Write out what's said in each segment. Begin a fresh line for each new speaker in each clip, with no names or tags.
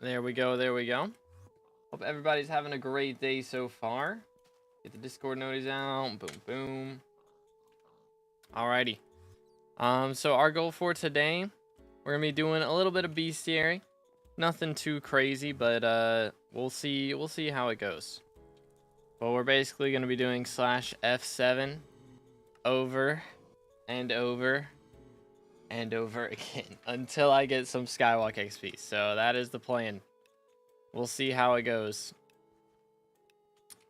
There we go. There we go. Hope everybody's having a great day so far. Get the Discord notice out. Boom, boom. Alrighty. So our goal for today, we're gonna be doing a little bit of bestiary. Nothing too crazy, but we'll see how it goes. But we're basically gonna be doing /F7 over and over and over again until I get some Skywalk XP. So that is the plan. We'll see how it goes.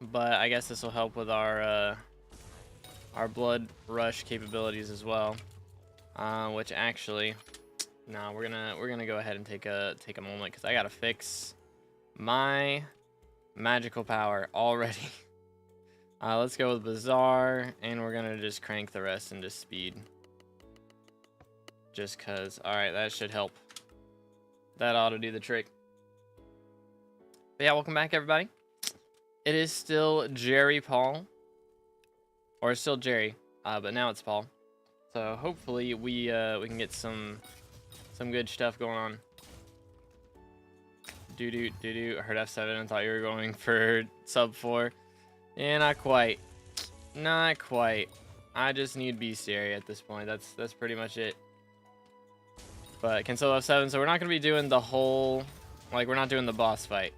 But I guess this will help with our blood rush capabilities as well. Which actually, no, we're gonna go ahead and take a moment because I gotta fix my magical power already. Let's go with Bazaar, and we're gonna just crank the rest into speed. Just cause, alright, that should help. That ought to do the trick. But yeah, welcome back everybody. It is still Jerry Paul. Or still Jerry, but now it's Paul. So hopefully we can get some good stuff going on. I heard F7 and thought you were going for sub 4. Yeah, not quite. Not quite. I just need bestiary at this point. That's pretty much it. But can still F7, so we're not gonna be doing the whole, like, we're not doing the boss fight.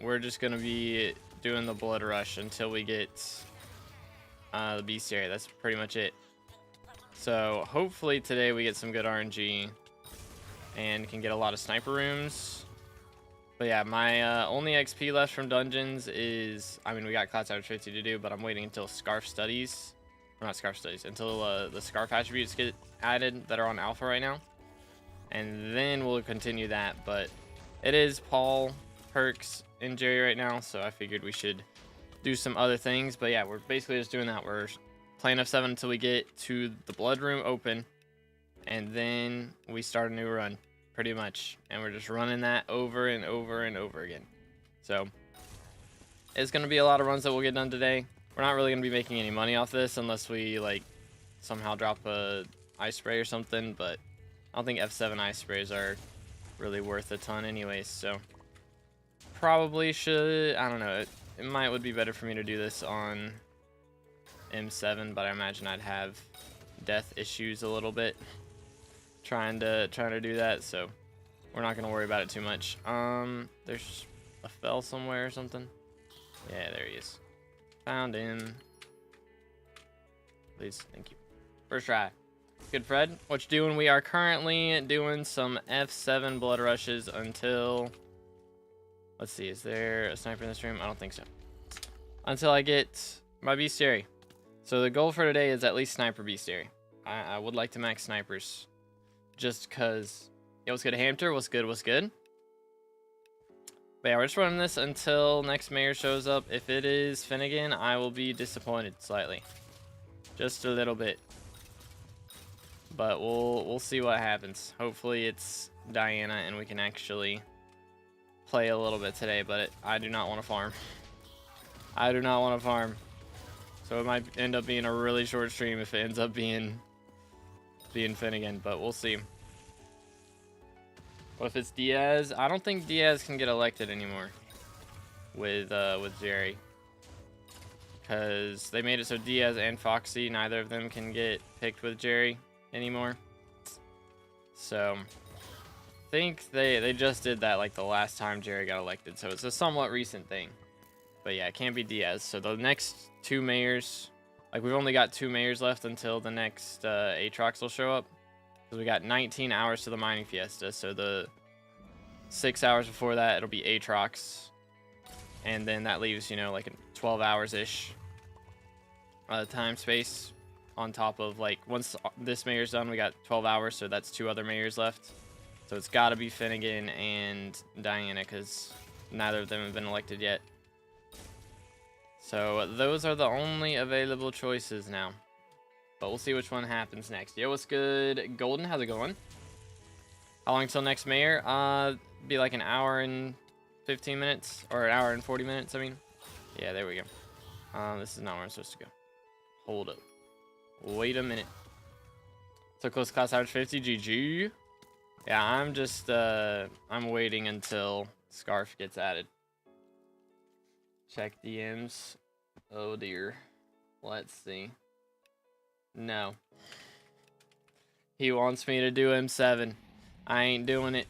We're just gonna be doing the blood rush until we get the bestiary. That's pretty much it. So hopefully today we get some good RNG and can get a lot of sniper rooms. But yeah, my only XP left from dungeons is, I mean, we got class average 50 to do, but I'm waiting until Scarf Studies, or not Scarf Studies, until the Scarf attributes get added that are on Alpha right now. And then we'll continue that, but it is Paul, Perks, and Jerry right now, so I figured we should do some other things. But yeah, we're basically just doing that. We're playing F7 until we get to the blood room open, and then we start a new run, pretty much. And we're just running that over and over and over again. So it's going to be a lot of runs that we'll get done today. We're not really going to be making any money off this unless we, like, somehow drop a ice spray or something, but I don't think F7 ice sprays are really worth a ton anyways, so probably should, I don't know, it would be better for me to do this on M7, but I imagine I'd have death issues a little bit trying to do that, so we're not going to worry about it too much. There's a fell somewhere or something. Yeah, there he is. Found him. Please, thank you. First try. Good, Fred. What you doing? We are currently doing some F7 blood rushes until, let's see, is there a sniper in this room? I don't think so. Until I get my bestiary. So the goal for today is at least sniper bestiary. I would like to max snipers, just cause. Yo, what's good, Hamter? What's good? What's good? But yeah, we're just running this until next mayor shows up. If it is Finnegan, I will be disappointed slightly, just a little bit. But we'll see what happens. Hopefully it's Diana and we can actually play a little bit today, but I do not want to farm. I do not want to farm. So it might end up being a really short stream if it ends up being Finnegan, but we'll see. What if it's Diaz? I don't think Diaz can get elected anymore with Jerry. Because they made it so Diaz and Foxy, neither of them can get picked with Jerry anymore. So I think they just did that like the last time Jerry got elected, so it's a somewhat recent thing. But yeah, it can't be Diaz. So the next 2 mayors, like, we've only got 2 mayors left until the next Aatrox will show up, because we got 19 hours to the mining fiesta. So the 6 hours before that it'll be Aatrox, and then that leaves, you know, like 12 hours ish time space on top of, like, once this mayor's done, we got 12 hours, so that's 2 other mayors left. So it's got to be Finnegan and Diana, because neither of them have been elected yet. So those are the only available choices now. But we'll see which one happens next. Yo, what's good? Golden, how's it going? How long till next mayor? Be like an hour and 15 minutes, or an hour and 40 minutes, I mean. Yeah, there we go. This is not where I'm supposed to go. Hold up. Wait a minute. So close class average 50, GG. Yeah, I'm just I'm waiting until Scarf gets added. Check DMs. Oh dear. Let's see. No. He wants me to do M7. I ain't doing it.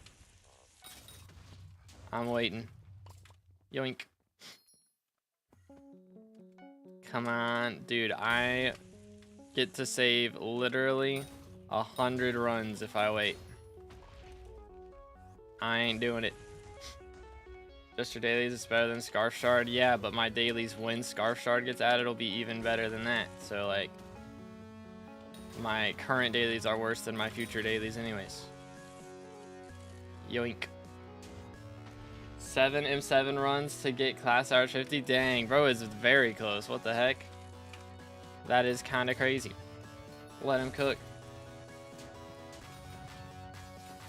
I'm waiting. Yoink. Come on, dude. I get to save literally 100 runs if I wait. I ain't doing it. Just your dailies is better than Scarf Shard. Yeah, but my dailies when Scarf Shard gets added will be even better than that. So like, my current dailies are worse than my future dailies anyways. Yoink. 7 M7 runs to get class hour 50. Dang, bro is very close. What the heck? That is kind of crazy. Let him cook.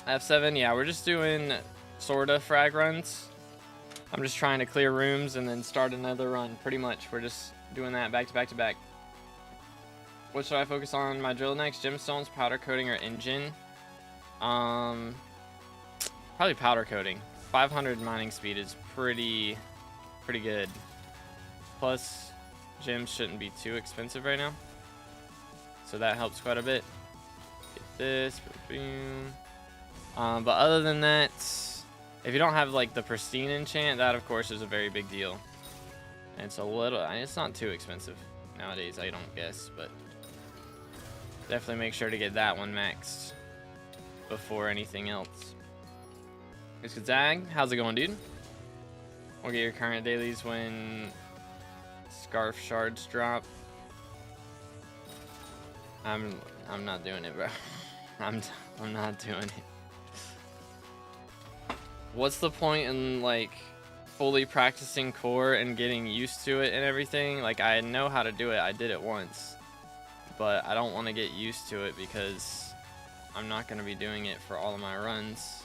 F7, yeah, we're just doing sorta frag runs. I'm just trying to clear rooms and then start another run. Pretty much, we're just doing that back to back to back. What should I focus on my drill next? Gemstones, powder coating, or engine? Probably powder coating. 500 mining speed is pretty good. Plus, gems shouldn't be too expensive right now, so that helps quite a bit. Get this, boom. But other than that, if you don't have like the pristine enchant, that of course is a very big deal. And it's a little, it's not too expensive nowadays, I don't guess, but definitely make sure to get that one maxed before anything else. Here's Zag. How's it going, dude? We'll get your current dailies when Scarf Shards drop. I'm not doing it, bro. I'm not doing it. What's the point in like fully practicing core and getting used to it and everything? Like, I know how to do it. I did it once, but I don't want to get used to it because I'm not going to be doing it for all of my runs.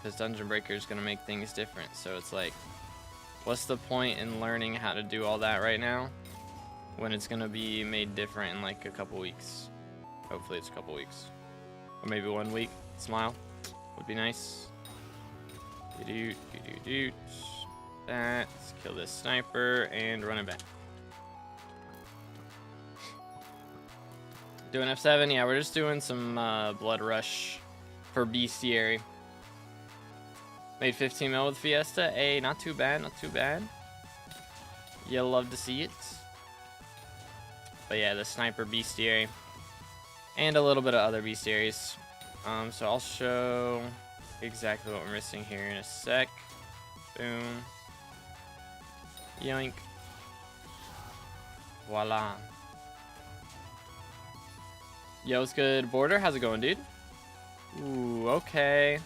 Because Dungeon Breaker is going to make things different. So it's like, what's the point in learning how to do all that right now when it's going to be made different in like a couple weeks? Hopefully it's a couple weeks. Or maybe 1 week. Smile. Would be nice. Let's kill this sniper and run it back. Doing F7? Yeah, we're just doing some blood rush for bestiary. Made 15 mil with Fiesta. Hey, not too bad, not too bad. You'll love to see it. But yeah, the sniper bestiary. And a little bit of other bestiaries. So I'll show exactly what we're missing here in a sec. Boom. Yoink. Voila. Yo, what's good, Border? How's it going, dude? Ooh, okay.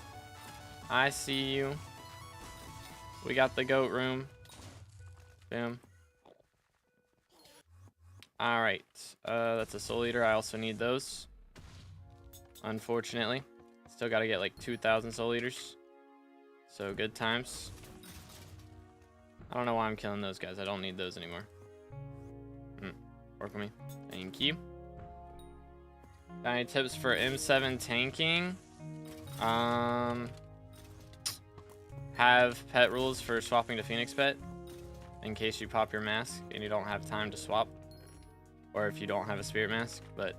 I see you. We got the goat room. Boom. Alright. That's a soul eater. I also need those. Unfortunately. Still gotta get like 2,000 soul eaters. So good times. I don't know why I'm killing those guys. I don't need those anymore. Work with me. Thank you. Got any tips for M7 tanking? Have pet rules for swapping to Phoenix pet in case you pop your mask and you don't have time to swap, or if you don't have a spirit mask. But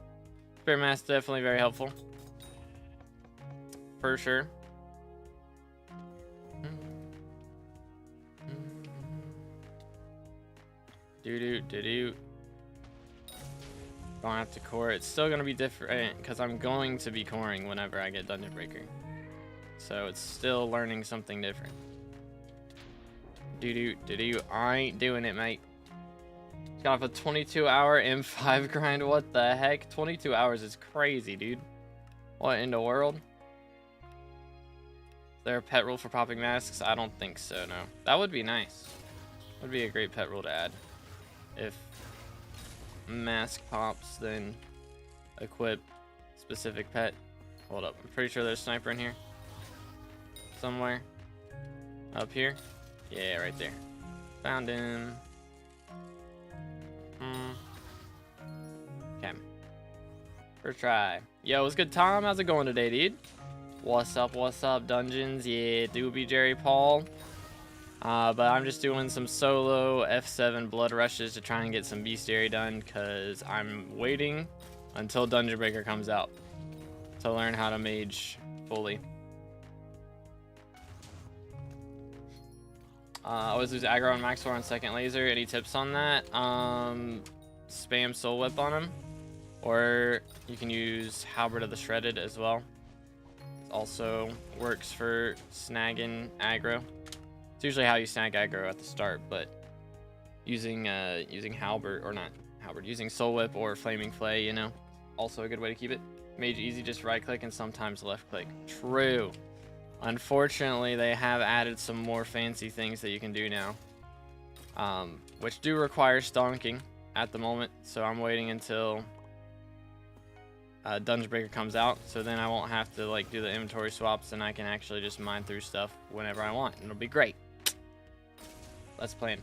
spirit mask definitely very helpful for sure. Don't have to core. It's still gonna be different because I'm going to be coring whenever I get Dungeon Breaker. So it's still learning something different. I ain't doing it, mate. Got off a 22-hour M5 grind. What the heck? 22 hours is crazy, dude. What in the world? Is there a pet rule for popping masks? I don't think so, no. That would be nice. Would be a great pet rule to add. If mask pops, then equip specific pet. Hold up. I'm pretty sure there's a sniper in here. Somewhere. Up here? Yeah, right there. Found him. Okay. First try. Yo, what's good, Tom? How's it going today, dude? What's up, dungeons? Yeah, doobie Jerry Paul. But I'm just doing some solo F7 blood rushes to try and get some bestiary done, because I'm waiting until Dungeon Breaker comes out to learn how to mage fully. Always lose aggro on Max 4 on second laser. Any tips on that? Spam Soul Whip on him, or you can use Halberd of the Shredded as well. It also works for snagging aggro. It's usually how you snag aggro at the start, but using Halberd, or not Halberd, using Soul Whip or Flaming Flay, you know, also a good way to keep it. Mage easy, just right click and sometimes left click. True. Unfortunately, they have added some more fancy things that you can do now, which do require stonking at the moment. So I'm waiting until Dungeon Breaker comes out, so then I won't have to like do the inventory swaps, and I can actually just mine through stuff whenever I want, and it'll be great. Let's plan.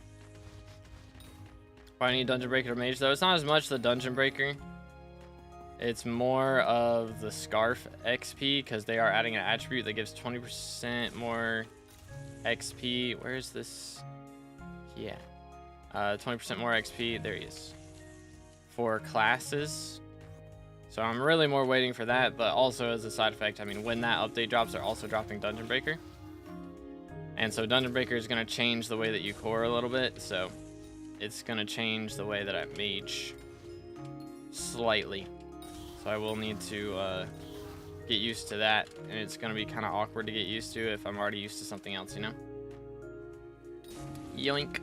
I need Dungeon Breaker to mage though. It's not as much the Dungeon Breaker. It's more of the Scarf XP, because they are adding an attribute that gives 20% more XP. Where is this? Yeah. 20% more XP. There he is. For classes. So I'm really more waiting for that, but also as a side effect, I mean, when that update drops, they're also dropping Dungeon Breaker. And so Dungeon Breaker is going to change the way that you core a little bit, so it's going to change the way that I mage slightly. So I will need to get used to that, and it's going to be kind of awkward to get used to if I'm already used to something else, you know? Yoink.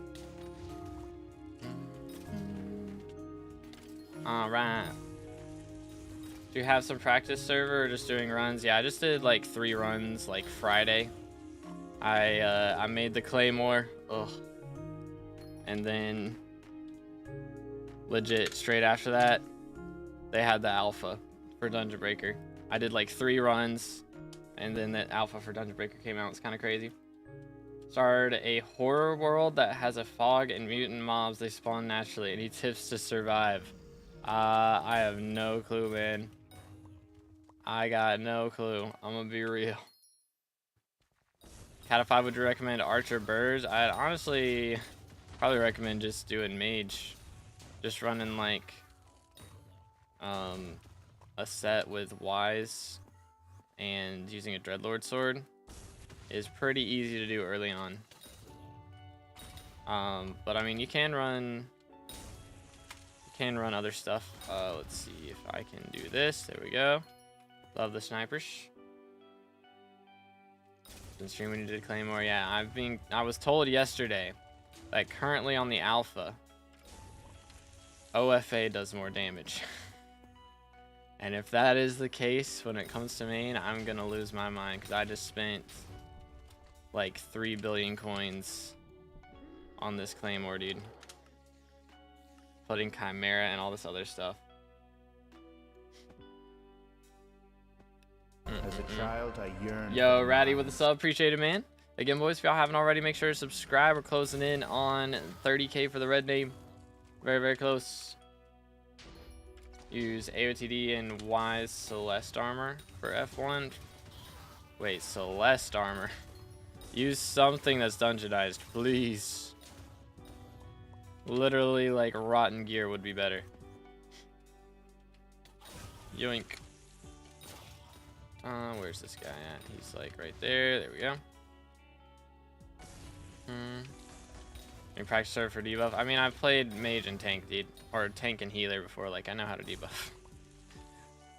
Alright. Do you have some practice server or just doing runs? Yeah, I just did like 3 runs like Friday. I made the Claymore. Ugh. And then legit straight after that, they had the alpha for Dungeon Breaker. I did like 3 runs, and then that alpha for Dungeon Breaker came out. It's kind of crazy. Started a horror world that has a fog and mutant mobs. They spawn naturally. Any tips to survive? I have no clue, man. I got no clue. I'm gonna be real. Cat of 5, would you recommend Archer Burrs? I'd honestly probably recommend just doing Mage. Just running like a set with Wise and using a Dreadlord sword is pretty easy to do early on. But I mean, you can run other stuff. Let's see if I can do this. There we go. Love the snipers. Been streaming when you did Claymore. Yeah, I was told yesterday that currently on the alpha, OFA does more damage. And if that is the case when it comes to main, I'm gonna lose my mind, because I just spent like 3 billion coins on this Claymore, dude. Putting Chimera and all this other stuff.
As a child, I yearned.
Yo, Ratty with a sub, appreciate it, man. Again, boys, if y'all haven't already, make sure to subscribe. We're closing in on 30K for the red name. Very, very close. Use AOTD and Wise Celeste Armor for F1. Wait, Celeste Armor. Use something that's dungeonized, please. Literally, like, Rotten Gear would be better. Yoink. Where's this guy at? He's like right there. There we go. You practice server for debuff? I mean, I've played mage and tank, dude, or tank and healer before. Like, I know how to debuff.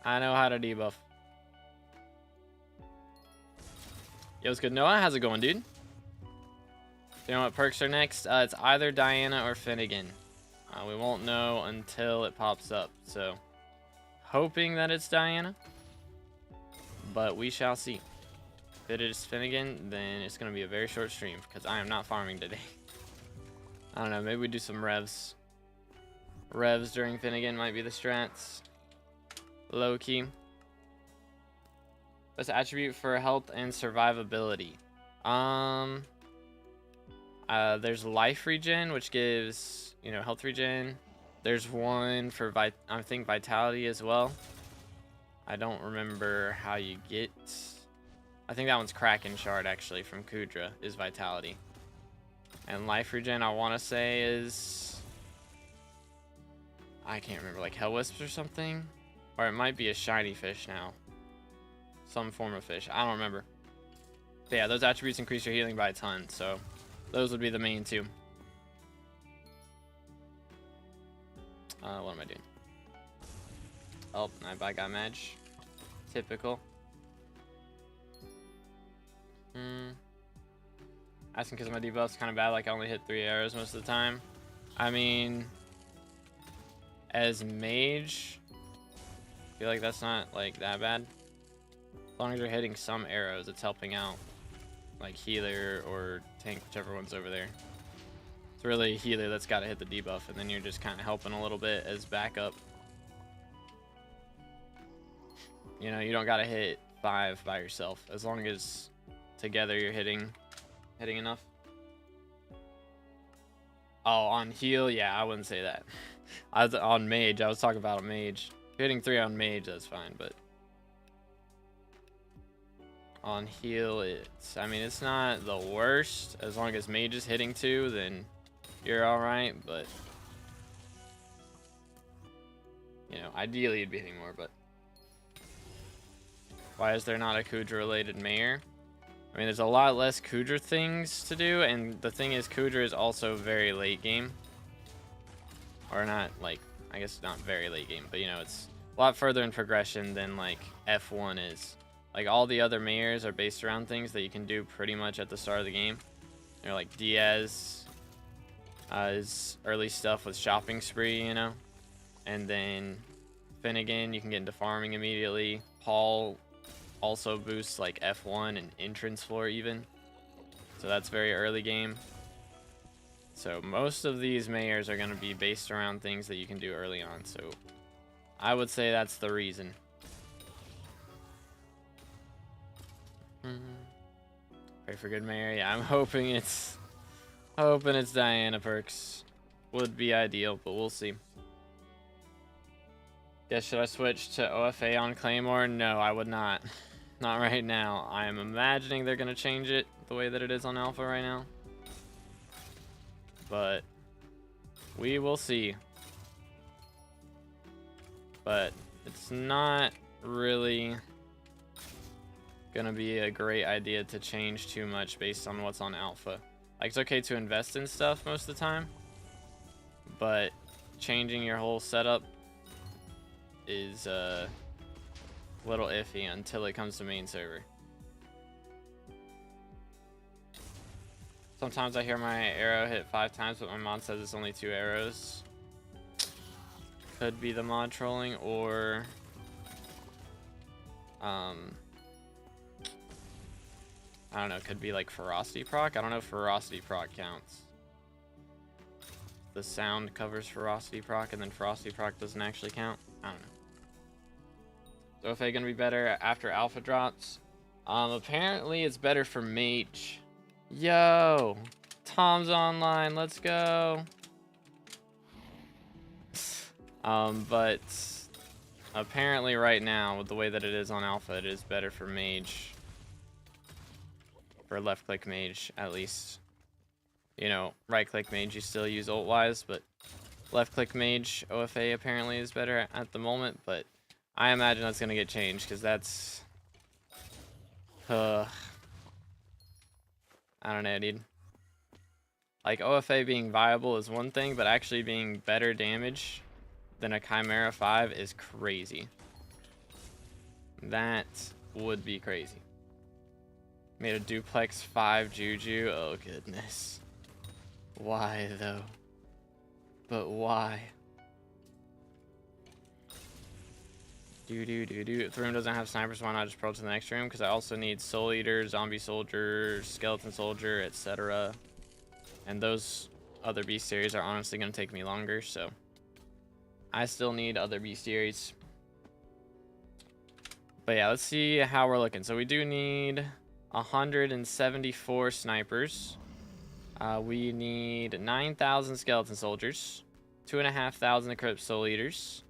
I know how to debuff. Yo, what's good? Noah, how's it going, dude? You know what perks are next? It's either Diana or Finnegan. We won't know until it pops up. So, hoping that it's Diana. But we shall see. If it is Finnegan, then it's going to be a very short stream, because I am not farming today. I don't know, maybe we do some revs. Revs during Finnegan might be the strats. Low key. What's the attribute for health and survivability? There's life regen, which gives, you know, health regen. There's one for I think vitality as well. I don't remember how you get I think that one's Kraken Shard, actually, from Kudra, is Vitality. And Life Regen, I want to say, is... I can't remember, like Hell Wisps or something? Or it might be a shiny fish now. Some form of fish. I don't remember. But yeah, those attributes increase your healing by a ton, so those would be the main two. What am I doing? Oh, I got Madge. Typical. Asking because my debuff's kind of bad, like I only hit 3 arrows most of the time. I mean, as mage, I feel like that's not like that bad. As long as you're hitting some arrows, it's helping out. Like healer or tank, whichever one's over there. It's really healer that's got to hit the debuff, and then you're just kind of helping a little bit as backup. You know, you don't got to hit 5 by yourself. As long as together you're hitting enough. Oh, on heal, yeah, I wouldn't say that. I was on mage. I was talking about a mage. Hitting 3 on mage, that's fine, but on heal, I mean, it's not the worst. As long as mage is hitting 2, then you're all right. But you know, ideally you'd be hitting more. But why is there not a Kudra-related mayor? I mean, there's a lot less Kudra things to do, and the thing is, Kudra is also very late game. Or not, like, I guess not very late game, but you know, it's a lot further in progression than like F1 is. Like, all the other mayors are based around things that you can do pretty much at the start of the game. You know, like Diaz is early stuff with Shopping Spree, you know. And then Finnegan, you can get into farming immediately. Paul also boosts like F1 and entrance floor even. So that's very early game. So most of these mayors are going to be based around things that you can do early on. So I would say that's the reason. Pray for good mayor. Yeah, I'm hoping it's Diana Perks. Would be ideal, but we'll see. Yeah, should I switch to OFA on Claymore? No, I would not. Not right now. I am imagining they're gonna change it the way that it is on Alpha right now. But we will see. But it's not really gonna be a great idea to change too much based on what's on Alpha. Like, it's okay to invest in stuff most of the time, but changing your whole setup is a little iffy until it comes to main server. Sometimes I hear my arrow hit 5 times, but my mod says it's only 2 arrows. Could be the mod trolling, or I don't know, could be like ferocity proc. I don't know if ferocity proc counts. The sound covers ferocity proc, and then ferocity proc doesn't actually count. I don't know. So if it's gonna be better after alpha drops, apparently it's better for mage. Yo, Tom's online. Let's go. But apparently right now, with the way that it is on alpha, it is better for mage. For left click mage, at least. You know, right click mage you still use ult wise, but left click mage OFA apparently is better at the moment. But I imagine that's gonna get changed, because that's I don't know, dude. Like, OFA being viable is one thing, but actually being better damage than a Chimera 5 is crazy. That would be crazy. Made a duplex 5 Juju. Oh, goodness. Why, though? But why? If the room doesn't have snipers, why not just pro to the next room? Because I also need Soul Eater, Zombie Soldier, Skeleton Soldier, etc. And those other bestiaries are honestly going to take me longer, so I still need other bestiaries. But yeah, let's see how we're looking. So we do need 174 snipers. We need 9,000 skeleton soldiers, 2,500 Eclipse Soul Eaters,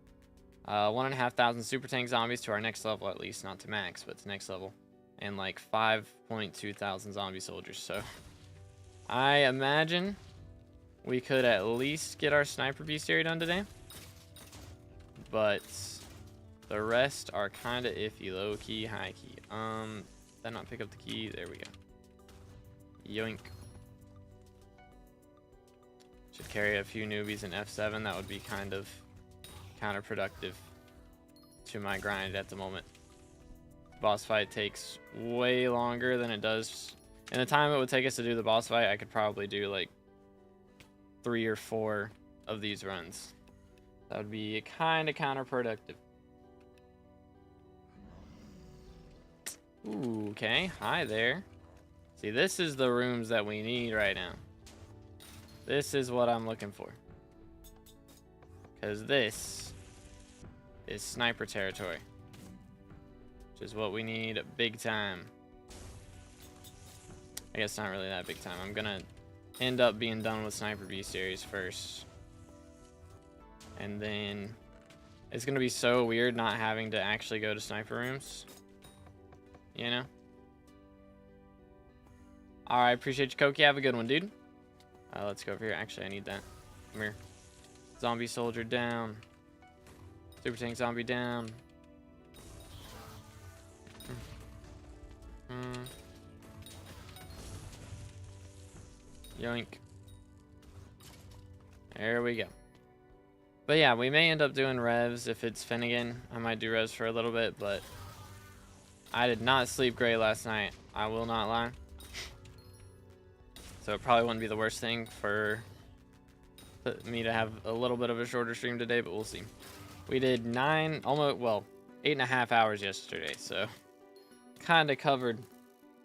1,500 super tank zombies to our next level, at least, not to max, but to next level. and like 5.2 thousand zombie soldiers. So I imagine we could at least get our sniper bestiary done today. But the rest are kind of iffy. Low key, high key. Did I not pick up the key? There we go. Yoink. Should carry a few newbies in F7. That would be kind of counterproductive to my grind at the moment. Boss fight takes way longer than it does. In the time it would take us to do the boss fight, I could probably do like 3 or 4 of these runs. That would be kind of counterproductive. Ooh, okay. Hi there. See, this is the rooms that we need right now. This is what I'm looking for. Because this is sniper territory. Which is what we need big time. I guess not really that big time. I'm going to end up being done with Sniper bestiaries first. And then it's going to be so weird not having to actually go to sniper rooms. You know? Alright, appreciate you, Koki. Have a good one, dude. Let's go over here. Actually, I need that. Come here. Zombie soldier down. Super tank zombie down. Yoink. There we go. But yeah, we may end up doing revs if it's Finnegan. I might do revs for a little bit, but I did not sleep great last night. I will not lie. So it probably wouldn't be the worst thing for me to have a little bit of a shorter stream today, but we'll see. We did 8.5 hours yesterday, so kind of covered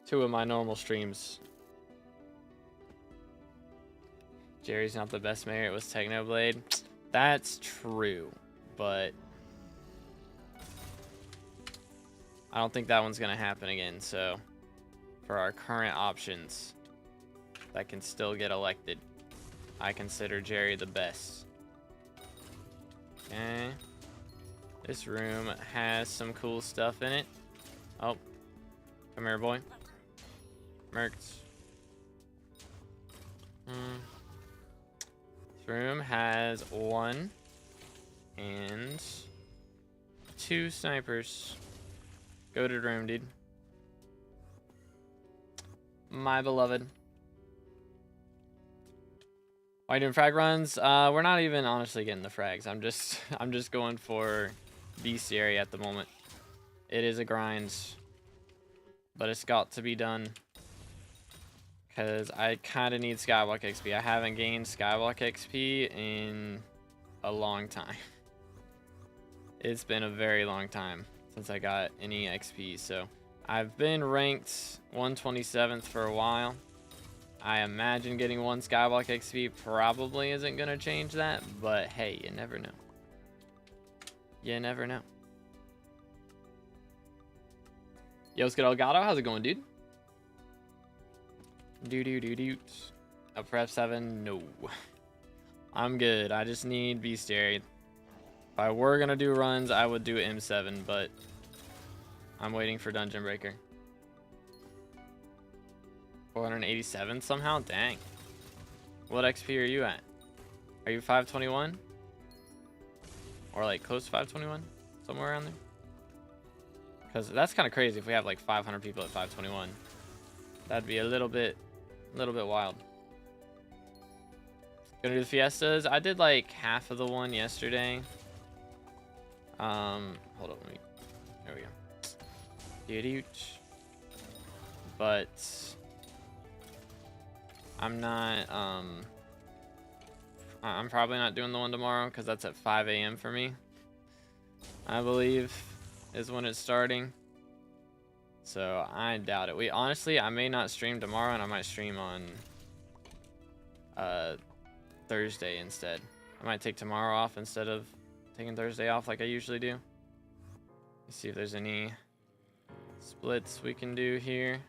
2 of my normal streams. Jerry's not the best mayor, it was Technoblade. That's true, but I don't think that one's gonna happen again. So for our current options that can still get elected, I consider Jerry the best. Okay, this room has some cool stuff in it. Oh, come here, boy. Mercs. This room has 1 and 2 snipers. Goated room, dude. My beloved. Why doing frag runs? We're not even honestly getting the frags. I'm just going for bestiary at the moment. It is a grind, but it's got to be done because I kind of need Skyblock XP. I haven't gained Skyblock XP in a long time. It's been a very long time since I got any XP. So I've been ranked 127th for a while. I imagine getting 1 Skyblock XP probably isn't going to change that, but hey, you never know. You never know. Yo, Skid Elgato, how's it going, dude? Doot. Up for F7? No. I'm good. I just need bestiary. If I were going to do runs, I would do M7, but I'm waiting for Dungeon Breaker. 487 somehow? Dang. What XP are you at? Are you 521? Or like close to 521? Somewhere around there? Because that's kind of crazy if we have like 500 people at 521. That'd be a little bit wild. Gonna do the fiestas. I did like half of the one yesterday. Hold on, there we go. But I'm not, I'm probably not doing the one tomorrow because that's at 5 a.m. for me, I believe, is when it's starting. So I doubt it. Honestly, I may not stream tomorrow, and I might stream on Thursday instead. I might take tomorrow off instead of taking Thursday off like I usually do. Let's see if there's any splits we can do here.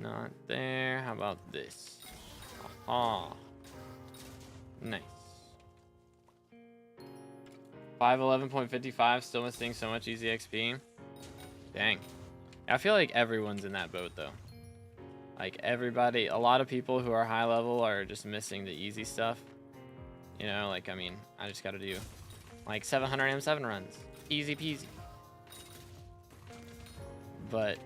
Not there. How about this? Aha. Nice. 511.55, still missing so much easy XP. Dang. I feel like everyone's in that boat though. Like everybody, a lot of people who are high level are just missing the easy stuff. You know, like, I mean, I just got to do like 700 M7 runs. Easy peasy. But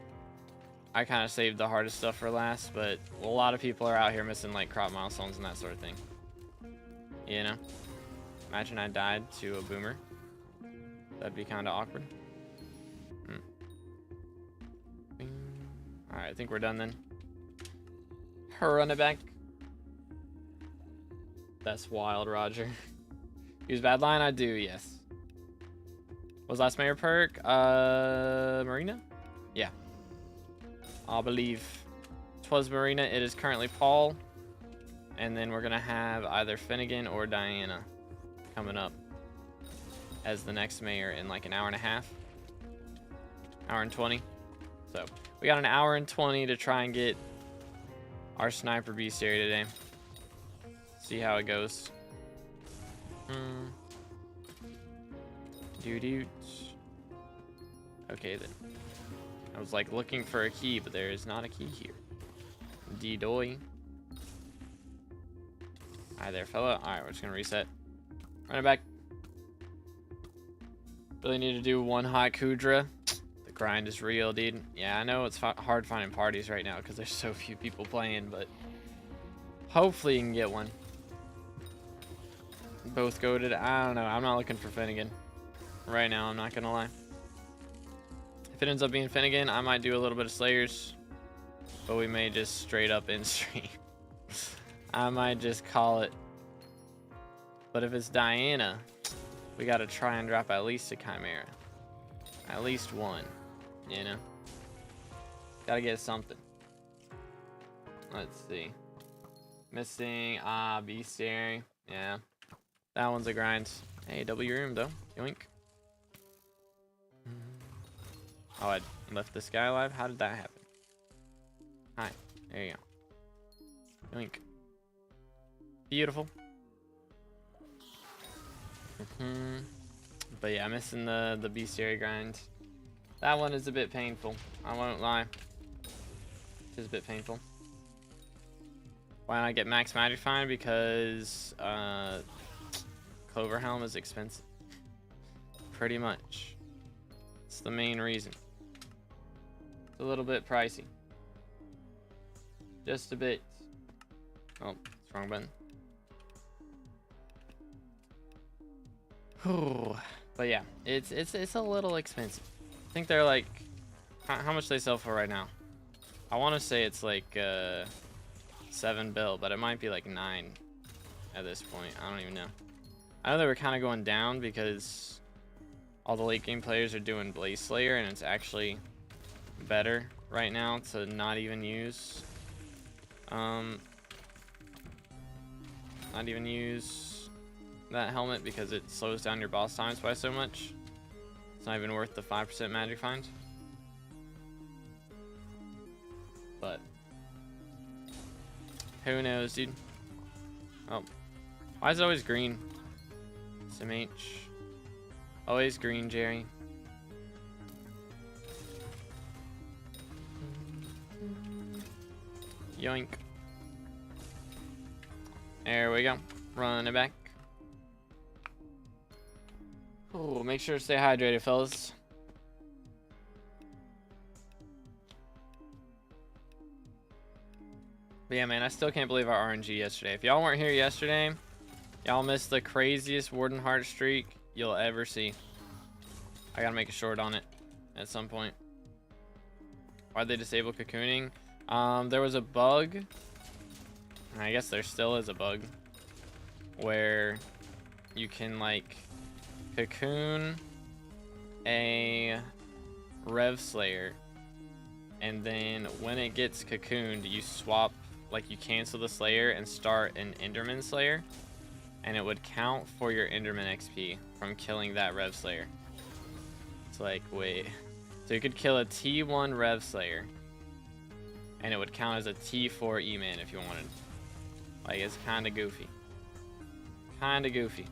I kind of saved the hardest stuff for last, but a lot of people are out here missing like crop milestones and that sort of thing. You know? Imagine I died to a boomer. That'd be kind of awkward. Alright, I think we're done then. Run it back. That's wild, Roger. Use bad line? I do, yes. Was last mayor perk? Marina? Yeah. I believe 'twas Marina. It is currently Paul. And then we're going to have either Finnegan or Diana coming up as the next mayor in like an hour and a half. Hour and 20. So we got an hour and 20 to try and get our sniper bestiary today. See how it goes. Doo-doo. Okay then. I was like looking for a key, but there is not a key here. D-doy. Hi there, fella. Alright, we're just gonna reset. Run it back. Really need to do one hot Kudra. The grind is real, dude. Yeah, I know it's hard finding parties right now because there's so few people playing, but hopefully you can get one. Both goated. I don't know. I'm not looking for Finnegan right now. I'm not gonna lie. If it ends up being Finnegan, I might do a little bit of Slayers, but we may just straight up in stream. I might just call it. But if it's Diana, we gotta try and drop at least a Chimera. At least one, you know? Gotta get something. Let's see. Missing, bestiary. Yeah. That one's a grind. Hey, W room though. Yoink. Oh, I left this guy alive? How did that happen? Hi. There you go. Yoink. Beautiful. But yeah, missing the bestiary grind. That one is a bit painful. I won't lie. It is a bit painful. Why not get max magic find? Because Clover Helm is expensive. Pretty much. It's the main reason. It's a little bit pricey. Just a bit. Oh, it's wrong button. But yeah, it's a little expensive. I think they're like, how much they sell for right now? I want to say it's like 7 bill, but it might be like 9 at this point. I don't even know. I know they were kind of going down because all the late game players are doing Blaze Slayer, and it's actually better right now to not even use that helmet because it slows down your boss times by so much. It's not even worth the 5% magic find. But who knows, dude? Oh, why is it always green? SMH. Always green, Jerry. Yoink. There we go. Run it back. Oh, make sure to stay hydrated, fellas. But yeah, man, I still can't believe our RNG yesterday. If y'all weren't here yesterday, y'all missed the craziest Warden Heart streak you'll ever see. I gotta make a short on it at some point. Why'd they disable cocooning? There was a bug. I guess there still is a bug where you can like cocoon a Rev Slayer, and then when it gets cocooned, you swap, like you cancel the Slayer and start an Enderman Slayer, and it would count for your Enderman XP from killing that Rev Slayer. It's like, wait, so you could kill a T1 Rev Slayer and it would count as a T4 E-Man if you wanted. Like, it's kind of goofy. Kind of goofy.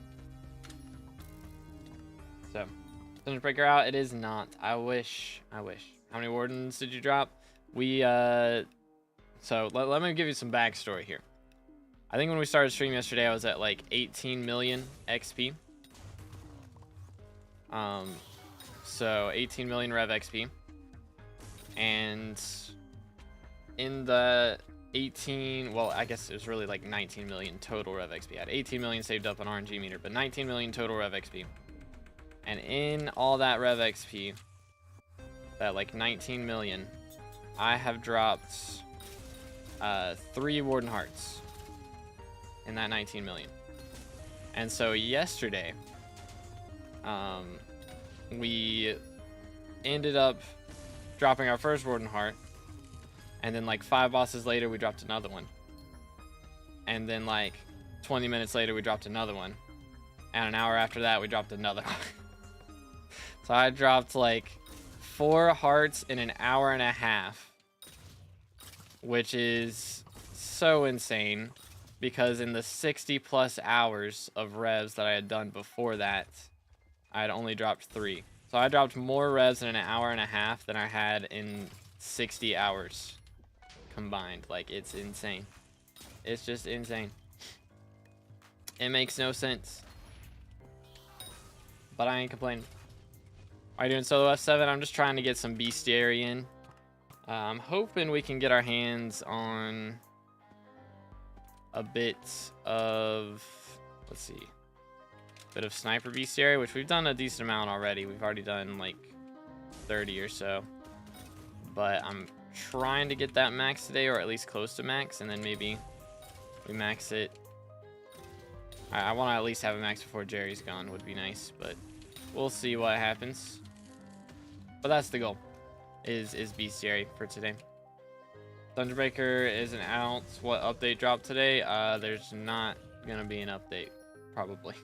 So, Dungeon Breaker out? It is not. I wish. I wish. How many wardens did you drop? We, so let me give you some backstory here. I think when we started streaming yesterday, I was at like 18 million XP. So 18 million Rev XP. And in the 18, well, I guess it was really like 19 million total Rev XP. I had 18 million saved up on RNG meter, but 19 million total Rev XP. And in all that Rev XP, that like 19 million, I have dropped 3 Warden Hearts in that 19 million. And so yesterday, we ended up dropping our first Warden Heart, and then like 5 bosses later we dropped another one, and then like 20 minutes later we dropped another one, and an hour after that we dropped another one. So I dropped like 4 hearts in an hour and a half, which is so insane, because in the 60 plus hours of revs that I had done before that, I had only dropped 3. So I dropped more revs in an hour and a half than I had in 60 hours combined. Like, it's insane. It's just insane. It makes no sense. But I ain't complaining. Are you doing solo F7? I'm just trying to get some bestiary in. I'm hoping we can get our hands on a bit of, let's see, bit of sniper bestiary, which we've done a decent amount already. We've already done like 30 or so, but I'm trying to get that max today, or at least close to max, and then maybe we max it. I want to at least have a max before Jerry's gone, would be nice, but we'll see what happens. But that's the goal, is bestiary for today. Dungeon Breaker isn't out. What update dropped today? There's not gonna be an update, probably.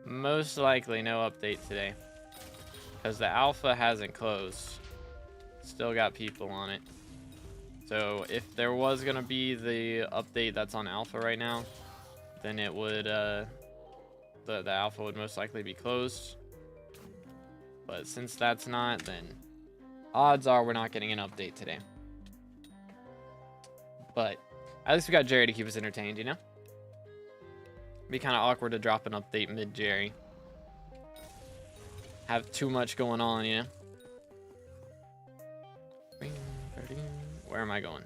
Most likely no update today, because the alpha hasn't closed. Still got people on it. So if there was gonna be the update that's on alpha right now, then it would the alpha would most likely be closed. But since that's not, then odds are we're not getting an update today. But at least we got Jerry to keep us entertained, you know? It'd be kind of awkward to drop an update mid-Jerry. Have too much going on, you know? Where am I going?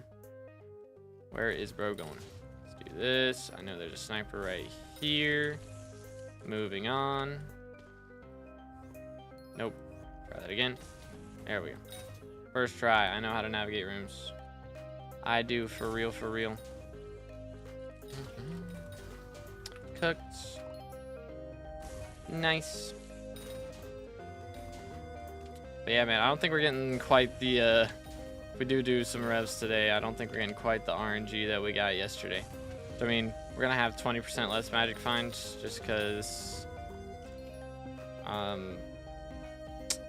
Where is bro going? Let's do this. I know there's a sniper right here. Moving on. Nope. Try that again. There we go. First try. I know how to navigate rooms. I do, for real, for real. Cooked. Nice. But yeah, man, I don't think we're getting quite the, if we do some revs today, I don't think we're getting quite the RNG that we got yesterday. So, I mean, we're gonna have 20% less magic finds just because,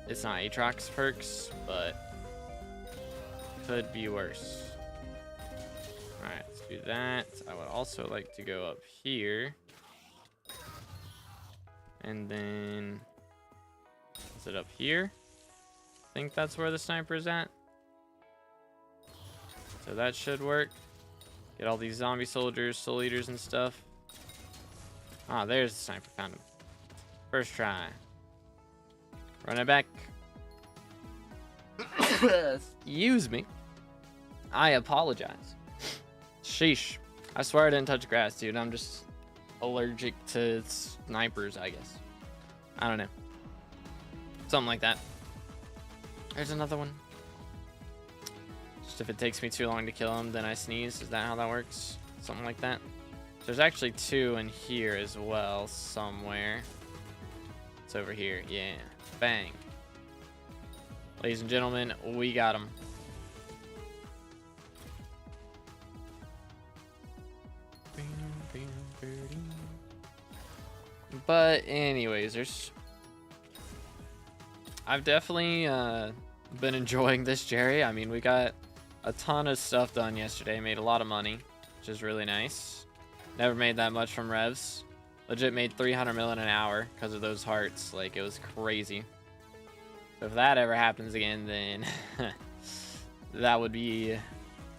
it's not Aatrox perks, but could be worse. Alright, let's do that. I would also like to go up here. And then, is it up here? I think that's where the sniper is at. So that should work. Get all these zombie soldiers, soul eaters and stuff. Ah, there's the sniper, found him. First try. Run it back. Excuse me. I apologize. Sheesh. I swear I didn't touch grass, dude. I'm just allergic to snipers, I guess. I don't know. Something like that. There's another one. Just if it takes me too long to kill him, then I sneeze. Is that how that works? Something like that. There's actually 2 in here as well, somewhere. It's over here. Yeah. Bang. Ladies and gentlemen, we got him. But anyways, I've definitely been enjoying this Jerry. I mean, we got a ton of stuff done yesterday. Made a lot of money, which is really nice. Never made that much from revs. Legit made 300 million an hour because of those hearts. Like, it was crazy. So if that ever happens again, then that would be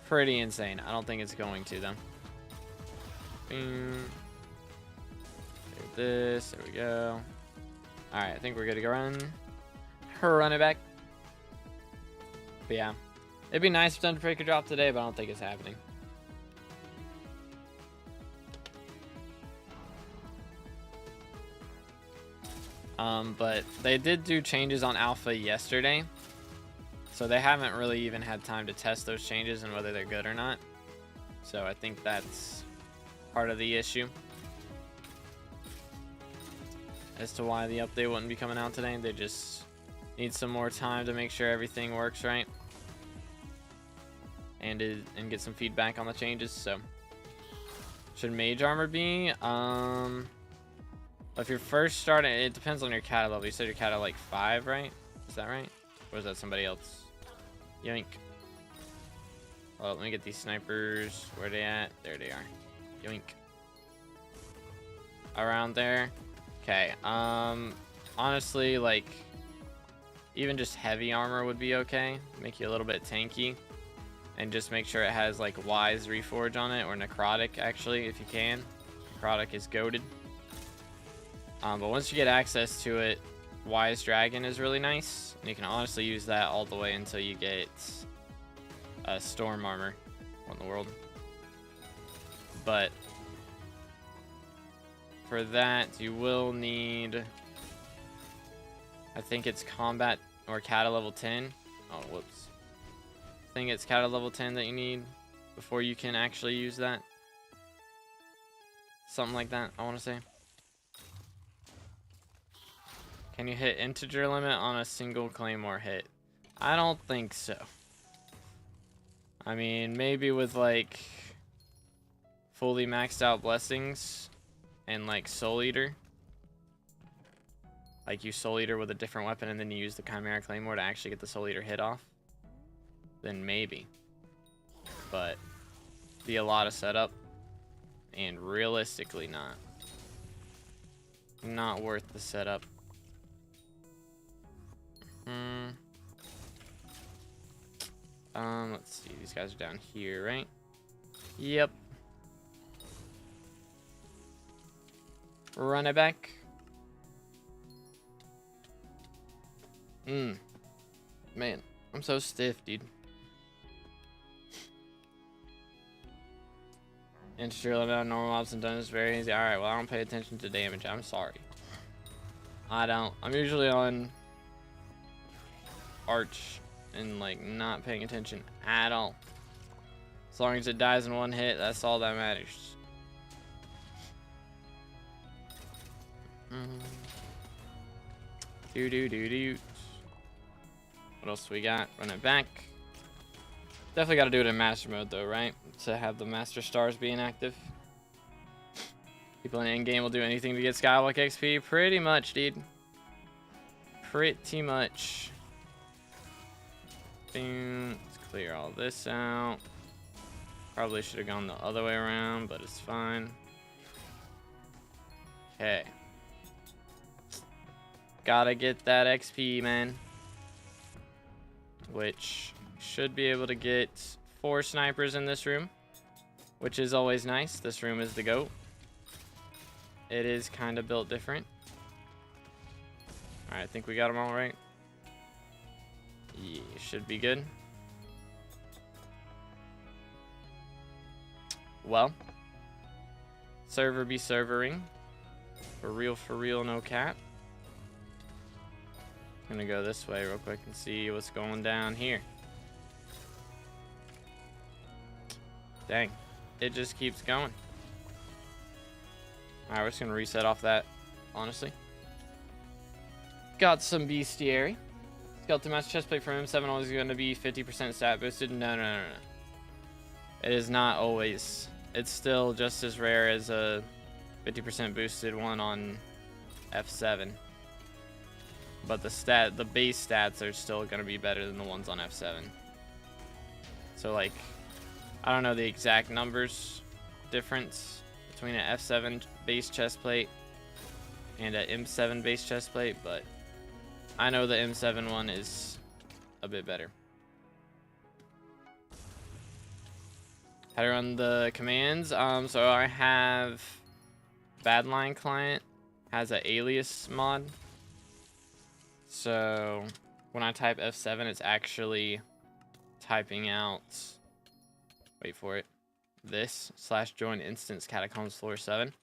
pretty insane. I don't think it's going to, though. This. There we go. Alright, I think we're good to go run it back. But yeah. It'd be nice if Thunderbreaker could drop today, but I don't think it's happening. But they did do changes on Alpha yesterday. So they haven't really even had time to test those changes and whether they're good or not. So I think that's part of the issue as to why the update wouldn't be coming out today. They just need some more time to make sure everything works right and get some feedback on the changes. So should mage armor be if you're first starting, it depends on your cat level. You said your cat at like 5, right? Is that right? Or is that somebody else? Yoink. Well, let me get these snipers. Where are they at? There they are. Yoink. Around there. Okay. Honestly, like, even just heavy armor would be okay. Make you a little bit tanky. And just make sure it has, like, Wise Reforge on it. Or Necrotic, actually, if you can. Necrotic is goated. But once you get access to it, Wise Dragon is really nice. And you can honestly use that all the way until you get Storm Armor. What in the world? But for that, you will need, I think it's Combat or Kata level 10. Oh, whoops. I think it's Kata level 10 that you need before you can actually use that. Something like that, I want to say. Can you hit integer limit on a single claymore hit? I don't think so. I mean, maybe with like fully maxed out blessings and like Soul Eater. Like you Soul Eater with a different weapon and then you use the Chimera Claymore to actually get the Soul Eater hit off. Then maybe. But be a lot of setup and realistically not worth the setup. Let's see. These guys are down here, right? Yep. Run it back. Man, I'm so stiff, dude. Integer limit on normal mobs and dungeons is very easy. Alright, well, I don't pay attention to damage. I'm sorry. I don't. I'm usually on Arch and like not paying attention at all. As long as it dies in one hit, that's all that matters. What else we got? Run it back. Definitely got to do it in master mode though, right? To have the master stars being active. People in in-game will do anything to get SkyBlock XP. Pretty much, dude. Pretty much. Let's clear all this out. Probably should have gone the other way around, but it's fine. Okay. Gotta get that XP, man. Which should be able to get 4 snipers in this room, which is always nice. This room is the GOAT. It is kind of built different. Alright, I think we got them all right. Yeah, should be good. Well, server be servering. For real, no cap. I'm gonna go this way real quick and see what's going down here. Dang, it just keeps going. Alright, we're just gonna reset off that, honestly. Got some bestiary. Skeleton Master Chestplate from M7 always going to be 50% stat boosted. No. It is not always. It's still just as rare as a 50% boosted one on F7. But the base stats are still going to be better than the ones on F7. So like, I don't know the exact numbers difference between an F7 base chest plate and a M7 base chest plate, but I know the M7 one is a bit better. How to run the commands? So I have Badline client has an alias mod. So when I type F7, it's actually typing out, wait for it, this /join instance catacombs floor 7.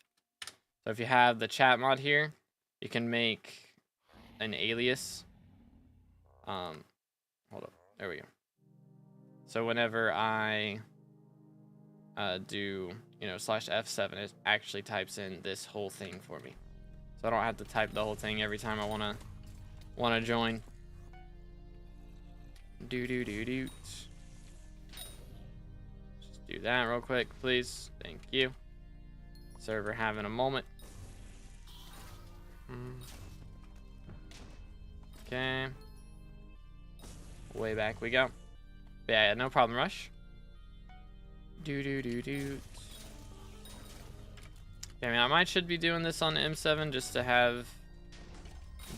So if you have the chat mod here, you can make an alias. Hold up, there we go. So whenever I do, you know, /F7, it actually types in this whole thing for me. So I don't have to type the whole thing every time I wanna join. Just do that real quick, please. Thank you. Server having a moment. Okay. Way back we go. But yeah, no problem, Rush. Yeah, I mean, I should be doing this on M7 just to have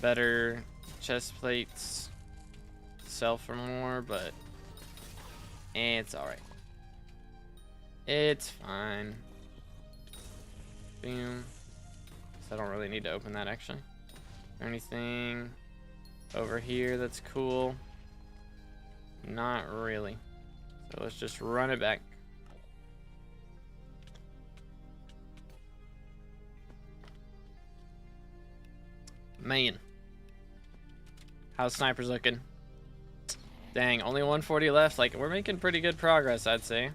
better chest plates sell for more, but it's alright. It's fine. Boom. So I don't really need to open that actually. Is there anything over here that's cool? Not really. So let's just run it back. Man. How's snipers looking? Dang, only 140 left. Like, we're making pretty good progress, I'd say.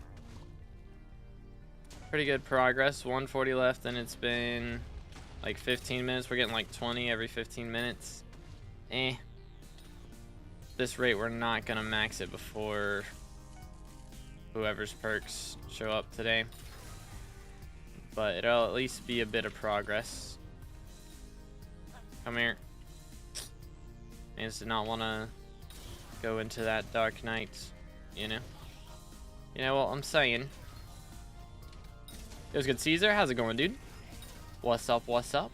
Pretty good progress. 140 left, and it's been like 15 minutes. We're getting like 20 every 15 minutes. This rate, we're not gonna max it before whoever's perks show up today. But it'll at least be a bit of progress. Come here. I just did not want to go into that dark night, you know? You know what I'm saying? It was good, Caesar. How's it going, dude? What's up? What's up?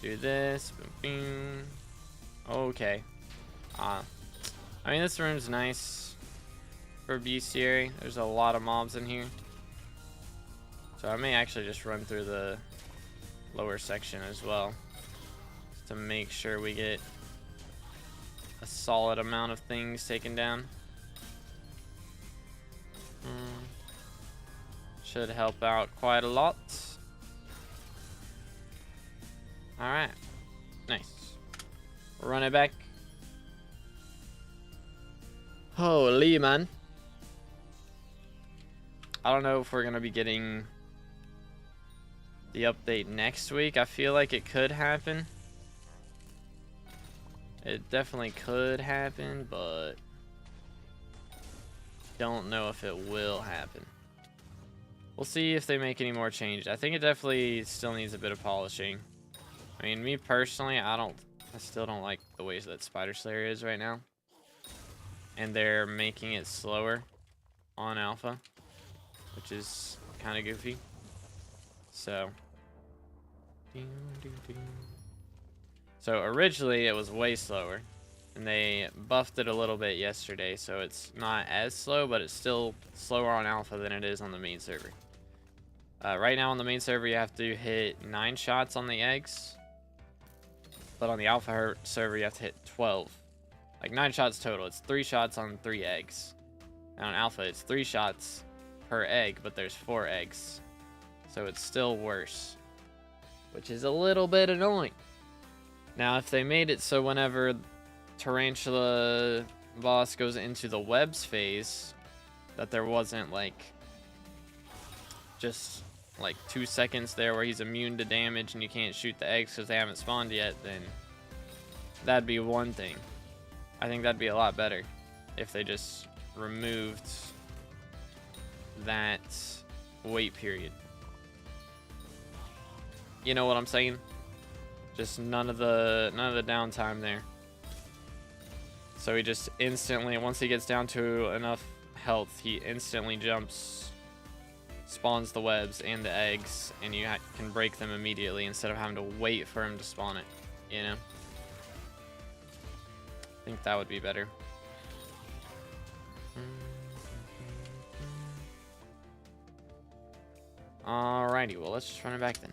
Do this. Boom, boom. Okay. I mean, this room's nice for bestiary. There's a lot of mobs in here. So I may actually just run through the lower section as well, just to make sure we get a solid amount of things taken down. Should help out quite a lot. Alright. Nice. Run it back. Holy man. I don't know if we're gonna be getting the update next week. I feel like it could happen. It definitely could happen, but don't know if it will happen. We'll see if they make any more changes. I think it definitely still needs a bit of polishing. I mean, me personally, I still don't like the ways that Spider Slayer is right now. And they're making it slower on alpha, which is kind of goofy. So originally it was way slower, and they buffed it a little bit yesterday, so it's not as slow, but it's still slower on alpha than it is on the main server. Right now on the main server you have to hit 9 shots on the eggs, but on the alpha server you have to hit 12. Like 9 shots total. It's 3 shots on 3 eggs. And on alpha it's 3 shots per egg, but there's 4 eggs, so it's still worse, which is a little bit annoying. Now if they made it so whenever Tarantula boss goes into the webs phase, that there wasn't like just like 2 seconds there where he's immune to damage and you can't shoot the eggs because they haven't spawned yet, then that'd be one thing. I think that'd be a lot better if they just removed that wait period. You know what I'm saying? Just none of the downtime there. So he just instantly, once he gets down to enough health, he instantly jumps spawns the webs and the eggs, and you can break them immediately instead of having to wait for him to spawn it, you know? I think that would be better. Alrighty, well, let's just run it back then.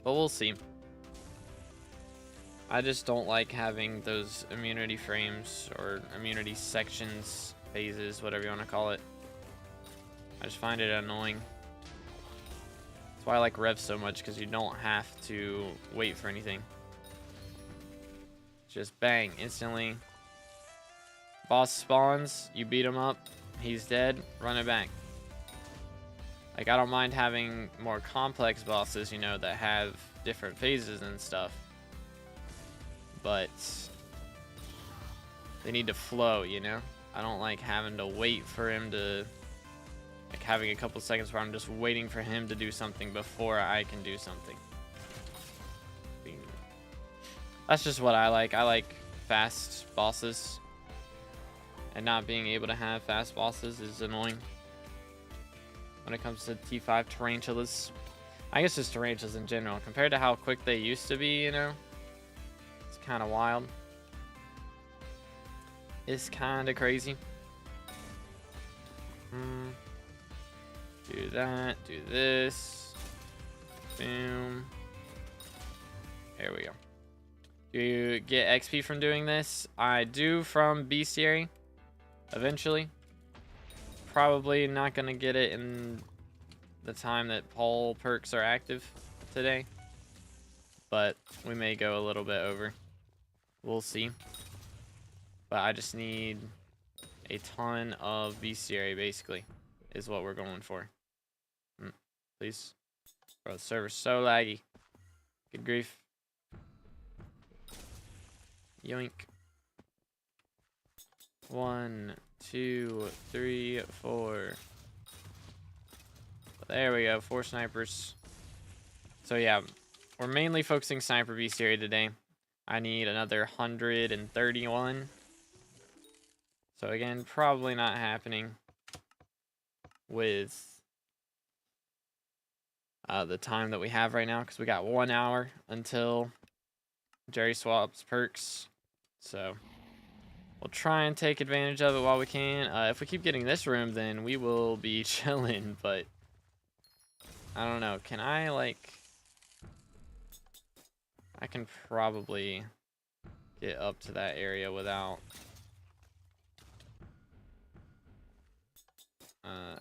But we'll see. I just don't like having those immunity frames or immunity sections, phases, whatever you want to call it. I just find it annoying. That's why I like Rev so much, because you don't have to wait for anything. Just bang, instantly. Boss spawns, you beat him up, he's dead, run it back. Like, I don't mind having more complex bosses, you know, that have different phases and stuff. But they need to flow, you know? I don't like having to wait for him to, like, having a couple seconds where I'm just waiting for him to do something before I can do something. That's just what I like. I like fast bosses. And not being able to have fast bosses is annoying. When it comes to T5 tarantulas. I guess just tarantulas in general. Compared to how quick they used to be, you know? It's kind of wild. It's kind of crazy. Do that. Do this. Boom. There we go. Do you get XP from doing this? I do from bestiary. Eventually. Probably not going to get it in the time that Paul perks are active today. But we may go a little bit over. We'll see. But I just need a ton of bestiary, basically, is what we're going for. Please. Bro, the server's so laggy. Good grief. Yoink. 1, 2, 3, 4. There we go. 4 snipers. So yeah, we're mainly focusing sniper bestiary today. I need another 131. So again, probably not happening with the time that we have right now, because we got 1 hour until Jerry swaps perks. So we'll try and take advantage of it while we can. If we keep getting this room, then we will be chilling, but I don't know. Can I, like... I can probably get up to that area without...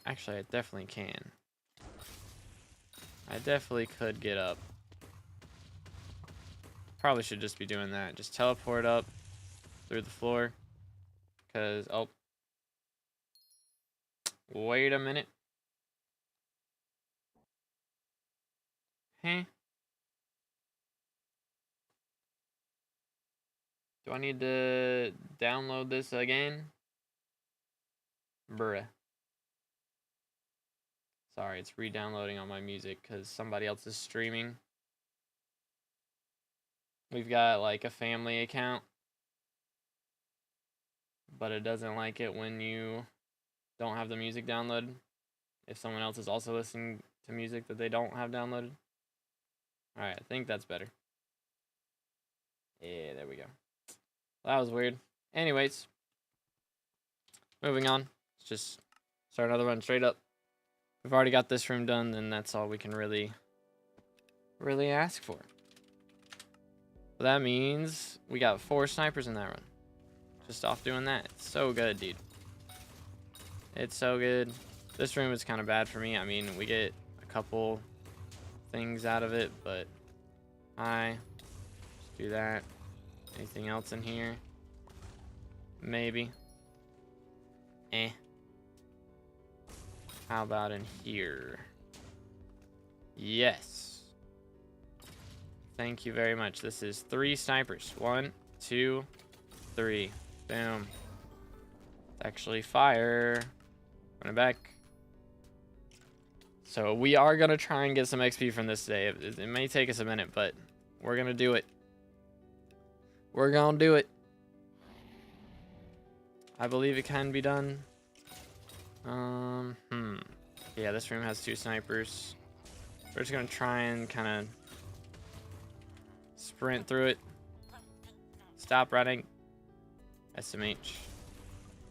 actually, I definitely can. I definitely could get up. Probably should just be doing that. Just teleport up through the floor. Because, oh. Wait a minute. Huh? Do I need to download this again? Bruh. Sorry, it's re-downloading on my music because somebody else is streaming. We've got like a family account, but it doesn't like it when you don't have the music downloaded. If someone else is also listening to music that they don't have downloaded. Alright, I think that's better. Yeah, there we go. That was weird. Anyways, moving on. Let's just start another run straight up. We've already got this room done, then that's all we can really ask for. Well, that means we got 4 snipers in that run. Just off doing that. It's so good, dude. It's so good. This room is kind of bad for me. I mean, we get a couple things out of it, but just do that. Anything else in here? Maybe. Eh. How about in here? Yes. Thank you very much. This is 3 snipers. 1, 2, 3. Boom. It's actually fire. Run it back. So we are going to try and get some XP from this today. It may take us a minute, but we're going to do it. We're going to do it. I believe it can be done. Yeah, this room has 2 snipers. We're just gonna try and kind of sprint through it. Stop running. SMH.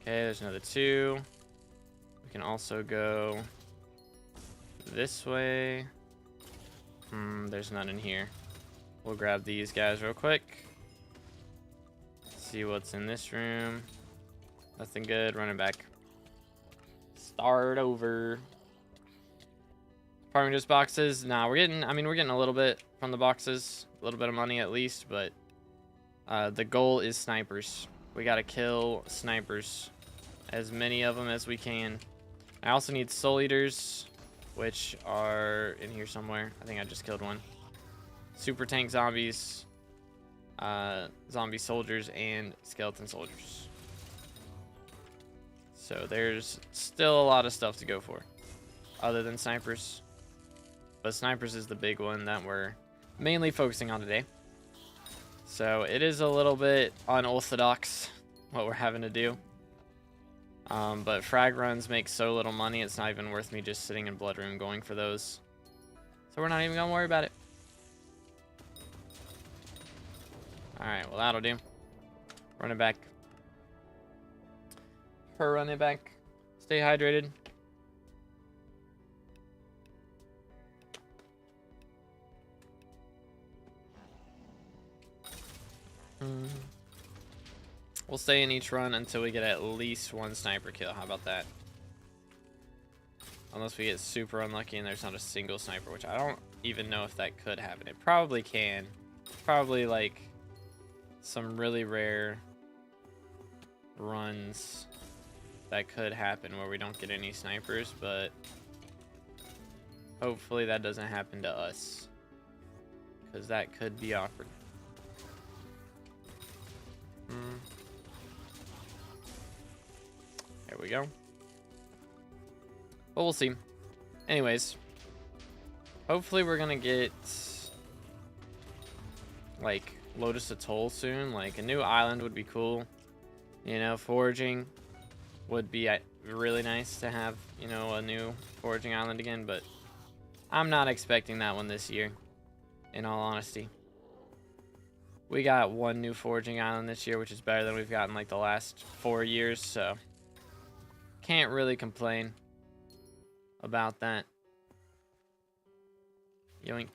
Okay, there's another 2. We can also go this way. There's none in here. We'll grab these guys real quick. See what's in this room. Nothing good. Running back. Start over. Farming just boxes. Nah, we're getting a little bit from the boxes. A little bit of money at least, but the goal is snipers. We gotta kill snipers. As many of them as we can. I also need soul eaters, which are in here somewhere. I think I just killed one. Super tank zombies, zombie soldiers, and skeleton soldiers. So there's still a lot of stuff to go for, other than snipers. But snipers is the big one that we're mainly focusing on today. So it is a little bit unorthodox what we're having to do. But frag runs make so little money, it's not even worth me just sitting in Blood Room going for those. So we're not even gonna worry about it. Alright, well that'll do. Run it back. Run it back. Stay hydrated. We'll stay in each run until we get at least 1 sniper kill. How about that? Unless we get super unlucky and there's not a single sniper, which I don't even know if that could happen. It probably can. Probably like some really rare runs that could happen where we don't get any snipers, but hopefully that doesn't happen to us, because that could be awkward. There we go. But we'll see. Anyways, hopefully we're gonna get like Lotus Atoll soon. Like a new island would be cool. You know, foraging would be really nice to have, you know, a new foraging island again, but I'm not expecting that one this year, in all honesty. We got 1 new foraging island this year, which is better than we've gotten like the last 4 years, so can't really complain about that. Yoink.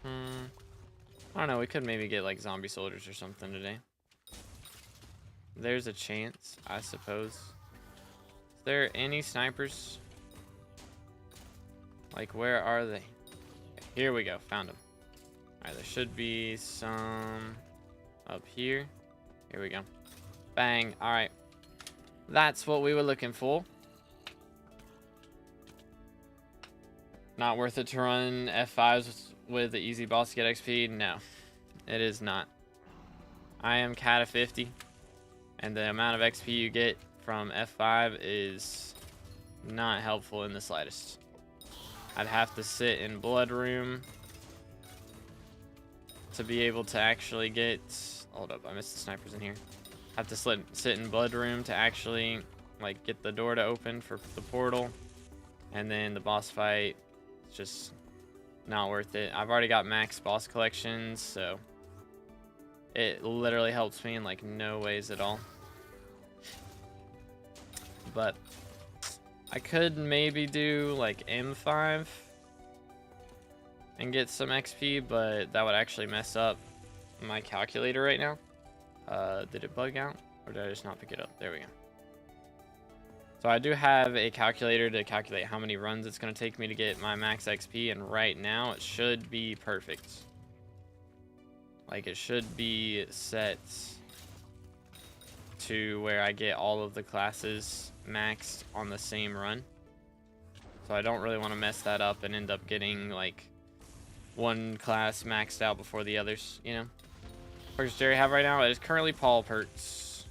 I don't know, we could maybe get like zombie soldiers or something today. There's a chance, I suppose. Is there any snipers? Like, where are they? Okay, here we go, found them. Alright, there should be some up here. Here we go. Bang. Alright. That's what we were looking for. Not worth it to run F5s with the easy boss to get XP? No, it is not. I am cat 50, and the amount of XP you get from F5 is not helpful in the slightest. I'd have to sit in Blood Room to be able to actually get... Hold up, I missed the snipers in here. Have to sit in Blood Room to actually like get the door to open for the portal, and then the boss fight, it's just not worth it. I've already got max boss collections, so it literally helps me in like no ways at all. But I could maybe do like M5 and get some XP, but that would actually mess up my calculator right now. Did it bug out, or did I just not pick it up? There we go. So I do have a calculator to calculate how many runs it's going to take me to get my max XP, and right now it should be perfect. Like, it should be set to where I get all of the classes maxed on the same run. So I don't really want to mess that up and end up getting like one class maxed out before the others, you know. Perks Jerry have right now, it is currently Paul perks.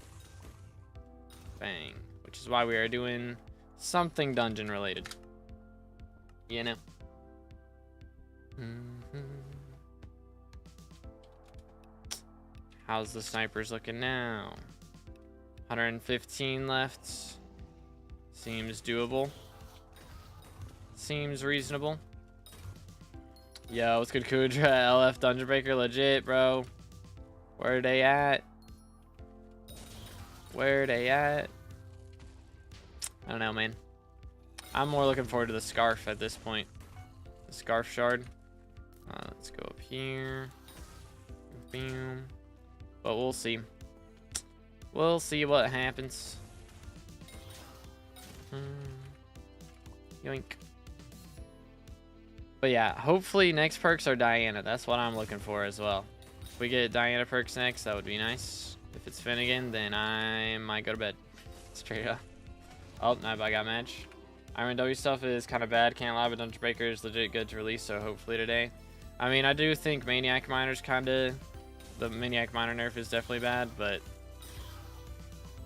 Bang. Which is why we are doing something dungeon related. You know. How's the snipers looking now? 115 left. Seems doable. Seems reasonable. Yo, what's good, Kudra? LF Dungeon Breaker, legit, bro. Where are they at? Where are they at? I don't know, man. I'm more looking forward to the scarf at this point. The scarf shard. Let's go up here. Boom. But we'll see. We'll see what happens. Yoink. But yeah, hopefully next perks are Diana. That's what I'm looking for as well. If we get Diana perks next, that would be nice. If it's Finnegan, then I might go to bed. Straight up. Oh, no, I got match. RNBW stuff is kind of bad. Can't lie, but Dungeon Breaker is legit good to release, so hopefully today. I mean, I do think Maniac Miner's kind of... The Maniac Miner nerf is definitely bad, but...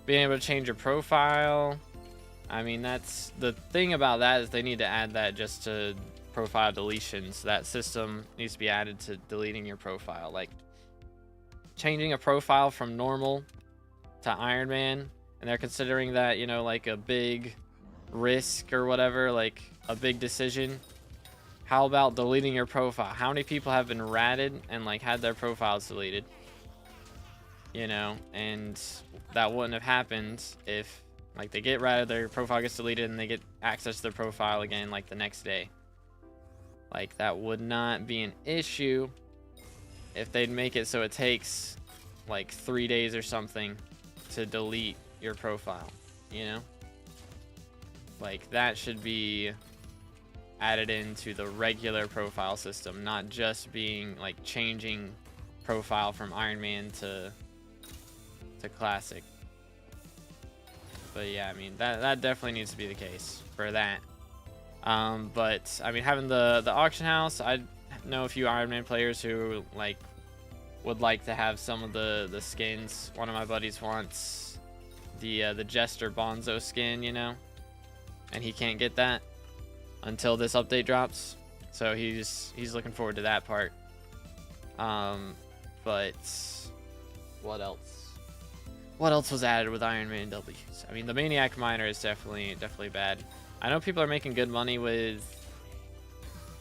Being able to change your profile... I mean, that's... The thing about that is they need to add that just to profile deletions. That system needs to be added to deleting your profile. Like, changing a profile from normal to Iron Man, and they're considering that, you know, like a big risk or whatever, like a big decision. How about deleting your profile? How many people have been ratted and like had their profiles deleted? You know, and that wouldn't have happened if like they get ratted, their profile gets deleted, and they get access to their profile again like the next day. Like, that would not be an issue if they'd make it so it takes like 3 days or something to delete your profile, you know? Like, that should be added into the regular profile system, not just being like changing profile from Iron Man to classic. But yeah, I mean, that definitely needs to be the case for that. But I mean, having the auction house, I know a few Iron Man players who like would like to have some of the skins. One of my buddies wants the Jester Bonzo skin, you know, and he can't get that until this update drops, so he's looking forward to that part. But what else was added with Iron Man W's? I mean, the Maniac Miner is definitely bad. I know people are making good money with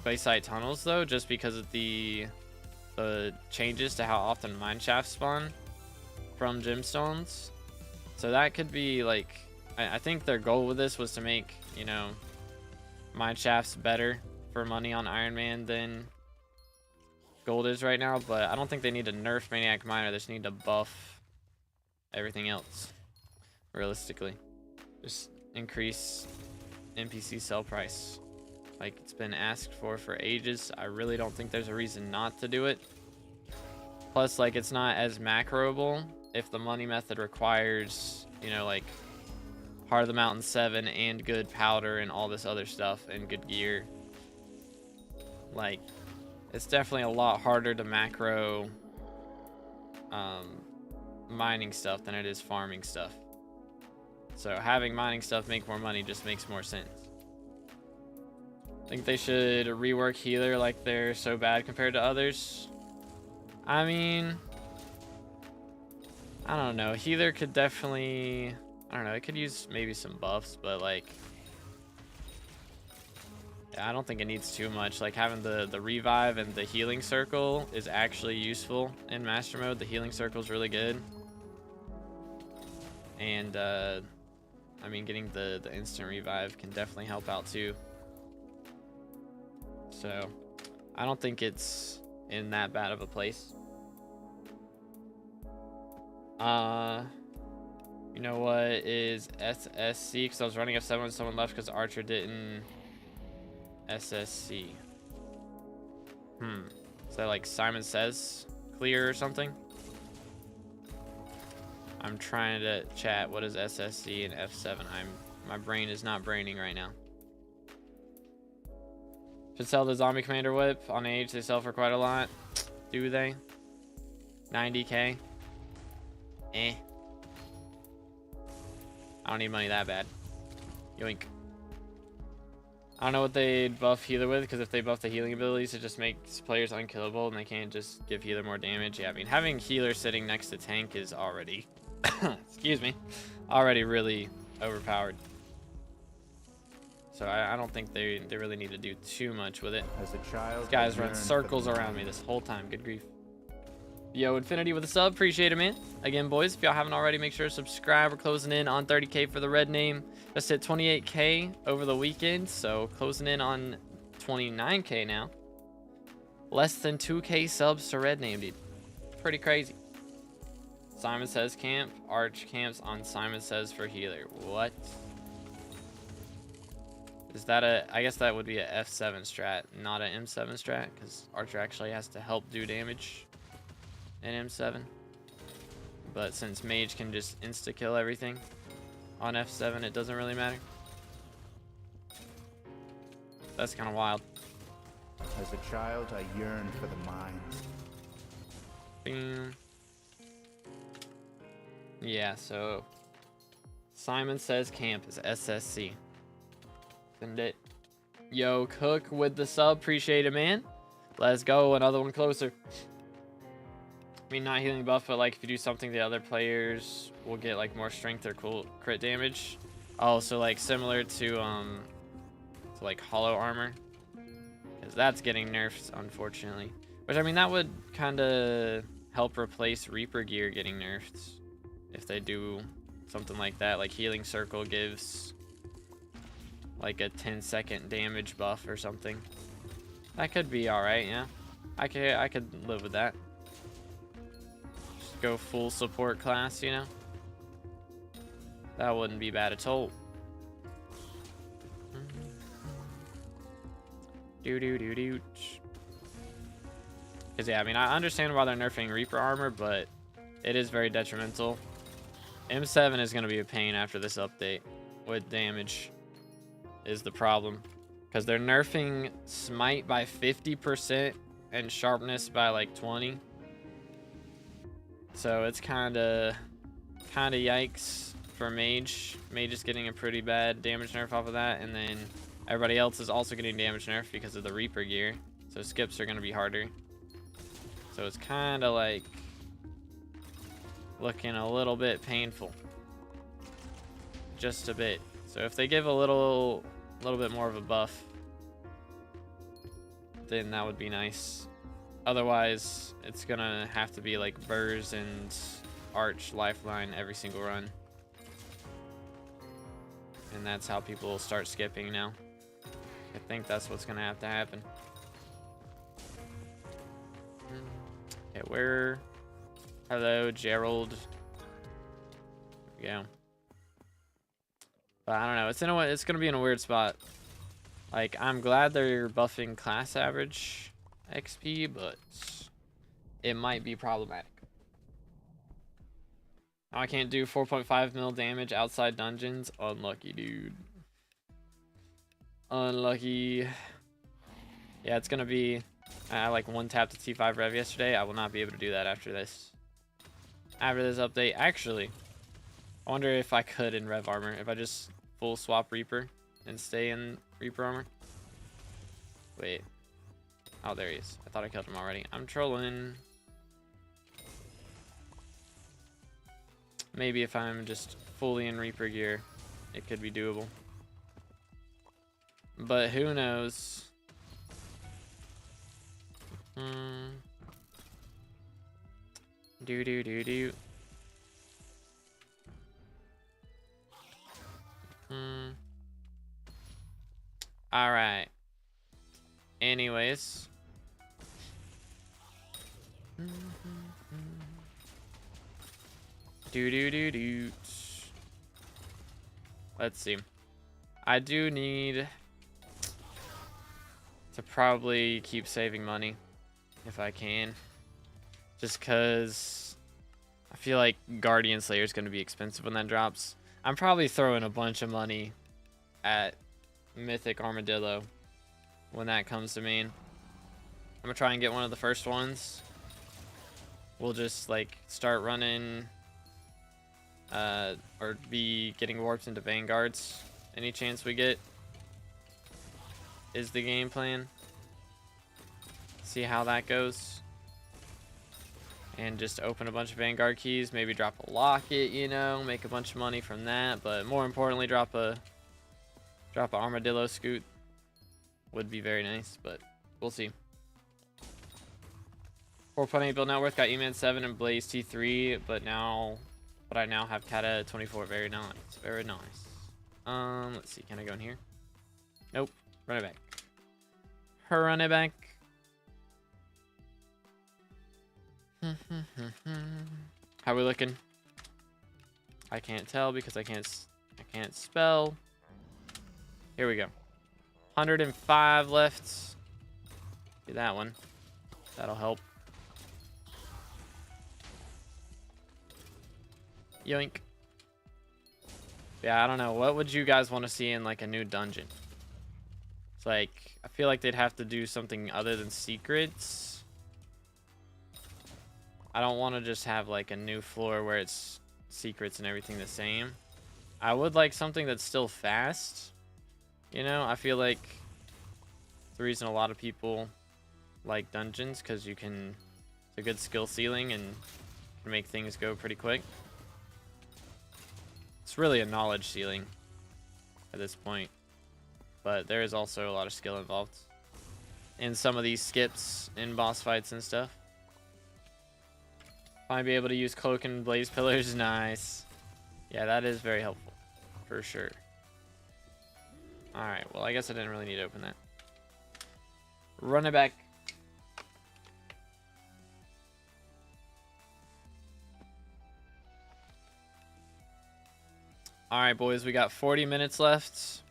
Claysite tunnels though, just because of the changes to how often mine shafts spawn from gemstones. So that could be like, I think their goal with this was to make, you know, mine shafts better for money on Iron Man than gold is right now. But I don't think they need to nerf Maniac Miner. They just need to buff everything else, realistically. Just increase NPC sell price like it's been asked for ages. I really don't think there's a reason not to do it. Plus, like, it's not as macroable if the money method requires, you know, like Heart of the Mountain 7 and good powder and all this other stuff and good gear. Like, it's definitely a lot harder to macro mining stuff than it is farming stuff. So having mining stuff make more money just makes more sense. I think they should rework healer like they're so bad compared to others. I mean, I don't know. Healer could definitely, I don't know, it could use maybe some buffs, but like, yeah, I don't think it needs too much. Like, having the revive and the healing circle is actually useful in master mode. The healing circle is really good. And I mean, getting the instant revive can definitely help out too. So I don't think it's in that bad of a place. You know what is SSC? Because I was running F7 when someone left because Archer didn't SSC. Is that like Simon Says clear or something? I'm trying to chat what is SSC and F7. My brain is not braining right now. Should sell the Zombie Commander Whip on age. They sell for quite a lot. Do they? 90k. I don't need money that bad. Yoink. I don't know what they'd buff healer with, because if they buff the healing abilities, it just makes players unkillable, and they can't just give healer more damage. Yeah, I mean, having healer sitting next to tank is already, excuse me, already really overpowered. So I don't think they really need to do too much with it.
As a child,
These guys run circles around me this whole time. Good grief. Yo, Infinity with a sub. Appreciate it, man. Again, boys, if y'all haven't already, make sure to subscribe. We're closing in on 30K for the red name. Just hit 28K over the weekend, so closing in on 29K now. Less than 2K subs to red name, dude. Pretty crazy. Simon Says camp. Arch camps on Simon Says for healer. What? Is that a... I guess that would be a F7 strat, not an M7 strat, because Archer actually has to help do damage in M7. But since Mage can just insta-kill everything on F7, it doesn't really matter. That's kind of wild.
As a child, I yearned for the mines.
Bing. Yeah, so Simon Says camp is SSC. Send it. Yo, Cook with the sub. Appreciate it, man. Let's go. Another one closer. I mean, not healing buff, but like if you do something, the other players will get like more strength or cool crit damage. Oh, so like similar to like hollow armor, because that's getting nerfed, unfortunately. Which, I mean, that would kind of help replace Reaper gear getting nerfed if they do something like that. Like healing circle gives like a 10-second damage buff or something. That could be all right. Yeah, I could live with that. Go full support class, you know? That wouldn't be bad at all. Do. Because, yeah, I mean, I understand why they're nerfing Reaper armor, but it is very detrimental. M7 is going to be a pain after this update with damage is the problem. Because they're nerfing Smite by 50% and Sharpness by like 20. So it's kind of yikes for Mage. Mage is getting a pretty bad damage nerf off of that, and then everybody else is also getting damage nerf because of the Reaper gear. So skips are going to be harder. So it's kind of like looking a little bit painful. Just a bit. So if they give a little bit more of a buff, then that would be nice. Otherwise, it's gonna have to be like Burrs and Arch Lifeline every single run. And that's how people will start skipping now. I think that's what's gonna have to happen. Okay, where... Hello, Gerald. There we go. But I don't know, it's gonna be in a weird spot. Like, I'm glad they're buffing class average XP, but it might be problematic. Now I can't do 4.5 mil damage outside dungeons. Unlucky, dude. Unlucky. Yeah, it's gonna be... I like one tap to T5 rev yesterday. I will not be able to do that after this. After this update. Actually, I wonder if I could in rev armor. If I just full swap Reaper and stay in Reaper armor. Wait. Oh, there he is. I thought I killed him already. I'm trolling. Maybe if I'm just fully in Reaper gear, it could be doable. But who knows? Do. All right. Anyways. Do. Let's see. I do need to probably keep saving money if I can. Just because I feel like Guardian Slayer is going to be expensive when that drops. I'm probably throwing a bunch of money at Mythic Armadillo when that comes to me. I'm going to try and get one of the first ones. We'll just like start running or be getting warped into Vanguards any chance we get. is the game plan. See how that goes. And just open a bunch of Vanguard keys, maybe drop a locket, you know, make a bunch of money from that. But more importantly, drop a armadillo scoot would be very nice, but we'll see. 4.8 build net worth, got E-Man 7 and Blaze T3, but I now have Kata 24. Very nice, very nice. Let's see, can I go in here? Nope, run it back. Run it back. How we looking? I can't tell because I can't spell. Here we go. 105 left. Do that one. That'll help. Yoink. Yeah, I don't know. What would you guys want to see in like a new dungeon? It's like, I feel like they'd have to do something other than secrets. I don't want to just have like a new floor where it's secrets and everything the same. I would like something that's still fast. You know, I feel like the reason a lot of people like dungeons, because it's a good skill ceiling and can make things go pretty quick. It's really a knowledge ceiling at this point, but there is also a lot of skill involved in some of these skips in boss fights and stuff. Might be able to use cloak and blaze pillars. Nice. Yeah, that is very helpful for sure. All right, well, I guess I didn't really need to open that. Run it back. All right, boys, we got 40 minutes left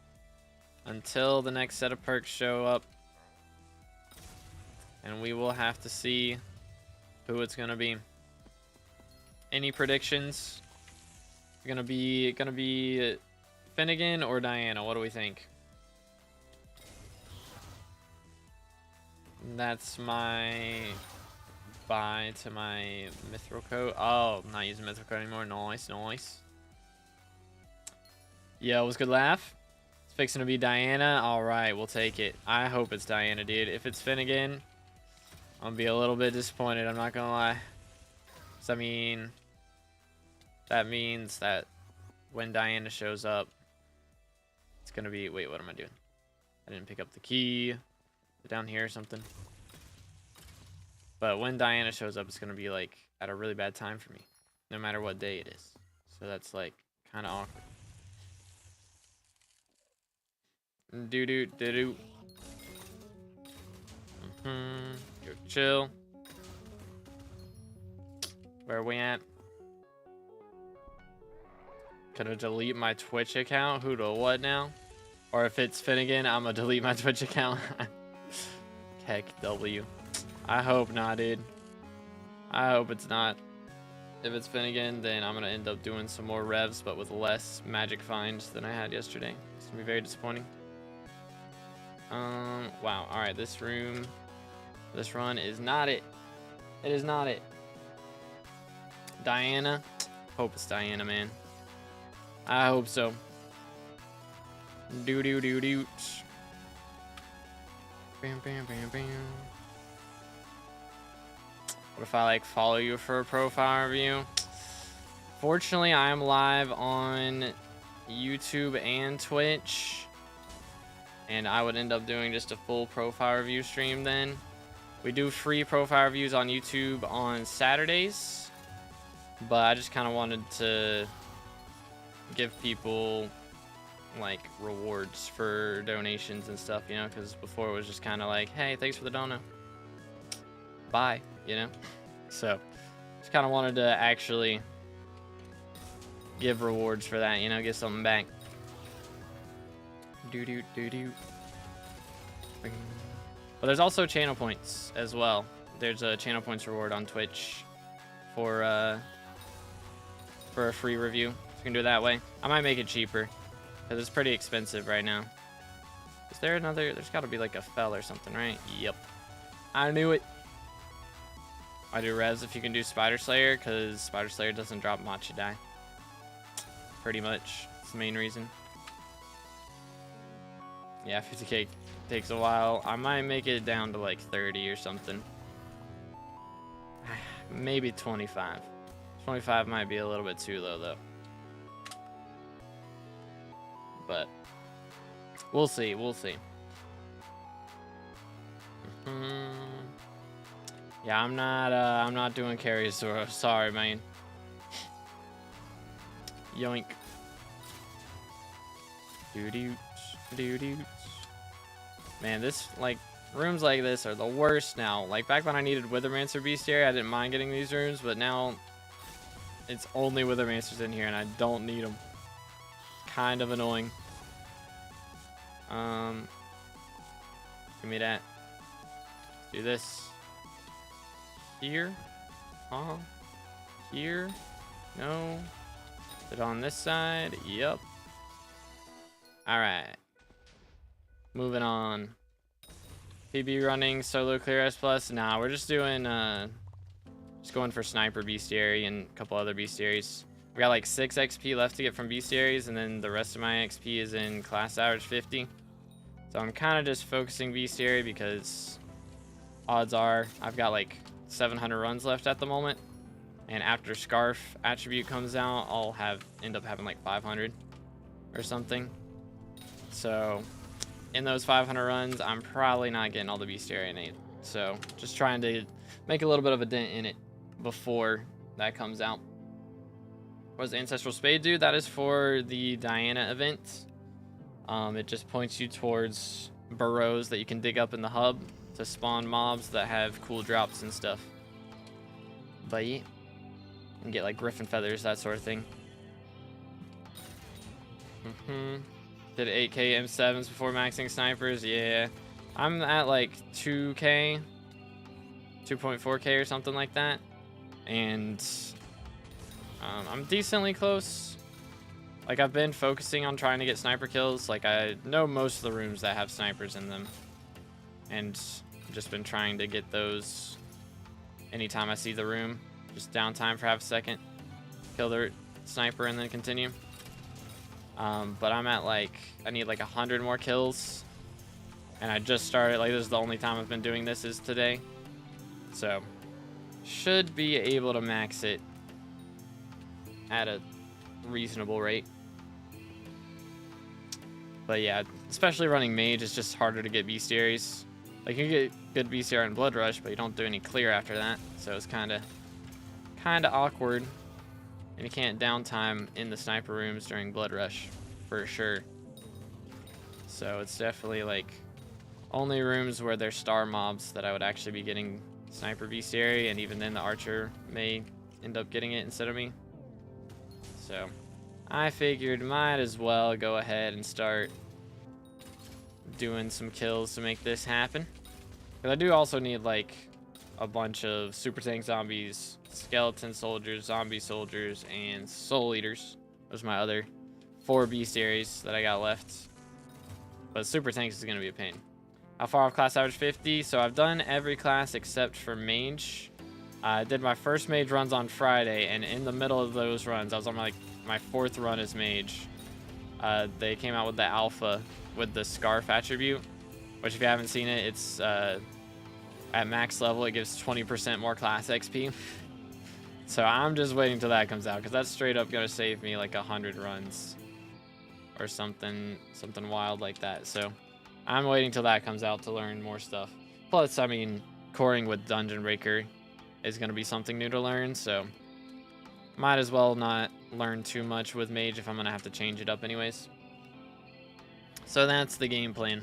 until the next set of perks show up. And we will have to see who it's going to be. Any predictions? Gonna be Finnegan or Diana? What do we think? That's my bye to my mithril coat. Oh, I'm not using mithril coat anymore. Nice, nice. Yo, it was good laugh. It's fixing to be Diana. All right, we'll take it. I hope it's Diana, dude. If it's Finnegan, I'm gonna be a little bit disappointed. I'm not gonna lie. So, I mean, that means that when Diana shows up, it's gonna be. Wait, what am I doing? I didn't pick up the key. Is it down here or something? But when Diana shows up, it's gonna be like at a really bad time for me, no matter what day it is. So that's like kind of awkward. Do do do do. Go chill. Where are we at? Can I delete my Twitch account? Who to what now? Or if it's Finnegan, I'm gonna delete my Twitch account. Heck W. I hope not, dude. I hope it's not. If it's Finnegan, then I'm gonna end up doing some more revs, but with less magic finds than I had yesterday. It's gonna be very disappointing. Wow. All right, this run is not it. It is not it. Diana. Hope it's Diana, man. I hope so. Do do do do. Bam bam bam bam. What if I like follow you for a profile review? Fortunately, I am live on YouTube and Twitch, and I would end up doing just a full profile review stream then. We do free profile reviews on YouTube on Saturdays, but I just kind of wanted to give people like rewards for donations and stuff, you know, because before it was just kind of like, hey, thanks for the donut, bye, you know. So just kind of wanted to actually give rewards for that, you know, get something back. Do do do do. But there's also channel points as well. There's a channel points reward on Twitch for a free review. You can do it that way. I might make it cheaper because it's pretty expensive right now. Is there another? There's got to be like a fell or something, right? Yep. I knew it. I do res if you can do Spider Slayer, because Spider Slayer doesn't drop Matcha Die. Pretty much. It's the main reason. Yeah, 50k. takes a while. I might make it down to like 30 or something. Maybe 25. 25 might be a little bit too low though. But we'll see. We'll see. Yeah, I'm not doing carries, so sorry, man. Yoink. Doo-doo. Man, this, like, rooms like this are the worst now. Like, back when I needed Withermancer Bestiary, I didn't mind getting these rooms, but now it's only Withermancers in here, and I don't need them. Kind of annoying. Give me that. Do this. Here? Here? No. Put it on this side. Yep. Alright. Moving on. PB running solo clear S plus. Nah, we're just doing just going for sniper bestiary and a couple other bestiaries. We got like 6 XP left to get from bestiaries, and then the rest of my XP is in class average 50. So I'm kind of just focusing bestiary because odds are I've got like 700 runs left at the moment, and after Scarf attribute comes out, I'll end up having like 500 or something. So in those 500 runs, I'm probably not getting all the bestiary I need. So just trying to make a little bit of a dent in it before that comes out. What does Ancestral Spade do? That is for the Diana event. It just points you towards burrows that you can dig up in the hub to spawn mobs that have cool drops and stuff. But yeah, you can get like griffin feathers, that sort of thing. Did 8k M7s before maxing snipers. Yeah, I'm at like 2k, 2.4k or something like that, and I'm decently close. Like, I've been focusing on trying to get sniper kills. Like, I know most of the rooms that have snipers in them, and just been trying to get those anytime I see the room. Just downtime for half a second, kill the sniper, and then continue. But I'm at like, I need like 100 more kills, and I just started. Like, this is the only time I've been doing this is today, so should be able to max it at a reasonable rate. But yeah, especially running mage, it's just harder to get bestiaries. Like, you get good bestiary in Blood Rush, but you don't do any clear after that, so it's kind of awkward. And you can't downtime in the sniper rooms during Blood Rush for sure. So it's definitely like only rooms where there's star mobs that I would actually be getting sniper bestiary, and even then the archer may end up getting it instead of me. So I figured might as well go ahead and start doing some kills to make this happen. Because I do also need like a bunch of super tank zombies, skeleton soldiers, zombie soldiers, and soul eaters. Those are my other 4 bestiaries that I got left. But super tanks is going to be a pain. How far off class average 50? So I've done every class except for mage. I did my first mage runs on Friday, and in the middle of those runs, I was on my 4th run as mage. They came out with the alpha with the Scarf attribute, which if you haven't seen it, it's at max level, it gives 20% more class XP. So I'm just waiting till that comes out, because that's straight up going to save me like 100 runs or something wild like that. So I'm waiting till that comes out to learn more stuff. Plus, I mean, coring with Dungeon Breaker is going to be something new to learn, so might as well not learn too much with mage if I'm going to have to change it up anyways. So that's the game plan.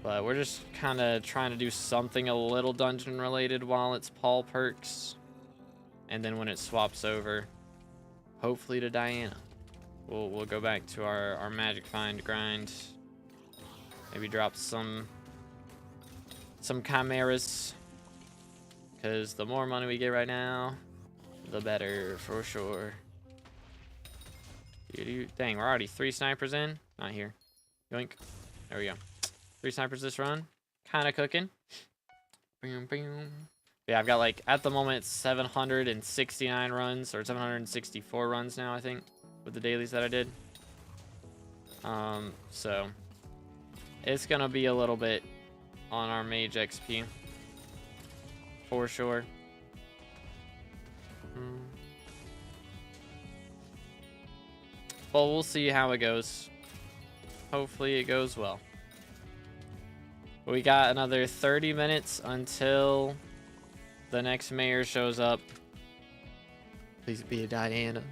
But we're just kind of trying to do something a little dungeon related while it's Paul perks. And then when it swaps over, hopefully to Diana, we'll go back to our magic find grind. Maybe drop some chimeras. Because the more money we get right now, the better for sure. Dang, we're already 3 snipers in. Not here. Yoink. There we go. 3 snipers this run. Kind of cooking. Yeah, I've got like, at the moment, 769 runs, or 764 runs now, I think, with the dailies that I did. So it's gonna be a little bit on our mage XP for sure. Well, we'll see how it goes. Hopefully it goes well. We got another 30 minutes until the next mayor shows up. Please be a Diana.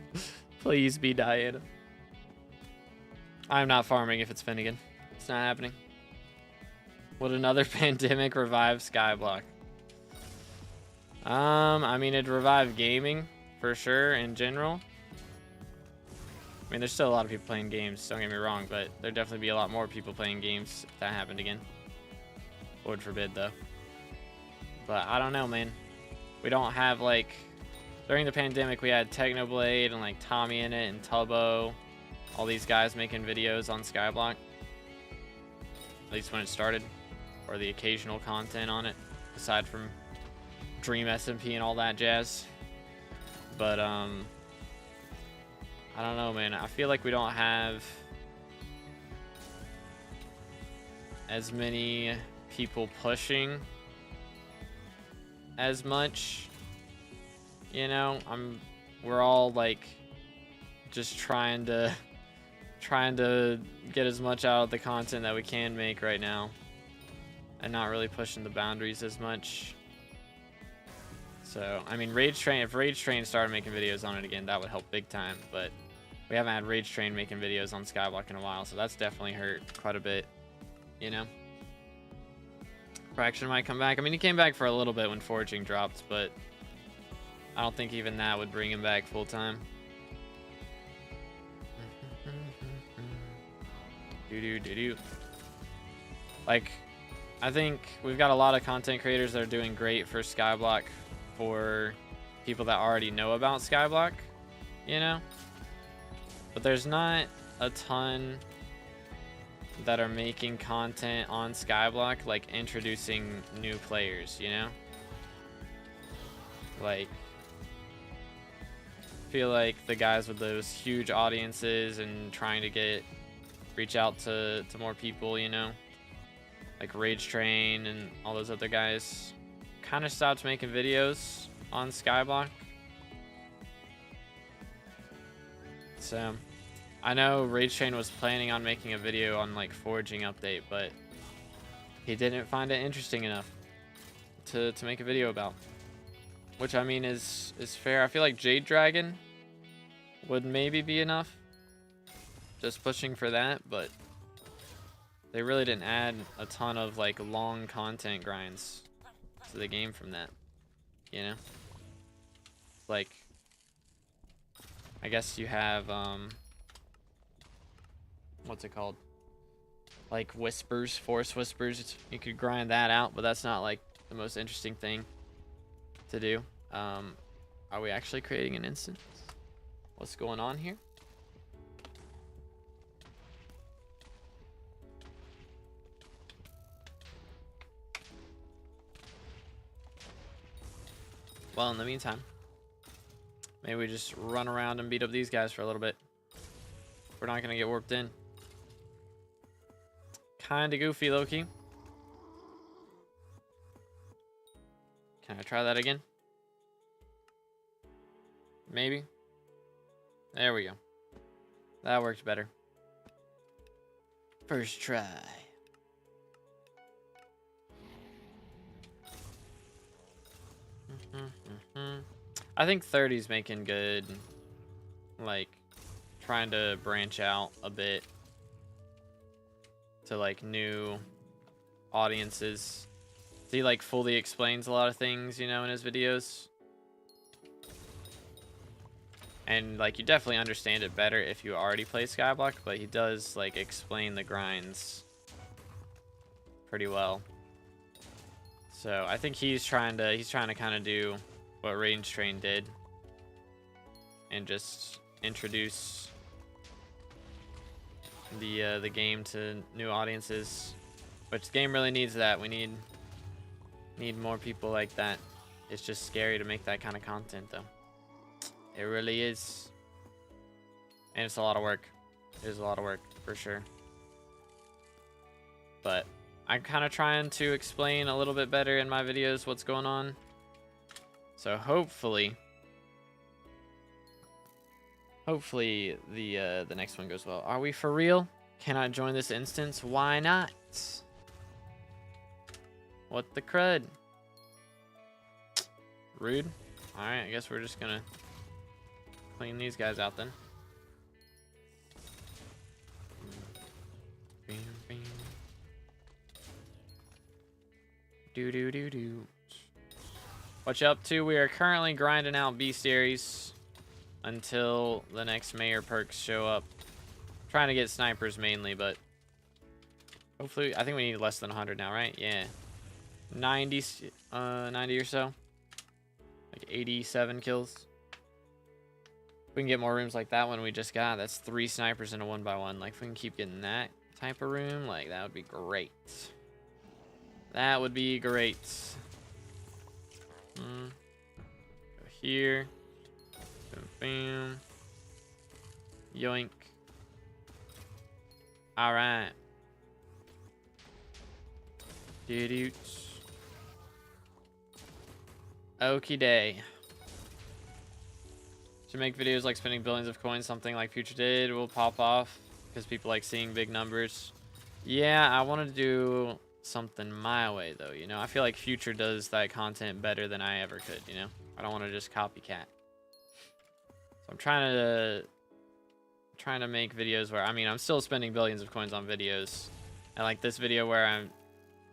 Please be Diana. I'm not farming if it's Finnegan. It's not happening. Would another pandemic revive SkyBlock? I mean, it'd revive gaming for sure in general. I mean, there's still a lot of people playing games, don't get me wrong, but there'd definitely be a lot more people playing games if that happened again. Lord forbid, though. But I don't know, man. We don't have, like... During the pandemic, we had Technoblade and, like, Tommy in it and Tubbo. All these guys making videos on SkyBlock. At least when it started. Or the occasional content on it. Aside from Dream SMP and all that jazz. But, I don't know, man. I feel like we don't have as many people pushing as much. You know, we're all like just trying to get as much out of the content that we can make right now, and not really pushing the boundaries as much. So, I mean, if Rage Train started making videos on it again, that would help big time, but we haven't had Rage Train making videos on SkyBlock in a while, so that's definitely hurt quite a bit, you know? Refraction might come back. I mean, he came back for a little bit when Forging dropped, but I don't think even that would bring him back full time. Like, I think we've got a lot of content creators that are doing great for SkyBlock for people that already know about SkyBlock, you know? But there's not a ton that are making content on SkyBlock, like introducing new players, you know? Like, I feel like the guys with those huge audiences and trying to reach out to more people, you know? Like Rage Train and all those other guys kind of stopped making videos on SkyBlock. So, I know Rage Train was planning on making a video on like Forging update, but he didn't find it interesting enough to make a video about. Which, I mean, is fair. I feel like Jade Dragon would maybe be enough. Just pushing for that, but they really didn't add a ton of like long content grinds to the game from that, you know? Like, I guess you have what's it called, like whispers, force whispers. You could grind that out, but that's not like the most interesting thing to do. Are we actually creating an instance? What's going on here? Well, in the meantime, maybe we just run around and beat up these guys for a little bit. We're not gonna get warped in. Kinda goofy, low-key. Can I try that again? Maybe. There we go. That worked better. First try. I think 30's making good. Like, trying to branch out a bit to like new audiences. He like fully explains a lot of things, you know, in his videos. And like you definitely understand it better if you already play SkyBlock, but he does like explain the grinds pretty well. So I think he's trying to kind of do what Rage Train did and just introduce the game to new audiences, which the game really needs that. We need more people like that. It's just scary to make that kind of content though. It really is. And it's a lot of work. It is a lot of work for sure. but I'm kind of trying to explain a little bit better in my videos what's going on. So hopefully the next one goes well. Are we for real? Can I join this instance? Why not? What the crud? Rude. Alright, I guess we're just gonna clean these guys out then. Do. What you up to? We are currently grinding out bestiaries until the next mayor perks show up. Trying to get snipers mainly, but hopefully, I think we need less than 100 now, right? Yeah. 90 or so. Like 87 kills. We can get more rooms like that one we just got. That's 3 snipers in a 1x1. Like, if we can keep getting that type of room, like, that would be great. That would be great. Go here. Boom, boom. Yoink. Alright. Doo-doo. Okie day. To make videos like spending billions of coins, something like Future did, will pop off because people like seeing big numbers. Yeah, I want to do something my way though, you know. I feel like Future does that content better than I ever could, you know. I don't want to just copycat. So I'm trying to make videos where, I mean, I'm still spending billions of coins on videos, and like this video where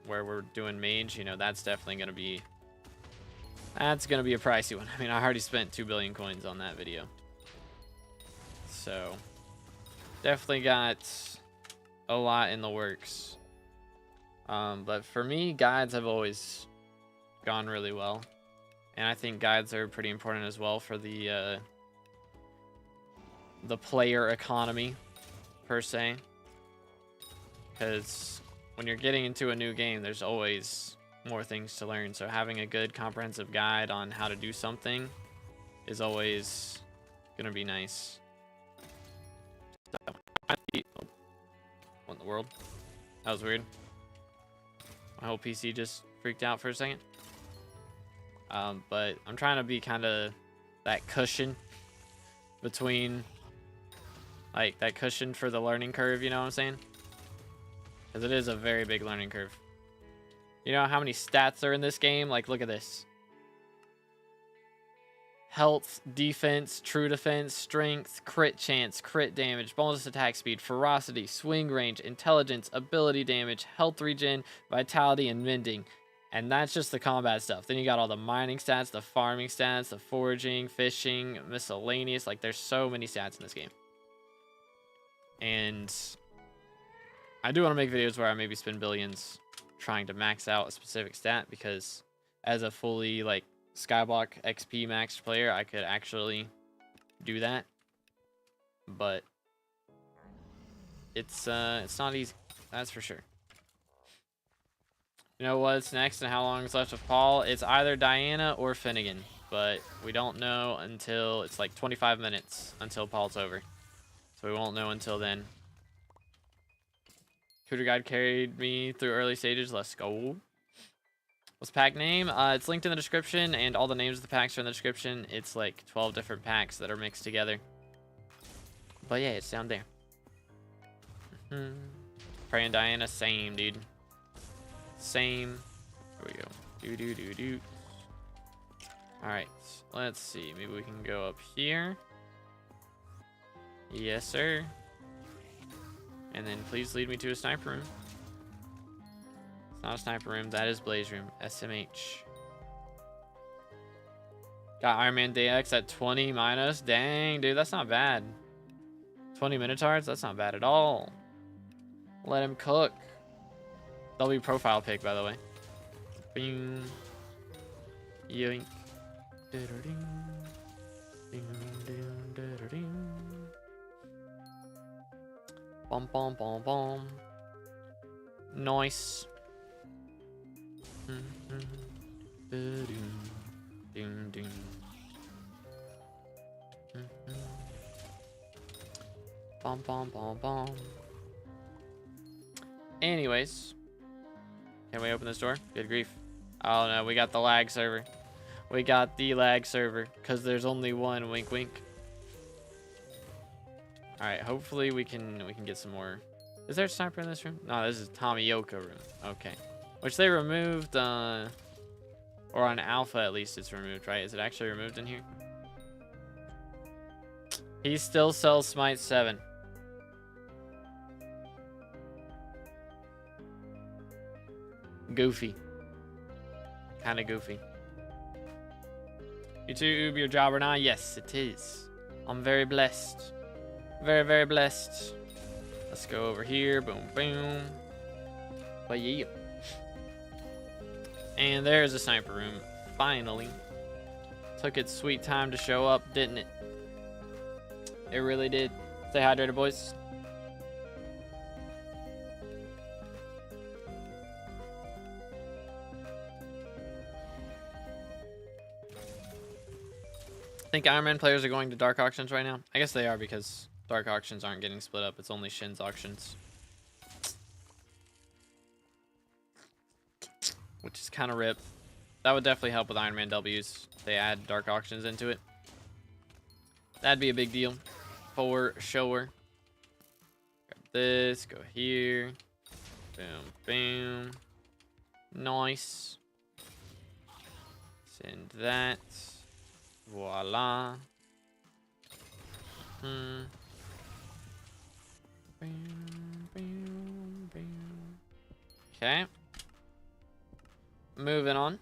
we're doing mage, you know, that's definitely gonna be a pricey one. I mean, I already spent 2 billion coins on that video, so definitely got a lot in the works. But for me, guides have always gone really well, and I think guides are pretty important as well for the player economy per se, because when you're getting into a new game, there's always more things to learn. So having a good comprehensive guide on how to do something is always gonna be nice. So, what in the world? That was weird. My whole PC just freaked out for a second. But I'm trying to be kind of that cushion between, like, that cushion for the learning curve, you know what I'm saying? Because it is a very big learning curve. You know how many stats are in this game? Like, look at this. Health, defense, true defense, strength, crit chance, crit damage, bonus attack speed, ferocity, swing range, intelligence, ability damage, health regen, vitality, and mending. And that's just the combat stuff. Then you got all the mining stats, the farming stats, the foraging, fishing, miscellaneous. Like, there's so many stats in this game. And I do want to make videos where I maybe spend billions trying to max out a specific stat, because as a fully, like, SkyBlock XP maxed player, I could actually do that. But it's not easy, that's for sure. You know what's next and how long is left of Paul? It's either Diana or Finnegan, but we don't know until it's like 25 minutes until Paul's over, so we won't know until then. Tutor guide carried me through early stages. Let's go. What's the pack name? It's linked in the description, and all the names of the packs are in the description. It's like 12 different packs that are mixed together. But yeah, it's down there. Prey and Diana, same, dude. Same. Here we go. Do. Alright, let's see. Maybe we can go up here. Yes, sir. And then please lead me to a sniper room. It's not a sniper room, that is Blaze room. SMH. Got Iron Man DX at 20 minus. Dang, dude, that's not bad. 20 Minotaurs, that's not bad at all. Let him cook. W profile pick, by the way. Bing. Yoink. Bum bum bum bum. Nice. Bum bum bum bum. Anyways, Can we open this door? Good grief. Oh no, we got the lag server. We got the lag server because there's only one. Wink, wink. All right, hopefully we can get some more. Is there a sniper in this room? No, this is Tommy Yoko room. Okay, which they removed, or on alpha at least it's removed, right? Is it actually removed in here? He still sells Smite 7. Goofy. Kind of goofy. YouTube, your job or not? Yes, it is. I'm very blessed. Very, very blessed. Let's go over here. Boom, boom. But yeah. And there's a sniper room. Finally. Took its sweet time to show up, didn't it? It really did. Stay hydrated, boys. Think Iron Man players are going to dark auctions right now? I guess they are because dark auctions aren't getting split up. It's only Shin's auctions. Which is kind of rip. That would definitely help with Iron Man W's. If they add dark auctions into it. That'd be a big deal. For sure. Grab this. Go here. Boom, boom. Nice. Send that. Voila. Okay. Moving on.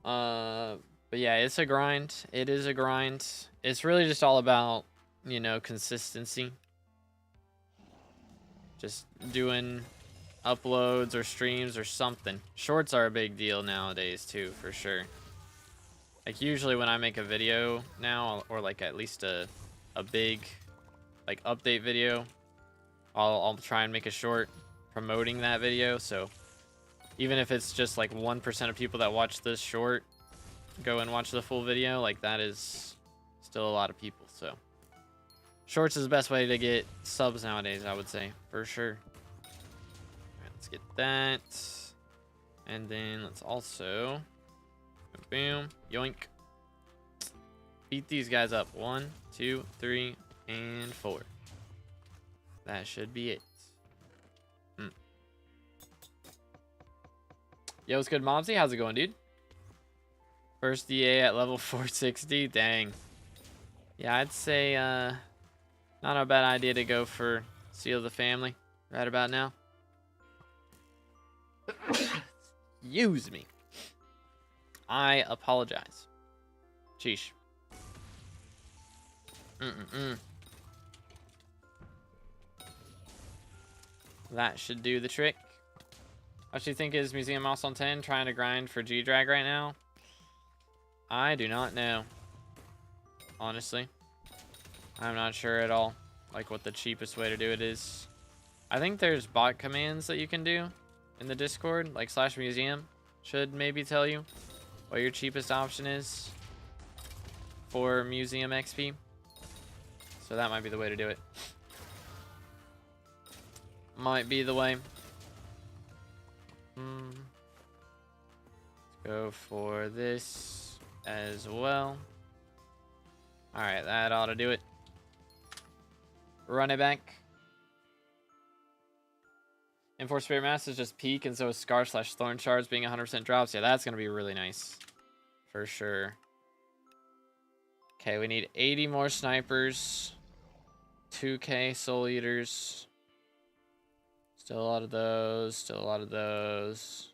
But yeah, it's a grind. It is a grind. It's really just all about, you know, consistency. Just doing uploads or streams or something. Shorts are a big deal nowadays too, for sure. Like usually when I make a video now, or like at least a big like update video, I'll try and make a short promoting that video. So even if it's just like 1% of people that watch this short go and watch the full video, like that is still a lot of people. So shorts is the best way to get subs nowadays, I would say, for sure. All right, let's get that. And then let's also boom, yoink. Beat these guys up. 1, 2, 3, and 4. That should be it. Yo, what's good, Mobsy? How's it going, dude? First DA at level 460. Dang. Yeah, I'd say not a bad idea to go for Seal the Family right about now. Excuse me. I apologize. Sheesh. That should do the trick. What do you think is Museum Mouse on 10 trying to grind for G-Drag right now? I do not know. Honestly. I'm not sure at all. Like what the cheapest way to do it is. I think there's bot commands that you can do in the Discord. Like /museum should maybe tell you what your cheapest option is for museum XP. So that might be the way to do it. Might be the way. Let's go for this as well. Alright, that ought to do it. Run it back. Enforced Spirit Mass is just peak, and so is Scar / Thorn Shards being 100% drops. Yeah, that's going to be really nice. For sure. Okay, we need 80 more snipers. 2k soul eaters. Still a lot of those. Still a lot of those.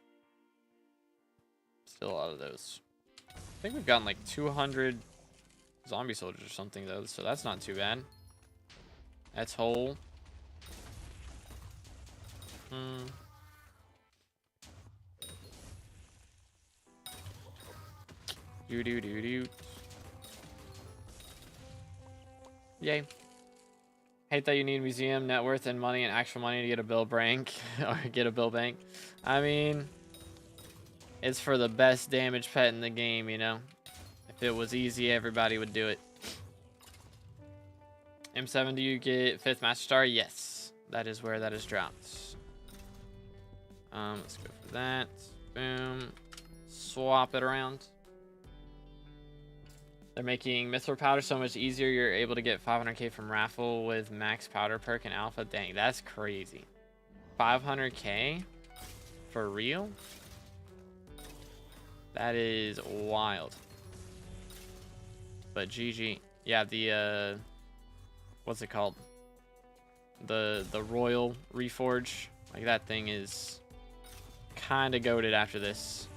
Still a lot of those. I think we've gotten like 200 zombie soldiers or something though, so that's not too bad. That's whole. Do. Yay. Hate that you need museum net worth and money and actual money to get a bill bank or get a bill bank. I mean, it's for the best damage pet in the game, you know. If it was easy, everybody would do it. M7, do you get 5th Master Star? Yes, that is where that is dropped. Let's go for that. Boom. Swap it around. They're making Mithril powder so much easier. You're able to get 500k from raffle with max powder perk and alpha. Dang, that's crazy. 500k? For real? That is wild. But GG. Yeah, the what's it called? The Royal Reforge. Like, that thing is kind of goated after this.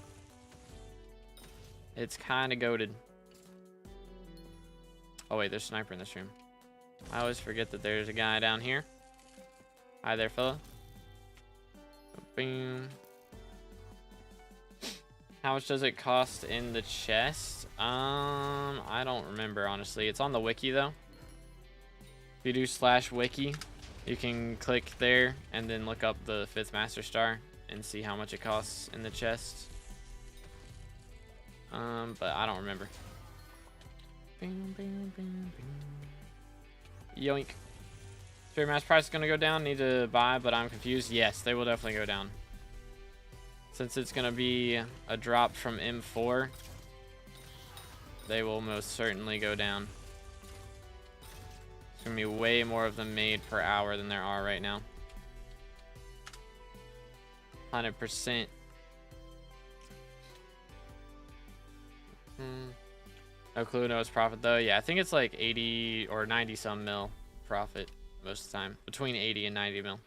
It's kind of goated. Oh wait, there's a sniper in this room. I always forget that there's a guy down here. Hi there, fella. Boom. How much does it cost in the chest? I don't remember, honestly. It's on the wiki, though. If you do /wiki, you can click there and then look up the 5th Master Star and see how much it costs in the chest. But I don't remember. Yoink. Spirit Mass price is going to go down. Need to buy, but I'm confused. Yes, they will definitely go down. Since it's going to be a drop from M4, they will most certainly go down. There's going to be way more of them made per hour than there are right now. 100%. No clue, no, it's profit though. Yeah, I think it's like 80 or 90 some mil profit most of the time. Between 80 and 90 mil.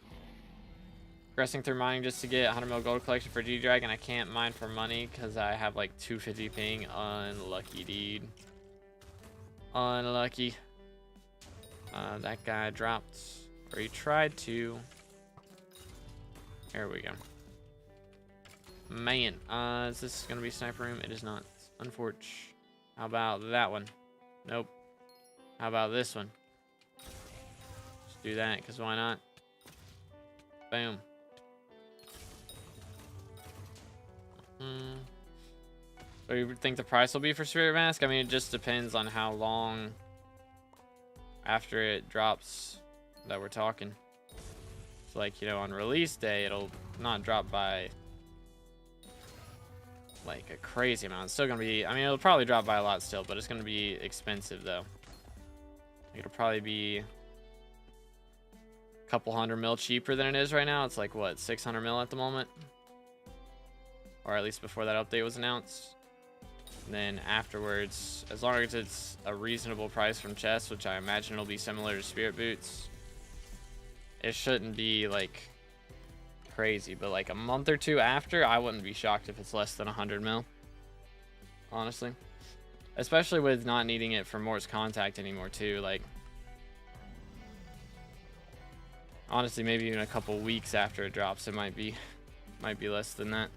Progressing through mining just to get 100 mil gold collection for G-Dragon. I can't mine for money because I have like 250 ping. Unlucky, dude. Unlucky. That guy dropped, or he tried to. There we go. Man, is this gonna be sniper room? It is not. Unfortunate. How about that one? Nope. How about this one? Just do that, because why not? Boom. So you think the price will be for Spirit Mask? I mean, it just depends on how long after it drops that we're talking. So like, you know, on release day, it'll not drop by like a crazy amount. It's still gonna be, I mean, it'll probably drop by a lot still, but it's gonna be expensive though. It'll probably be a couple 100 mil cheaper than it is right now. It's like what, 600 mil at the moment, or at least before that update was announced. And then afterwards, as long as it's a reasonable price from chests, which I imagine it'll be similar to Spirit Boots, it shouldn't be like crazy. But like a month or two after, I wouldn't be shocked if it's less than 100 mil, honestly, especially with not needing it for Morse contact anymore too. Like, honestly, maybe even a couple weeks after it drops, it might be less than that.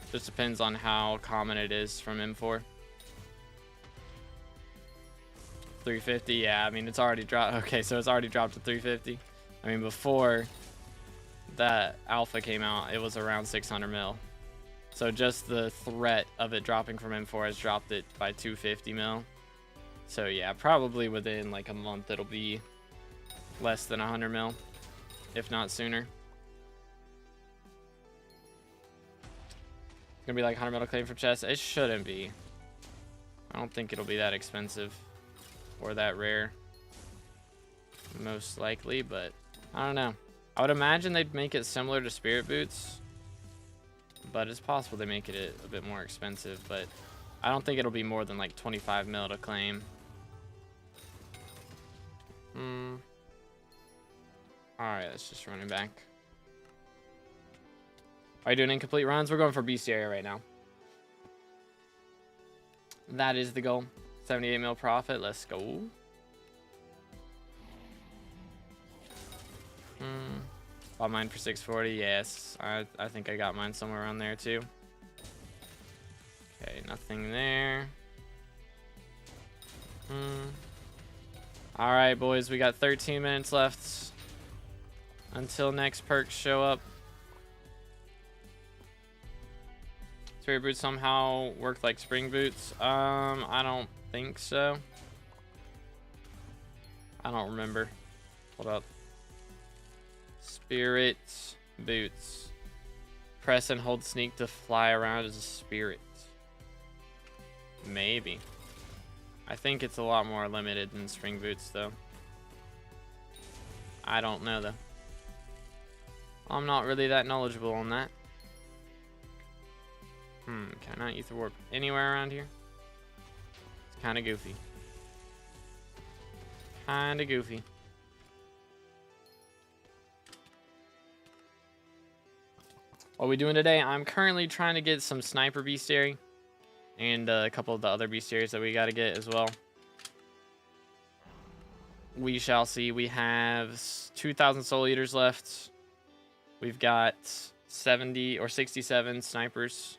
Just depends on how common it is from M4. 350, yeah, I mean, it's already dropped. Okay, so it's already dropped to 350. I mean, before that alpha came out, it was around 600 mil. So just the threat of it dropping from M4 has dropped it by 250 mil. So yeah, probably within like a month, it'll be less than 100 mil, if not sooner. Gonna be like 100 mil to claim from chest. It shouldn't be. I don't think it'll be that expensive or that rare, most likely, but I don't know. I would imagine they'd make it similar to Spirit Boots, but it's possible they make it a bit more expensive. But I don't think it'll be more than like 25 mil to claim. All right, let's just run it back. Are you doing incomplete runs? We're going for bestiary right now. That is the goal. 78 mil profit. Let's go. Bought mine for 640. Yes, I think I got mine somewhere around there too. Okay, nothing there. All right, boys, we got 13 minutes left until next perks show up. Spirit Boots somehow work like Spring Boots. I don't think so. I don't remember. Hold up. Spirit boots. Press and hold sneak to fly around as a spirit. Maybe. I think it's a lot more limited than spring boots though. I don't know though. I'm not really that knowledgeable on that. Can I not ether warp anywhere around here? It's kind of goofy. Kind of goofy. What are we doing today? I'm currently trying to get some sniper bestiary and a couple of the other bestiaries that we got to get as well. We shall see. We have 2,000 soul eaters left. We've got 70 or 67 snipers.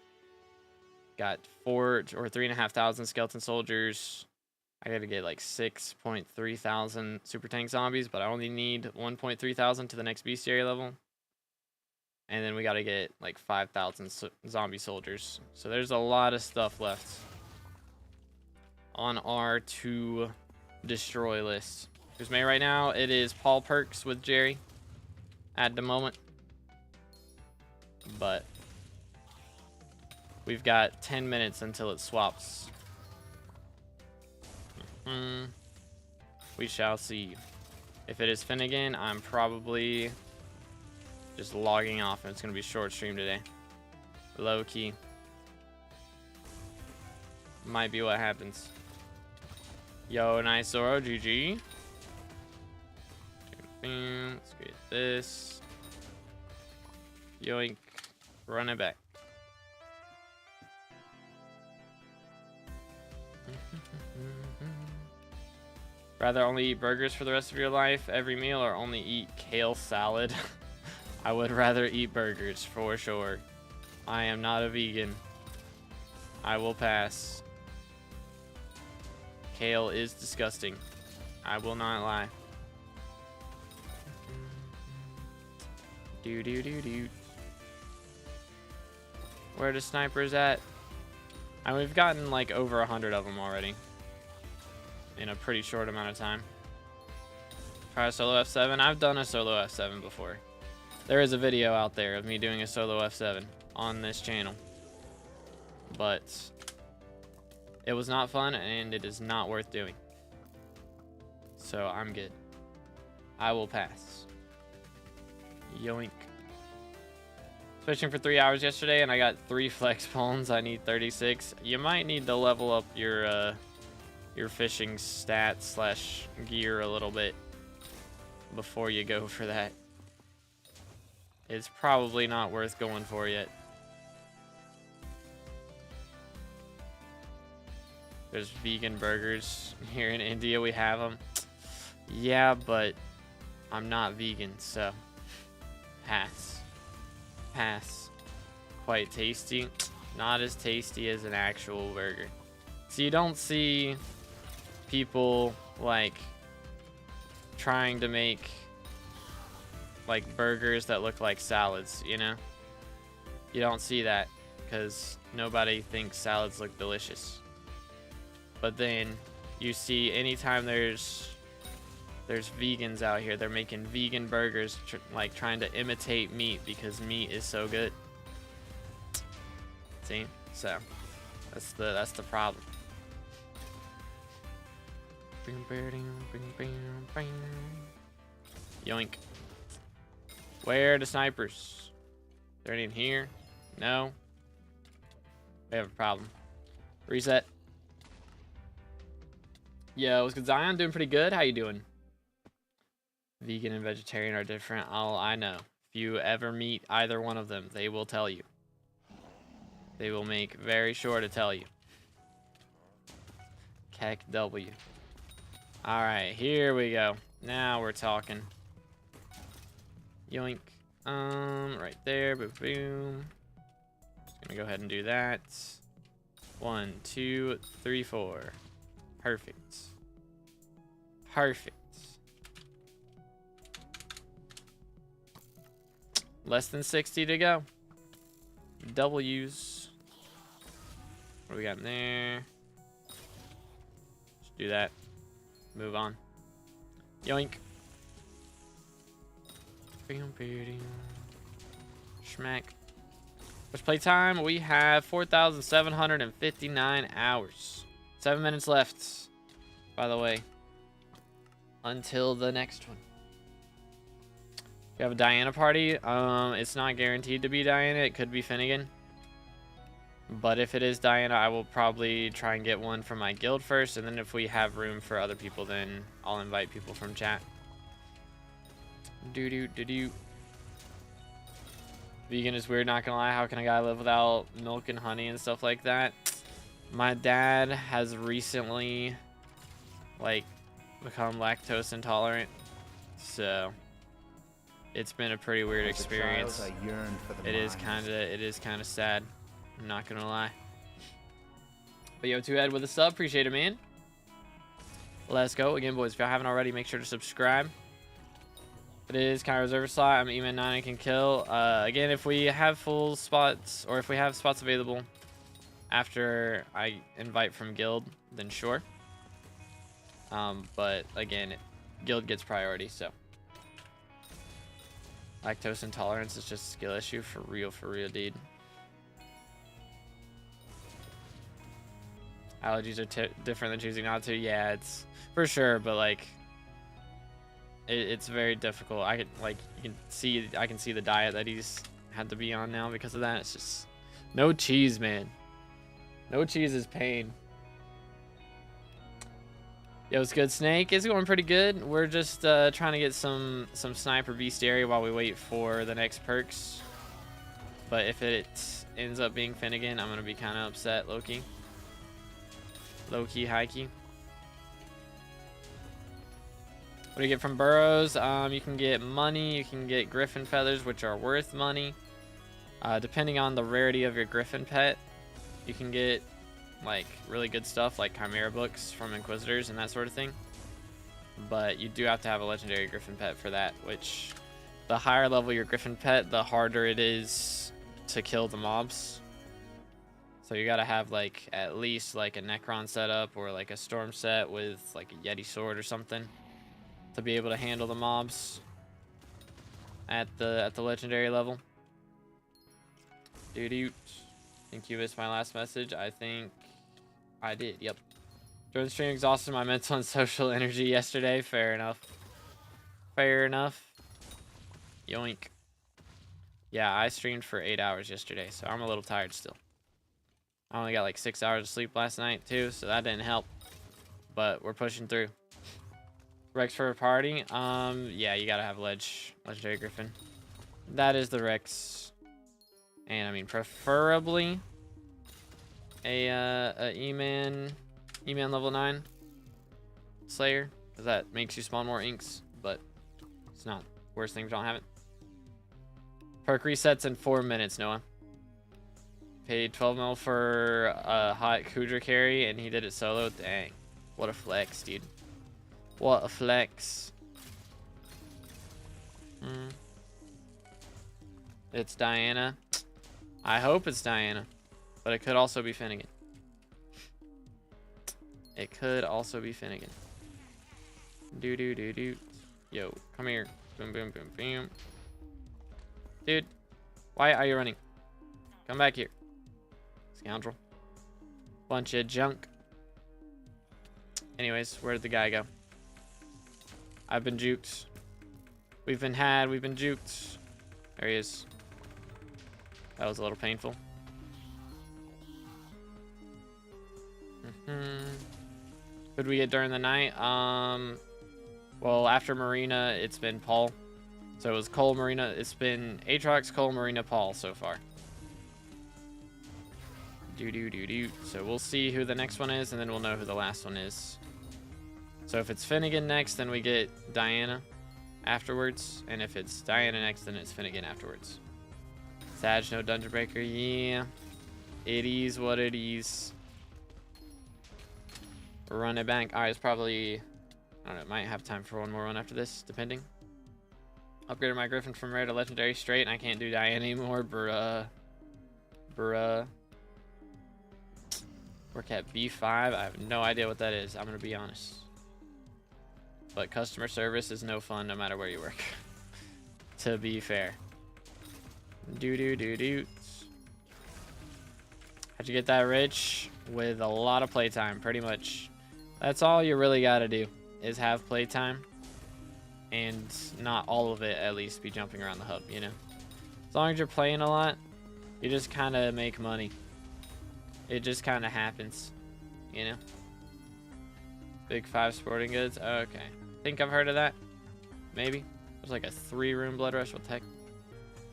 Got 3,500 skeleton soldiers. I gotta get like 6.3 thousand super tank zombies, but I only need 1.3 thousand to the next bestiary level. And then we gotta get like 5,000 zombie soldiers. So there's a lot of stuff left on our to destroy list. Here's me right now. It is Paul Perks with Jerry at the moment. But we've got 10 minutes until it swaps. We shall see. If it is Finnegan, I'm probably just logging off and it's going to be short stream today. Low key. Might be what happens. Yo, nice Zoro, GG. Let's get this. Yoink. Run it back. Rather only eat burgers for the rest of your life every meal or only eat kale salad? I would rather eat burgers for sure. I am not a vegan. I will pass. Kale is disgusting. I will not lie. Do do do do. Where the snipers at? And we've gotten like over 100 of them already in a pretty short amount of time. Try a solo F7. I've done a solo F7 before. There is a video out there of me doing a solo F7 on this channel, but it was not fun and it is not worth doing. So I'm good. I will pass. Yoink. Fishing for 3 hours yesterday and I got 3 flex bones. I need 36. You might need to level up your fishing stats / gear a little bit before you go for that. It's probably not worth going for yet. There's vegan burgers here in India. We have them. Yeah, but I'm not vegan, so pass. Pass. Quite tasty. Not as tasty as an actual burger. So you don't see people like trying to make like burgers that look like salads, you know? You don't see that because nobody thinks salads look delicious. But then you see anytime there's vegans out here, they're making vegan burgers like trying to imitate meat because meat is so good. See? So that's the problem. Yoink. Where are the snipers? They're in here? No. We have a problem. Reset. Yo, what's good, Zion? Doing pretty good. How you doing? Vegan and vegetarian are different. Oh, I know. If you ever meet either one of them, they will tell you. They will make very sure to tell you. Keck W. Alright, here we go. Now we're talking. Yoink. Right there. Boom, boom. Just gonna go ahead and do that. 1, 2, 3, 4. Perfect. Perfect. Less than 60 to go. W's. What do we got in there? Just do that. Move on. Yoink. Schmack. What's playtime? We have 4,759 hours. 7 minutes left, by the way, until the next one. We have a Diana party. It's not guaranteed to be Diana. It could be Finnegan. But if it is Diana, I will probably try and get one from my guild first. And then if we have room for other people, then I'll invite people from chat. Vegan is weird, not gonna lie. How can a guy live without milk and honey and stuff like that? My dad has recently, like, become lactose intolerant. So it's been a pretty weird experience. It is kind of sad. I'm not gonna lie. But yo, 2Ed with a sub, appreciate it, man. Let's go again, boys. If y'all haven't already, make sure to subscribe. It is kind of reserve slot. I'm E-Man 9 and can kill. Again, if we have full spots, or if we have spots available after I invite from guild, then sure. But again, guild gets priority, so. Lactose intolerance is just a skill issue for real, dude. Allergies are different than choosing not to. Yeah, it's for sure, but like, it's very difficult. I can see the diet that he's had to be on now because of that. It's just no cheese, man. No cheese is pain. Yo, it's good, Snake. It's going pretty good. We're just trying to get some sniper bestiary while we wait for the next perks. But if it ends up being Finnegan, I'm gonna be kind of upset, low-key. Low-key, high-key. What do you get from burrows? You can get money. You can get griffin feathers, which are worth money. Depending on the rarity of your griffin pet, you can get like really good stuff like chimera books from inquisitors and that sort of thing. But you do have to have a legendary griffin pet for that, which the higher level your griffin pet, the harder it is to kill the mobs. So you gotta have like at least like a Necron setup or like a storm set with like a Yeti sword or something to be able to handle the mobs at the legendary level. Dude, think you missed my last message. I think I did. Yep. During the stream, exhausted my mental and social energy yesterday. Fair enough. Fair enough. Yoink. Yeah, I streamed for 8 hours yesterday, so I'm a little tired still. I only got like 6 hours of sleep last night too, so that didn't help. But we're pushing through. Rex for a party? Yeah, you gotta have legendary griffin. That is the Rex. And I mean, preferably a E-Man level 9 Slayer, because that makes you spawn more inks, but it's not worst thing if you don't have it. Perk resets in 4 minutes, Noah. Paid 12 mil for a hot Kudra carry, and he did it solo. Dang. What a flex, dude. What a flex. It's Diana. I hope it's Diana, but it could also be Finnegan. It could also be Finnegan. Do. Yo, come here. Boom, boom, boom, boom. Dude, why are you running? Come back here. Scoundrel. Bunch of junk. Anyways, where'd the guy go? I've been juked. We've been juked. There he is. That was a little painful. Who'd we get during the night? Well, after Marina, it's been Paul. So it was Cole, Marina. It's been Aatrox, Cole, Marina, Paul so far. Do. So we'll see who the next one is, and then we'll know who the last one is. So if it's Finnegan next, then we get Diana afterwards. And if it's Diana next, then it's Finnegan afterwards. Sag, no Dungeon Breaker. Yeah. It is what it is. Run it back. Alright, it's probably... I don't know, might have time for one more one after this, depending. Upgraded my Griffin from rare to legendary straight, and I can't do Diana anymore. Bruh. Work at B5. I have no idea what that is. I'm gonna be honest. But customer service is no fun no matter where you work. to be fair. Do. How'd you get that rich? With a lot of playtime, pretty much. That's all you really gotta do, is have playtime. And not all of it, at least, be jumping around the hub, you know? As long as you're playing a lot, you just kind of make money. It just kind of happens, you know? Big 5 sporting goods. Okay. Think I've heard of that. Maybe. There's like a 3-room blood rush. What the heck?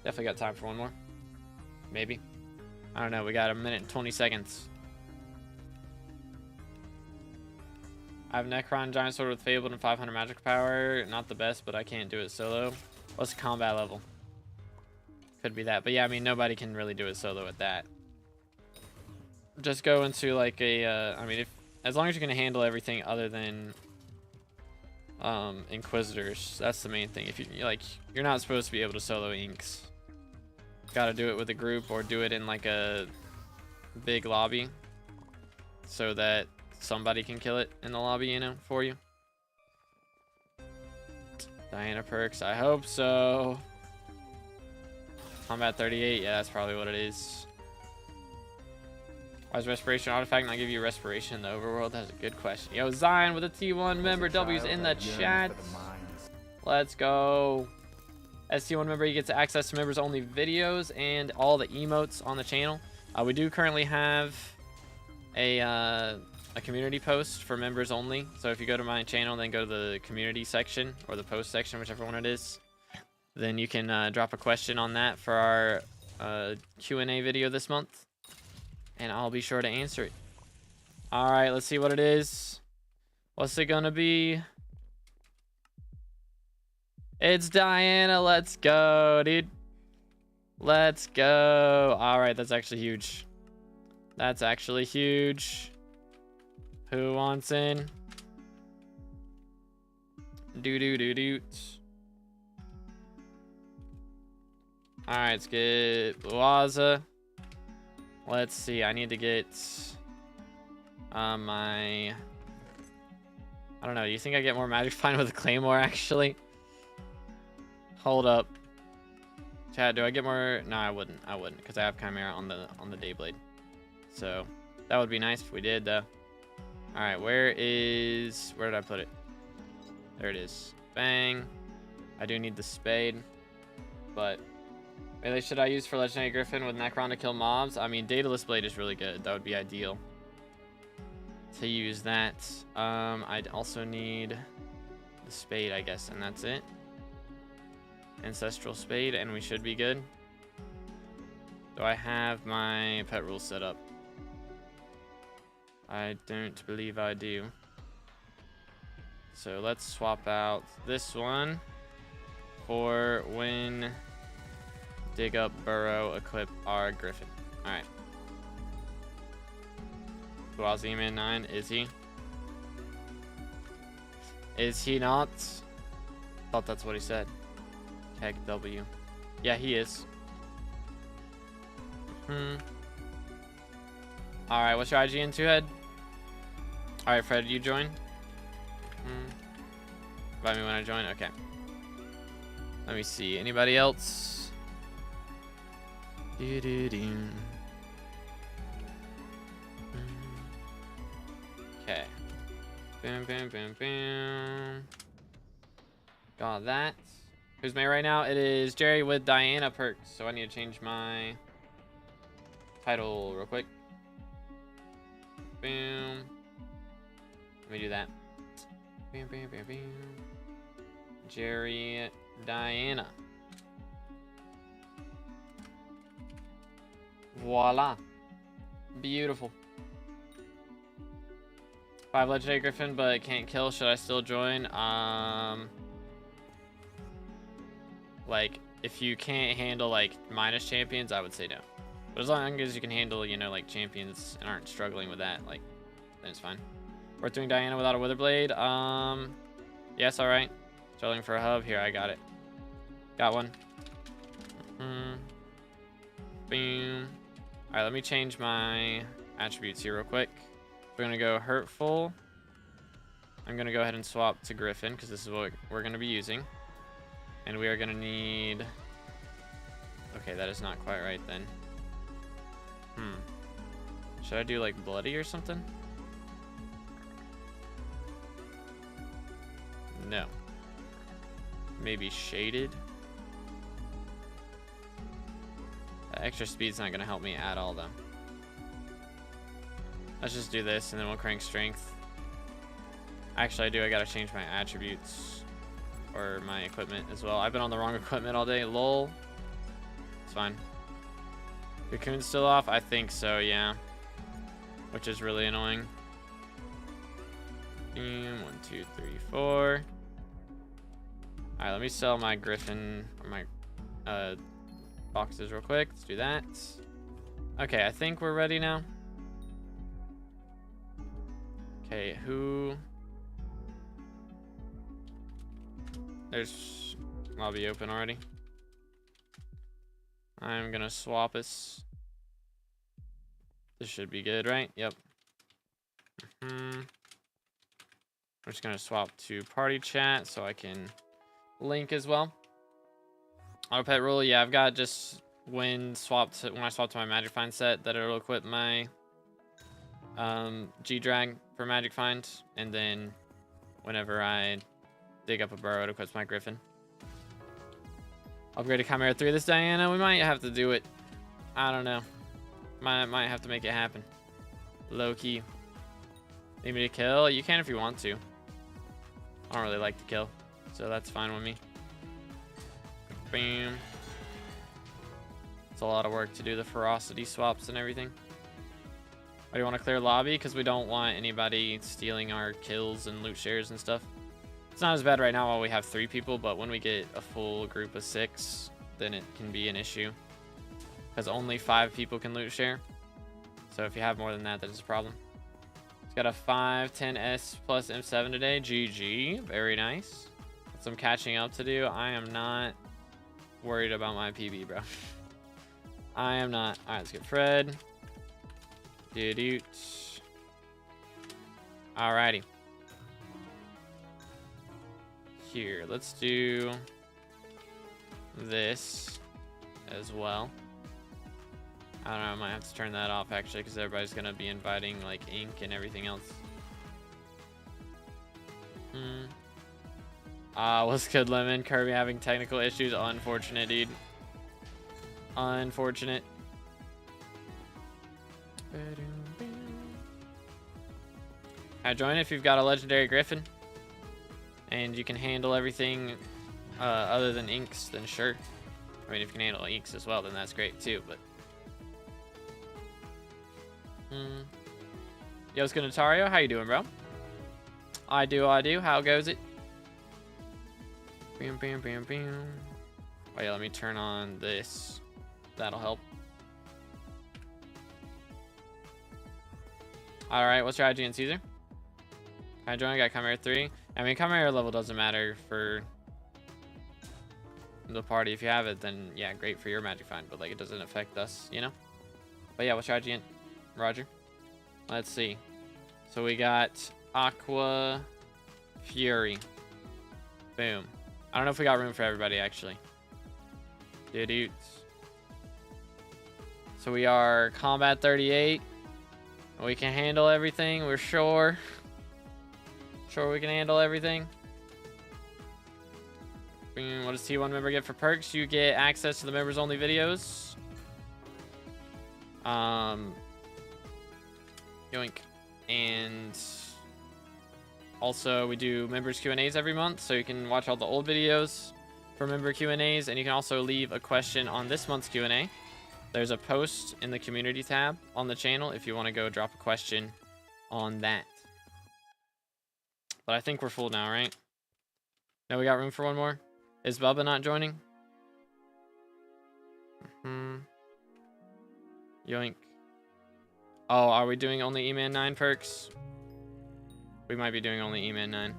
Definitely got time for one more. Maybe. I don't know. We got a minute and 20 seconds. I have Necron Giant Sword with Fabled and 500 magic power. Not the best, but I can't do it solo. What's the combat level? Could be that. But yeah, I mean, nobody can really do it solo at that. Just go into like a, I mean, as long as you can handle everything other than Inquisitors, that's the main thing. If you're not supposed to be able to solo inks. Got to do it with a group or do it in like a big lobby so that somebody can kill it in the lobby, you know, for you. Diana perks, I hope so. Combat 38, yeah, that's probably what it is. Why does Respiration Artifact not give you Respiration in the overworld? That's a good question. Yo, Zion with a T1 member. W's in the chat. Let's go. As T1 member, you get access to members only videos and all the emotes on the channel. We do currently have a community post for members only. So if you go to my channel, then go to the community section or the post section, whichever one it is, then you can drop a question on that for our Q&A video this month, and I'll be sure to answer it. All right, let's see what it is. What's it gonna be? It's Diana. Let's go, dude. Let's go. All right, that's actually huge. That's actually huge. Who wants in? Do. All right, let's get Blaza. Let's see. I need to get my. I don't know. Do you think I get more magic fine with a claymore? Actually, hold up. Chad, do I get more? No, I wouldn't. I wouldn't, because I have Chimera on the Dayblade. So that would be nice if we did, though. All right, where did I put it? There it is. Bang. I do need the spade, but really, should I use for Legendary Griffin with Necron to kill mobs? I mean, Daedalus Blade is really good. That would be ideal to use that. I'd also need the spade, I guess, and that's it. Ancestral Spade, and we should be good. Do I have my pet rule set up? I don't believe I do. So let's swap out this one for when dig up, burrow, equip our Griffin. Alright. Guaziman 9, is he? Is he not? Thought that's what he said. Heck W. Yeah, he is. Alright, what's your IGN 2-head? Alright, Fred, you join? Invite me when I join? Okay. Let me see. Anybody else? Okay. Boom. Got that. Who's May right now? It is Jerry with Diana perks. So I need to change my title real quick. Boom. Let me do that. Bam. Jerry Diana. Voila. Beautiful. 5 Legendary Griffin, but can't kill. Should I still join? Like, if you can't handle, like, minus champions, I would say no. But as long as you can handle, you know, like, champions and aren't struggling with that, like, then it's fine. Worth doing Diana without a Witherblade? Yes, alright. Struggling for a hub. Here, I got it. Got one. Boom. Alright, let me change my attributes here real quick. We're gonna go Hurtful. I'm gonna go ahead and swap to Griffin, because this is what we're gonna be using. And we are gonna need... Okay, that is not quite right then. Should I do like bloody or something? No. Maybe shaded? Extra speed's not gonna help me at all though. Let's just do this and then we'll crank strength. Actually, I gotta change my attributes or my equipment as well. I've been on the wrong equipment all day. Lol. It's fine. Cocoon's still off? I think so, yeah. Which is really annoying. 1, 2, 3, 4. Alright, let me sell my griffin or my boxes real quick. Let's do that. Okay, I think we're ready now. Okay, who... There's lobby open already. I'm gonna swap us. This should be good, right? Yep. I'm just gonna swap to party chat so I can link as well. Auto pet rule, yeah, I've got just when I swap to my Magic Find set that it'll equip my G-Drag for Magic Find, and then whenever I dig up a burrow, it equips my Griffin. Upgrade to Chimera 3 this Diana. We might have to do it. I don't know. Might have to make it happen. Low key. Need me to kill? You can if you want to. I don't really like to kill, so that's fine with me. Bam. It's a lot of work to do the ferocity swaps and everything. Why do you want to clear lobby? Because we don't want anybody stealing our kills and loot shares and stuff. It's not as bad right now while we have 3 people, but when we get a full group of 6, then it can be an issue. Because only 5 people can loot share. So if you have more than that, that is a problem. It's got a 510S plus M7 today. GG. Very nice. Got some catching up to do. I am not worried about my PB, bro. I am not. Alright, let's get Fred. Dude. Alrighty. Here, let's do this as well. I don't know, I might have to turn that off actually because everybody's gonna be inviting like ink and everything else. What's good, Lemon? Kirby having technical issues. Unfortunate, dude. Unfortunate. I join if you've got a legendary Griffin and you can handle everything other than inks, then sure. I mean, if you can handle inks as well, then that's great too, but yo, what's good, Natario? How you doing, bro? I do. How goes it? Bam, bam, bam, bam. Oh yeah, let me turn on this. That'll help. Alright, what's your IGN, Caesar? Can I join? I got Chimera 3. I mean, Chimera level doesn't matter for the party. If you have it, then yeah, great for your Magic Find, but like it doesn't affect us, you know? But yeah, what's your IGN? Roger. Let's see. So we got Aqua Fury. Boom. I don't know if we got room for everybody, actually. Dudes. So we are Combat 38. We can handle everything. We're sure. Sure we can handle everything. What does T1 member get for perks? You get access to the members only videos. Yoink. And also we do members Q&As every month, so you can watch all the old videos for member Q&As, and you can also leave a question on this month's Q&A. There's a post in the community tab on the channel if you want to go drop a question on that. But I think we're full now, right? No, we got room for one more. Is Bubba not joining? Yoink. Oh, are we doing only E-Man 9 perks? We might be doing only E-Man 9.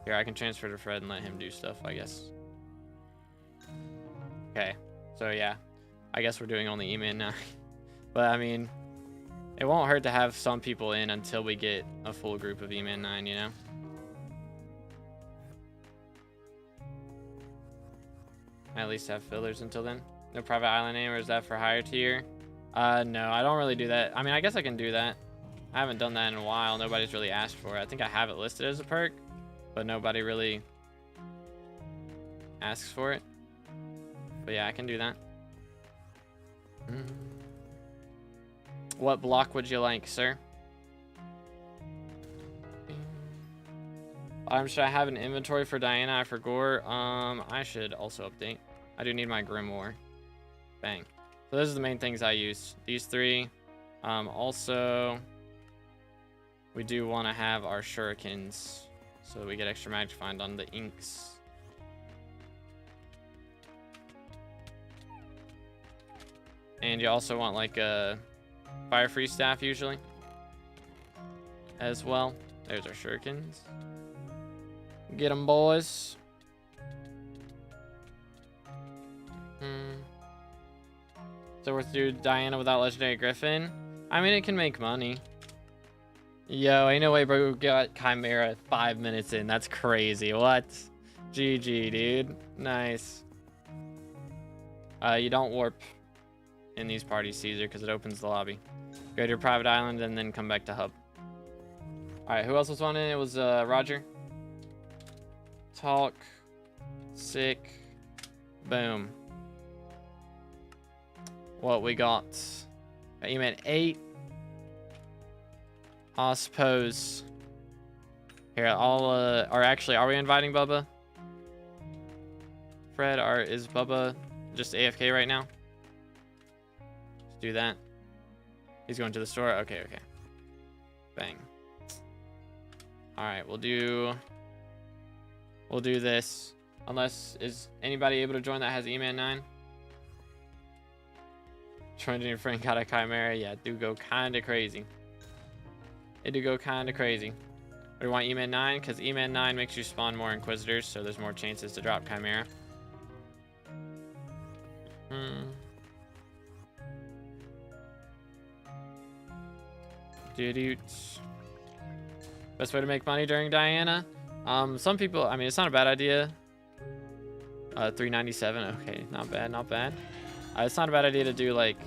Here, I can transfer to Fred and let him do stuff, I guess. Okay, so yeah. I guess we're doing only E-Man 9. But I mean, it won't hurt to have some people in until we get a full group of E-Man 9, you know? I at least have fillers until then. No private island name, or is that for higher tier? No, I don't really do that. I mean, I guess I can do that. I haven't done that in a while. Nobody's really asked for it. I think I have it listed as a perk, but nobody really asks for it. But yeah, I can do that. What block would you like, sir? Should I have an inventory for Diana? I forgot. I should also update. I do need my grimoire. Bang. So those are the main things I use. These three. Also, we do want to have our shurikens so that we get extra magic find on the inks. And you also want like a fire free staff usually as well. There's our shurikens. Get them, boys. So we're through Diana without legendary griffin. I mean, it can make money. Yo, ain't no way, bro. We got Chimera 5 minutes in. That's crazy. What? GG, dude. Nice. You don't warp in these parties, Caesar, because it opens the lobby. Go to your private island and then come back to hub. All right, who else was on it? It was Roger. Talk. Sick. Boom. What we got? You meant 8. I suppose. Here, I'll or actually, are we inviting Bubba? Fred, is Bubba just AFK right now? Let's do that. He's going to the store. Okay. Bang. All right, we'll do this. Unless, is anybody able to join that has E-Man 9? Joined your friend got a Chimera. Yeah, it do go kind of crazy. It do go kind of crazy. We want E-Man 9 because E-Man 9 makes you spawn more Inquisitors, so there's more chances to drop Chimera. Best way to make money during Diana? Some people, I mean, it's not a bad idea. 397. Okay, not bad. It's not a bad idea to do like,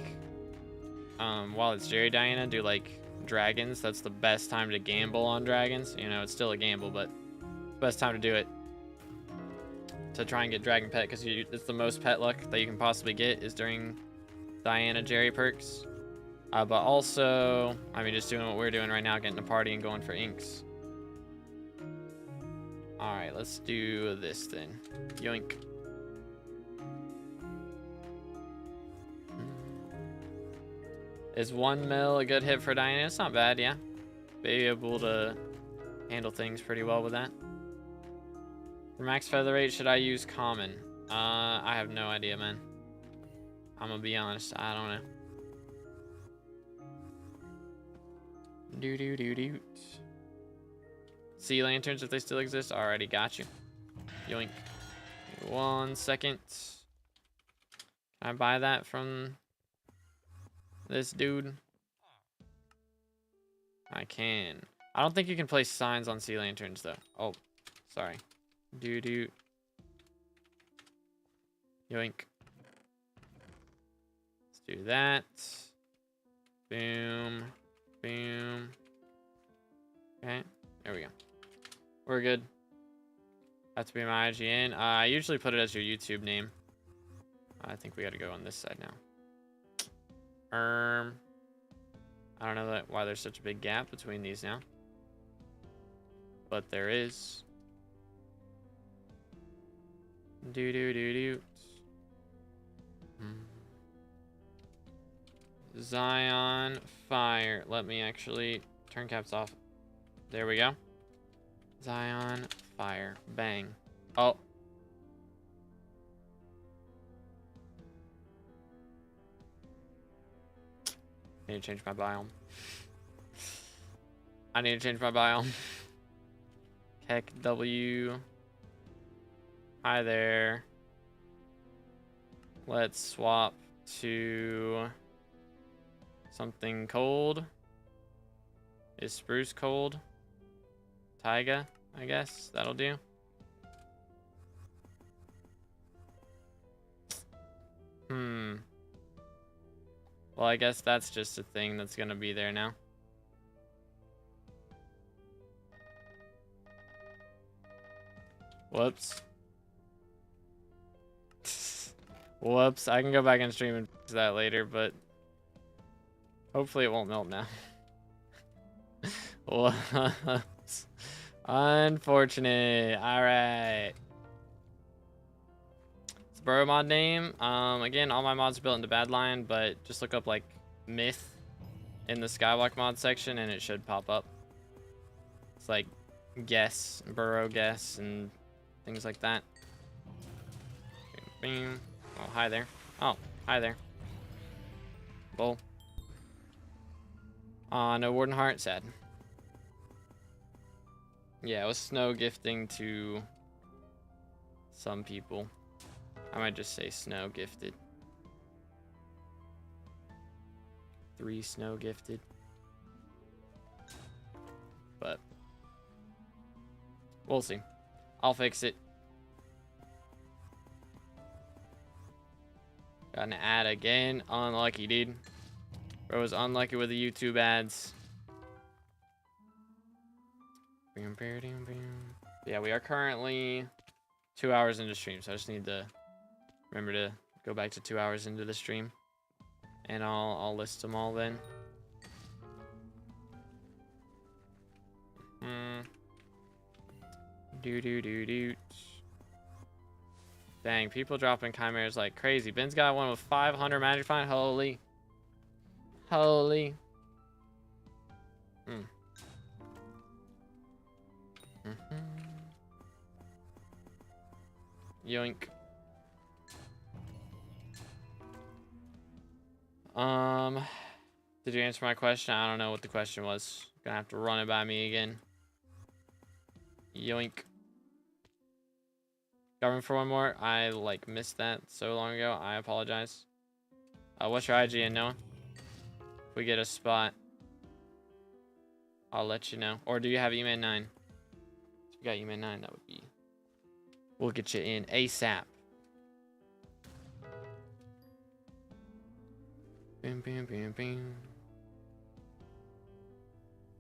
while it's Jerry Diana, do like dragons. That's the best time to gamble on dragons. You know, it's still a gamble, but best time to do it to try and get dragon pet, because it's the most pet luck that you can possibly get is during Diana Jerry perks. But also, I mean, just doing what we're doing right now, getting a party and going for inks. All right, let's do this then. Yoink. Is 1 mil a good hit for Diana? It's not bad, yeah. Be able to handle things pretty well with that. For max feather rate, should I use common? I have no idea, man. I'm gonna be honest, I don't know. Do. Sea lanterns, if they still exist. Already got you. Yoink. 1 second. Can I buy that from this dude? I can. I don't think you can place signs on sea lanterns though. Oh, sorry. Do. Yoink. Let's do that. Boom. Boom. Okay, there we go. We're good. Have to be my IGN. I usually put it as your YouTube name. I think we got to go on this side now. I don't know why there's such a big gap between these now, but there is. Do. Zion fire. Let me actually turn caps off. There we go. Zion fire. Bang. Oh. I need to change my biome. Heck W. Hi there. Let's swap to something cold. Is spruce cold? Taiga, I guess. That'll do. Well, I guess that's just a thing that's gonna be there now. Whoops. Whoops. I can go back and stream and fix that later, but hopefully it won't melt now. Whoops. Unfortunate. Alright. It's a burrow mod name. Again, all my mods are built into Badlion, but just look up like myth in the SkyBlock mod section and it should pop up. It's like guess, burrow guess, and things like that. Bing. Oh, hi there. Oh, hi there. Bull. No Warden Heart, sad. Yeah, it was snow gifting to some people. I might just say snow gifted. 3 snow gifted. But we'll see. I'll fix it. Got an ad again. Unlucky, dude. Bro was unlucky with the YouTube ads. Yeah, we are currently 2 hours into stream, so I just need to remember to go back to 2 hours into the stream, and I'll list them all then. Do. Dang, people dropping chimeras like crazy. Ben's got one with 500 magic find. Holy. Yoink. Did you answer my question? I don't know what the question was. Gonna have to run it by me again. Yoink. Government for one more. I like missed that so long ago. I apologize. What's your IGN, Noah? If we get a spot, I'll let you know. Or do you have EMAN 9? If you got EMAN 9, that would be... We'll get you in ASAP. Bam.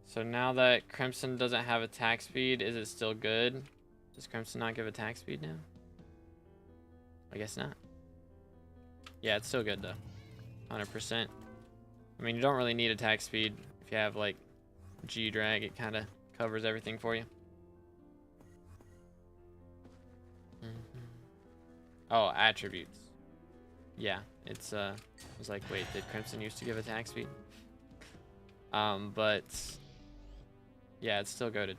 So now that Crimson doesn't have attack speed, is it still good? Does Crimson not give attack speed now? I guess not. Yeah, it's still good though. 100%. I mean, you don't really need attack speed. If you have like G drag, it kind of covers everything for you. Oh, attributes. Yeah, it's I was like, wait, did Crimson used to give attack speed? But yeah, it's still goated.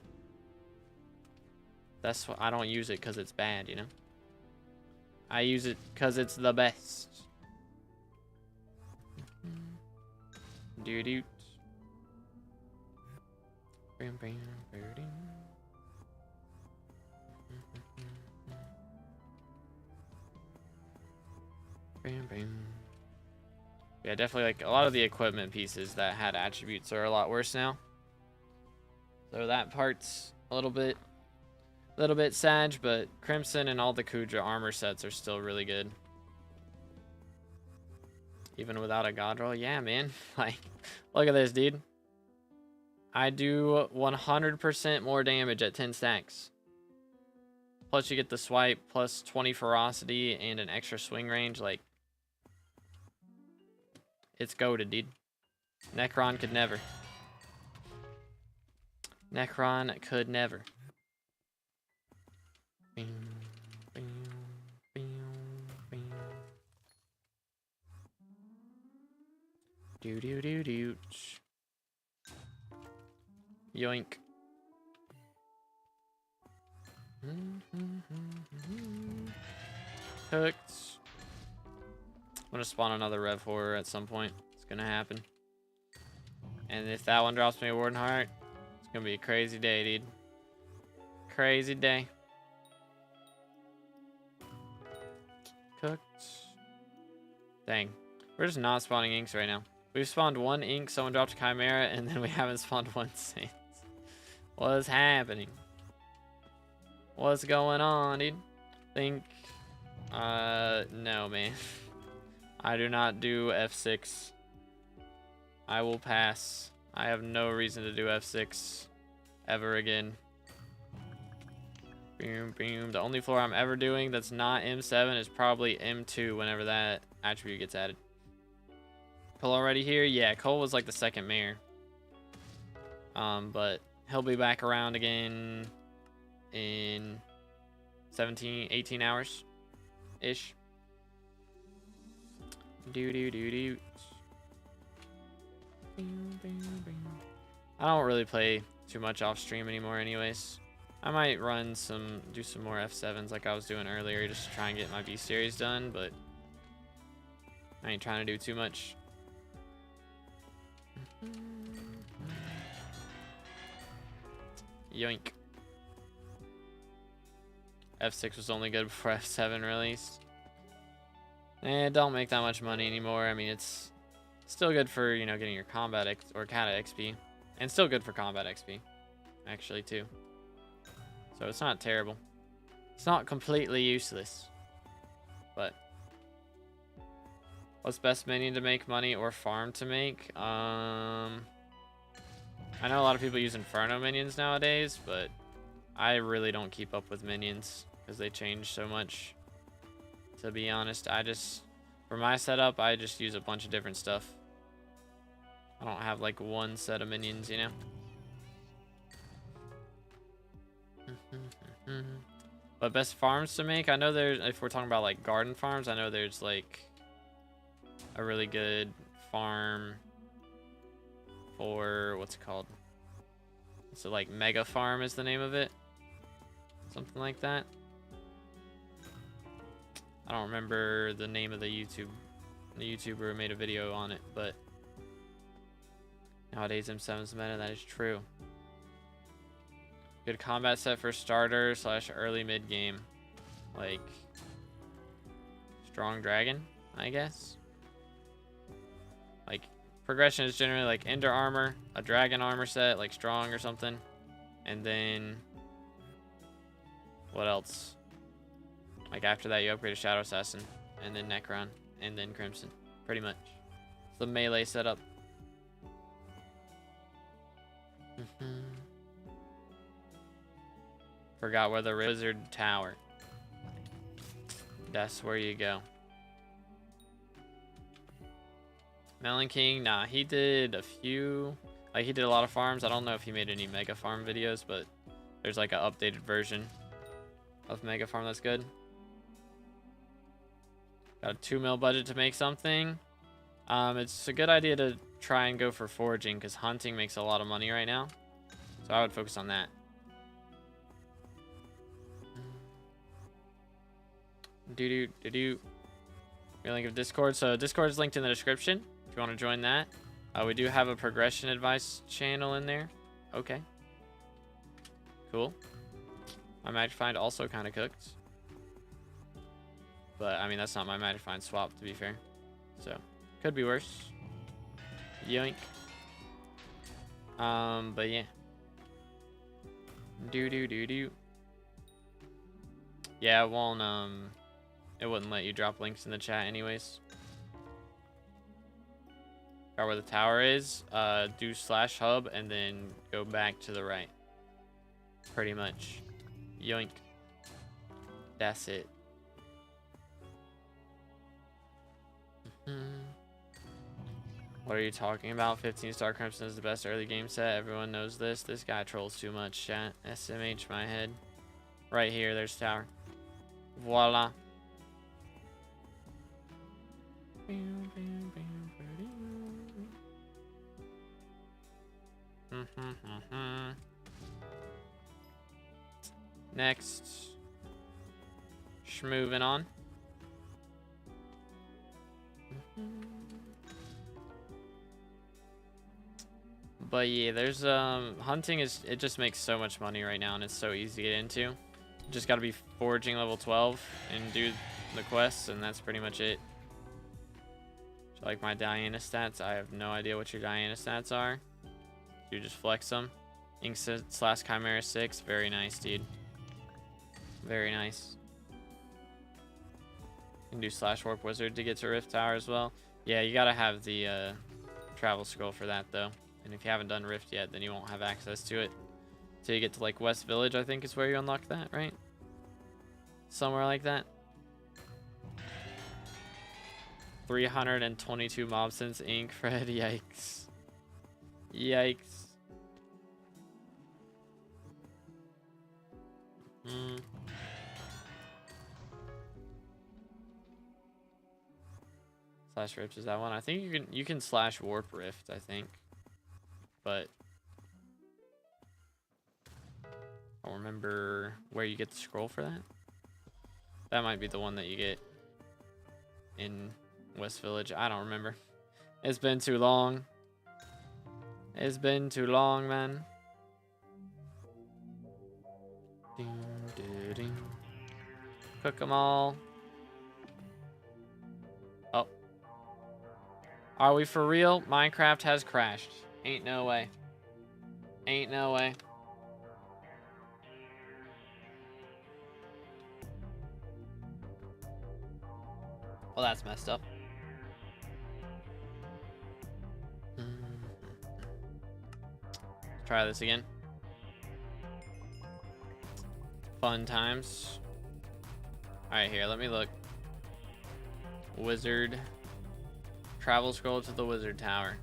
That's why I don't use it, because it's bad, you know? I use it because it's the best. Doot. Yeah, definitely like a lot of the equipment pieces that had attributes are a lot worse now. So that part's a little bit sad, but Crimson and all the Kudra armor sets are still really good. Even without a god roll. Yeah, man. Like, look at this, dude. I do 100% more damage at 10 stacks. Plus you get the swipe, plus 20 ferocity, and an extra swing range. Like, it's goated, dude. Necron could never. Necron could never. Do. Yoink. Hooked. I'm gonna spawn another Rev Horror at some point. It's gonna happen. And if that one drops me a Warden Heart, it's gonna be a crazy day, dude. Crazy day. Cooked. Dang. We're just not spawning inks right now. We've spawned one ink, someone dropped a Chimera, and then we haven't spawned one Saints. What's happening? What's going on, dude? No, man. I do not do F6. I will pass. I have no reason to do F6 ever again. Boom, boom. The only floor I'm ever doing that's not M7 is probably M2 whenever that attribute gets added. Cole already here? Yeah, Cole was like the second mayor. But he'll be back around again in 17, 18 hours-ish. Do. I don't really play too much off stream anymore anyways. I might do some more F7s like I was doing earlier just to try and get my B series done, but I ain't trying to do too much. Yoink. F6 was only good before F7 released. Don't make that much money anymore. I mean, it's still good for, you know, getting your combat or kata XP. And still good for combat XP, actually, too. So it's not terrible. It's not completely useless. But what's best minion to make money or farm to make? I know a lot of people use Inferno minions nowadays, but I really don't keep up with minions because they change so much. To be honest, for my setup, I just use a bunch of different stuff. I don't have like one set of minions, you know? But best farms to make, I know if we're talking about like garden farms, I know there's like a really good farm for, what's it called? So like Mega Farm is the name of it. Something like that. I don't remember the name of the YouTuber who made a video on it, but nowadays M7's meta, that is true. Good combat set for starter / early mid game. Like Strong Dragon, I guess. Like progression is generally like Ender armor, a dragon armor set, like strong or something. And then what else? Like after that you upgrade a Shadow Assassin, and then Necron, and then Crimson. Pretty much. It's the melee setup. Forgot where the Wizard Tower. That's where you go. Melon King, nah, he did a few, like he did a lot of farms. I don't know if he made any mega farm videos, but there's like an updated version of mega farm that's good. Got a 2 mil budget to make something. It's a good idea to try and go for foraging because hunting makes a lot of money right now. So I would focus on that. Link of Discord. So Discord is linked in the description if you want to join that. We do have a progression advice channel in there. Okay. Cool. My Magic Find also kind of cooked. But, I mean, that's not my Magic Find swap, to be fair. So, could be worse. Yoink. But yeah. Yeah, it wouldn't let you drop links in the chat anyways. Got where the tower is, do /hub and then go back to the right. Pretty much. Yoink. That's it. What are you talking about? 15-star Crimson is the best early game set. Everyone knows this. This guy trolls too much, chat. SMH my head. Right here, there's tower. Voila. Next. Moving on. But yeah, there's hunting it just makes so much money right now and it's so easy to get into. You just gotta be foraging level 12 and do the quests and that's pretty much it. So like my Diana stats, I have no idea what your Diana stats are. You just flex them. Ink / Chimera 6, very nice, dude. Very nice. can do slash warp wizard to get to Rift Tower as well. Yeah, you gotta have the travel scroll for that though. And if you haven't done Rift yet, then you won't have access to it till you get to like West Village, I think is where you unlock that, right? Somewhere like that. 322 mobs since Ink, Fred. Yikes. Yikes. Slash Rift is that one? I think you can slash warp Rift, I think. But I don't remember where you get the scroll for that. That might be the one that you get in West Village. I don't remember. It's been too long. It's been too long, man. Ding, ding, ding. Cook them all. Oh. Are we for real? Minecraft has crashed. Ain't no way. Ain't no way. Well, that's messed up. Try this again. Fun times. Alright, here, let me look. Wizard. Travel scroll to the wizard tower.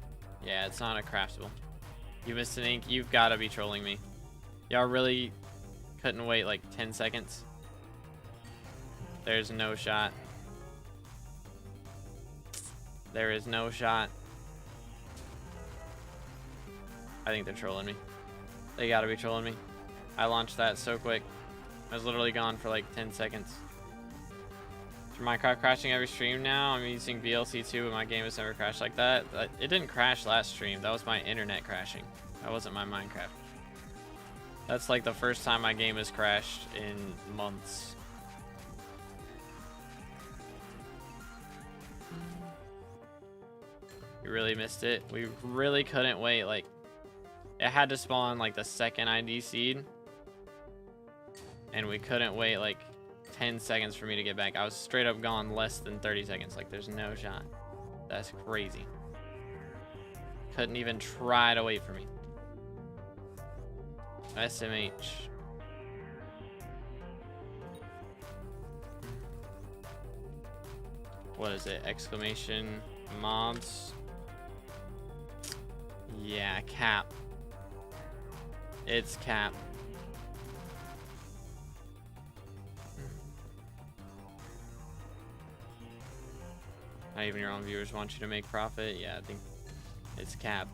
Yeah, it's not a craftable. You missed an ink. You've got to be trolling me. Y'all really couldn't wait like 10 seconds? There's no shot. There is no shot. I think they're trolling me. They gotta be trolling me. I launched that so quick. I was literally gone for like 10 seconds. For Minecraft crashing every stream now, I'm using VLC2, but my game has never crashed like that. It didn't crash last stream. That was my internet crashing. That wasn't my Minecraft. That's like the first time my game has crashed in months. You really missed it. We really couldn't wait. Like, it had to spawn like the second ID seed, and we couldn't wait like 10 seconds for me to get back. I was straight up gone less than 30 seconds. Like, there's no shot. That's crazy. Couldn't even try to wait for me. SMH. What is it? Exclamation mobs. Yeah, cap. It's cap. Not even your own viewers want you to make profit. Yeah, I think it's cap.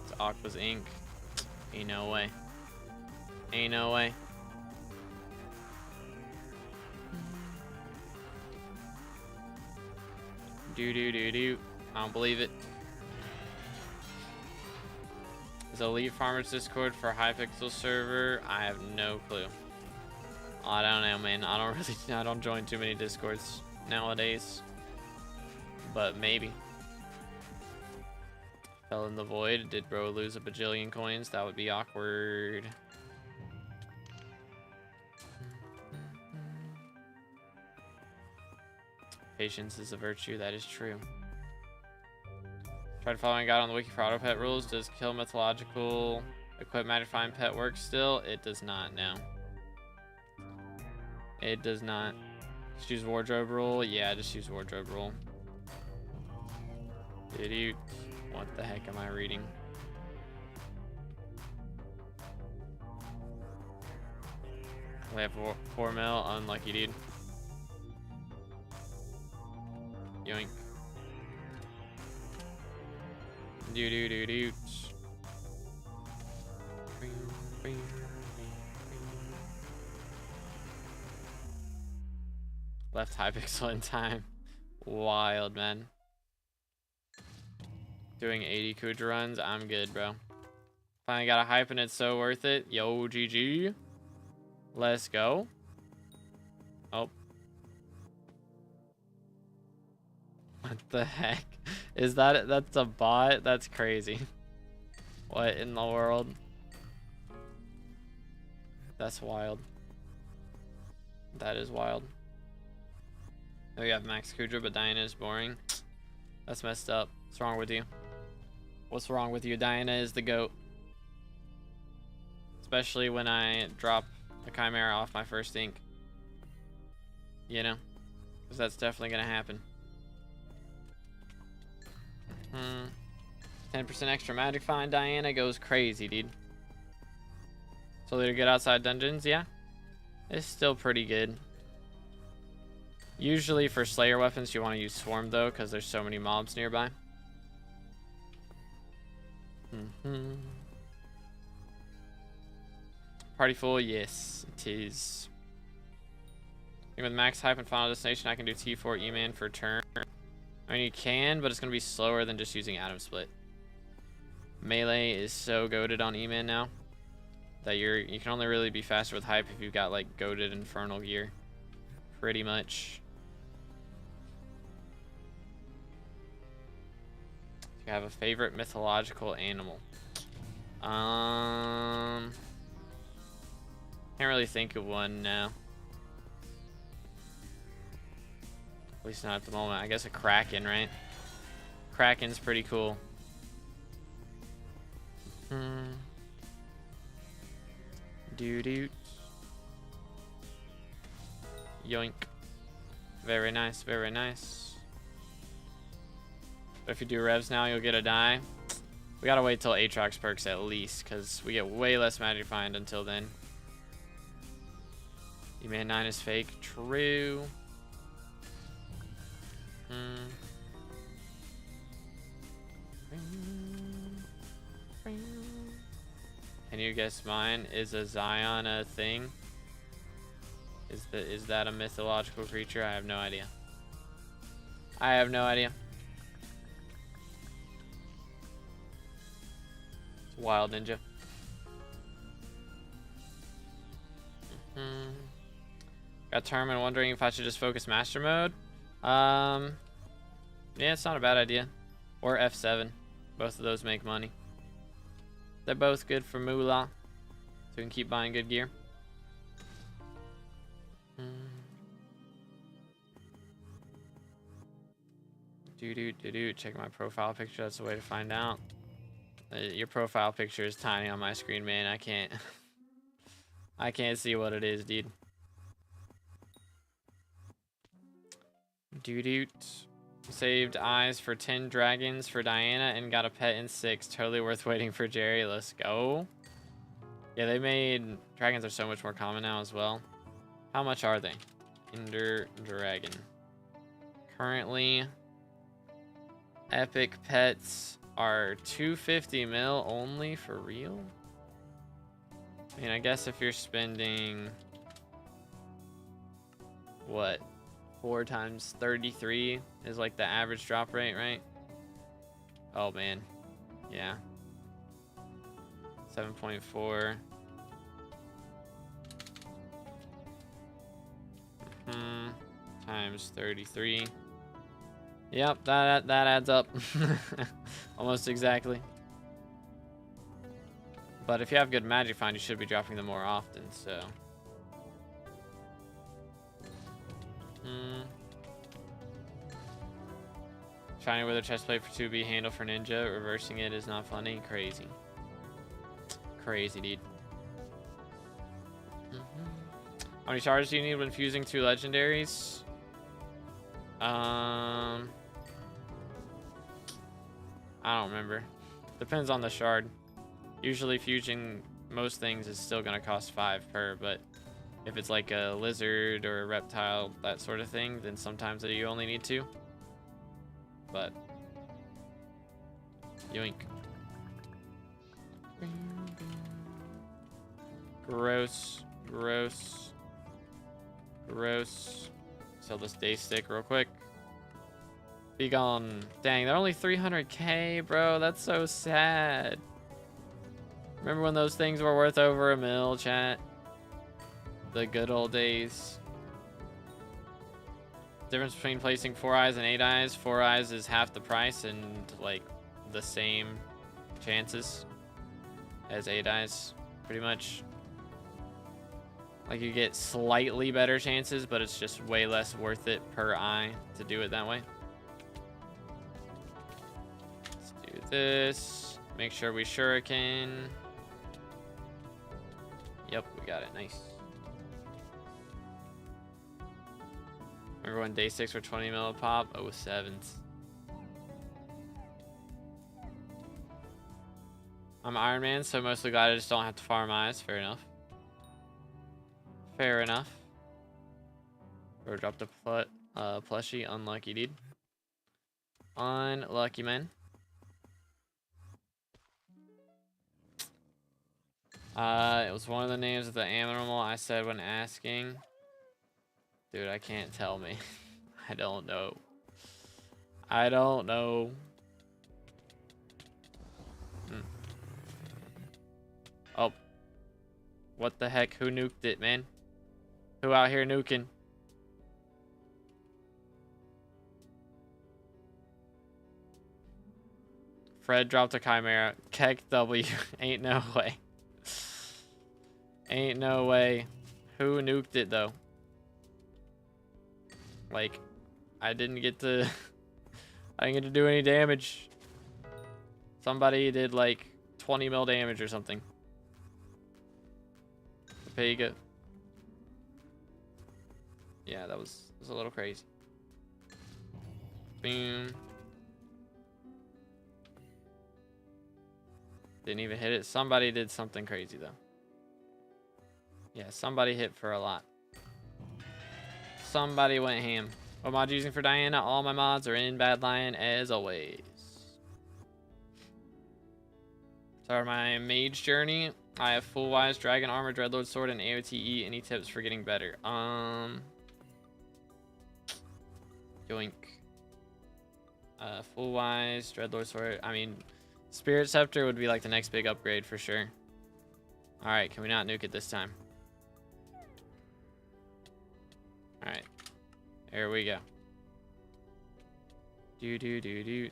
It's Aqua's Inc. Ain't no way. Ain't no way. Do. I don't believe it. Is Elite Farmers Discord for Hypixel server? I have no clue. I don't know, man. I don't join too many Discords nowadays. But maybe. Fell in the void. Did bro lose a bajillion coins? That would be awkward. Patience is a virtue. That is true. Tried following God on the wiki for auto pet rules. Does kill mythological equip magifying pet work still? It does not now. It does not. Just use wardrobe rule. Yeah, just use wardrobe rule. Idiot. What the heck am I reading? We have 4 mil. Unlucky, dude. Yoink. Do. Left Hypixel in time. Wild, man. Doing 80 Kuja runs. I'm good, bro. Finally got a hype and it's so worth it. Yo, GG. Let's go. Oh. What the heck? Is that... That's a bot? That's crazy. What in the world? That's wild. That is wild. Oh, you have Max Kudra, but Diana is boring. That's messed up. What's wrong with you? What's wrong with you? Diana is the GOAT. Especially when I drop a Chimera off my first ink. You know? Because that's definitely going to happen. 10% extra magic find. Diana goes crazy, dude. So they're good outside dungeons, yeah. It's still pretty good. Usually for Slayer weapons, you want to use Swarm though, because there's so many mobs nearby. Party full, yes, it is. And with max hype and Final Destination, I can do T4 E-Man for turn. I mean, you can, but it's going to be slower than just using Atom Split. Melee is so goated on E-Man now that you can only really be faster with hype if you've got like goated infernal gear. Pretty much. Do you have a favorite mythological animal? Can't really think of one now. At least not at the moment. I guess a Kraken, right? Kraken's pretty cool. Doo-doo. Yoink. Very nice, very nice. But if you do revs now, you'll get a die. We gotta wait till Aatrox perks at least, because we get way less magic find until then. E-Man 9 is fake. True. Can you guess mine? Is a Zion a thing? Is that a mythological creature? I have no idea. I have no idea. It's wild ninja. Got Termin wondering if I should just focus master mode. Yeah, it's not a bad idea. Or F7. Both of those make money. They're both good for moolah. So we can keep buying good gear. Check my profile picture. That's the way to find out. Your profile picture is tiny on my screen, man. I can't see what it is, dude. Saved eyes for 10 dragons for Diana and got a pet in 6. Totally worth waiting for Jerry. Let's go. Yeah, they made dragons are so much more common now as well. How much are they? Ender Dragon. Currently, epic pets are 250 mil only for real. I mean, I guess if you're spending what? 4 times 33 is like the average drop rate, right? Oh man, yeah. 7.4. Times 33. Yep, that adds up. Almost exactly. But if you have good magic find, you should be dropping them more often, so. Shiny Wither chestplate for 2B, handle for ninja. Reversing it is not funny. Crazy. Crazy, dude. How many shards do you need when fusing 2 legendaries? I don't remember. Depends on the shard. Usually fusing most things is still gonna cost 5 per, but if it's like a lizard or a reptile, that sort of thing, then sometimes you only need 2. But yoink. Gross. Gross. Gross. Sell this day stick real quick. Be gone. Dang, they're only 300k, bro. That's so sad. Remember when those things were worth over $1 mil, chat? The good old days. Difference between placing 4 eyes and 8 eyes. 4 eyes is half the price and like the same chances as 8 eyes, pretty much. Like you get slightly better chances, but it's just way less worth it per eye to do it that way. Let's do this. Make sure we shuriken. Yep, we got it. Nice. Remember when day 6 were 20 mil a pop? 07s. I'm Iron Man, so mostly glad I just don't have to farm eyes. Fair enough. Fair enough. Or dropped a plushie. Unlucky, dude. Unlucky, man. It was one of the names of the animal I said when asking. Dude, I can't tell me. I don't know. I don't know. Oh. What the heck? Who nuked it, man? Who out here nuking? Fred dropped a chimera. Keck W. Ain't no way. Ain't no way. Who nuked it, though? Like, I didn't get to... I didn't get to do any damage. Somebody did, like, 20 mil damage or something. Pega. Yeah, that was a little crazy. Boom. Didn't even hit it. Somebody did something crazy, though. Yeah, somebody hit for a lot. Somebody went ham. What mod using for Diana? All my mods are in Bad Lion, as always. Start my mage journey. I have full wise, dragon armor, dreadlord sword, and AOTE. Any tips for getting better? Yoink. Full wise, dreadlord sword. I mean, spirit scepter would be like the next big upgrade for sure. All right, can we not nuke it this time? All right, here we go. Do do do do.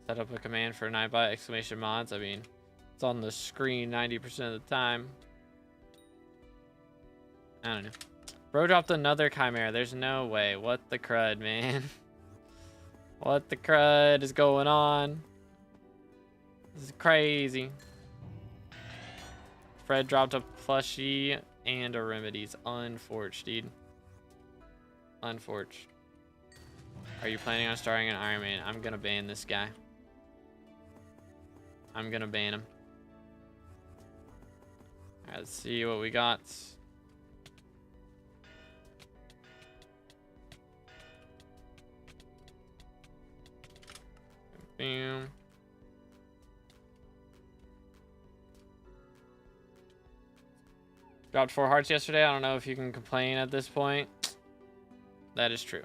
Set up a command for Nightbot exclamation mods. I mean, it's on the screen 90% of the time. I don't know. Bro dropped another chimera. There's no way. What the crud, man? What the crud is going on? This is crazy. Fred dropped a plushie and a remedies. Unforged, dude. Unforged. Are you planning on starting an Iron Man? I'm gonna ban this guy. I'm gonna ban him. Alright, let's see what we got. Boom. Dropped 4 hearts yesterday. I don't know if you can complain at this point. That is true.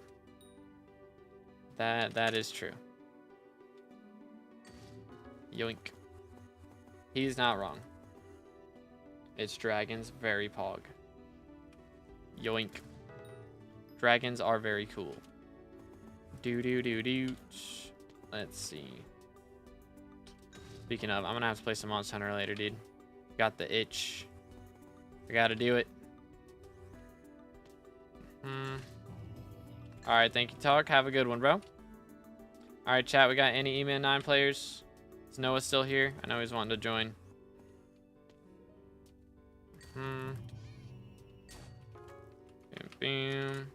That is true. Yoink. He's not wrong. It's dragons, very pog. Yoink. Dragons are very cool. Do. Let's see. Speaking of, I'm gonna have to play some Monster Hunter later, dude. Got the itch. I gotta do it. Alright, thank you, Talk. Have a good one, bro. Alright, chat, we got any E-Man 9 players? Is Noah still here? I know he's wanting to join. Boom, boom.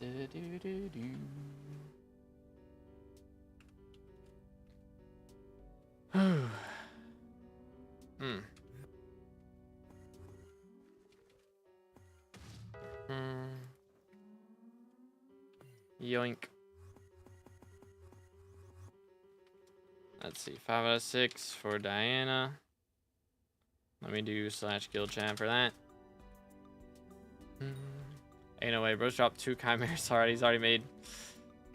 Do. Yoink. Let's see, 5 out of 6 for Diana. Let me do / guild chat for that. Ain't no way, bro's dropped 2 chimeras already. He's already made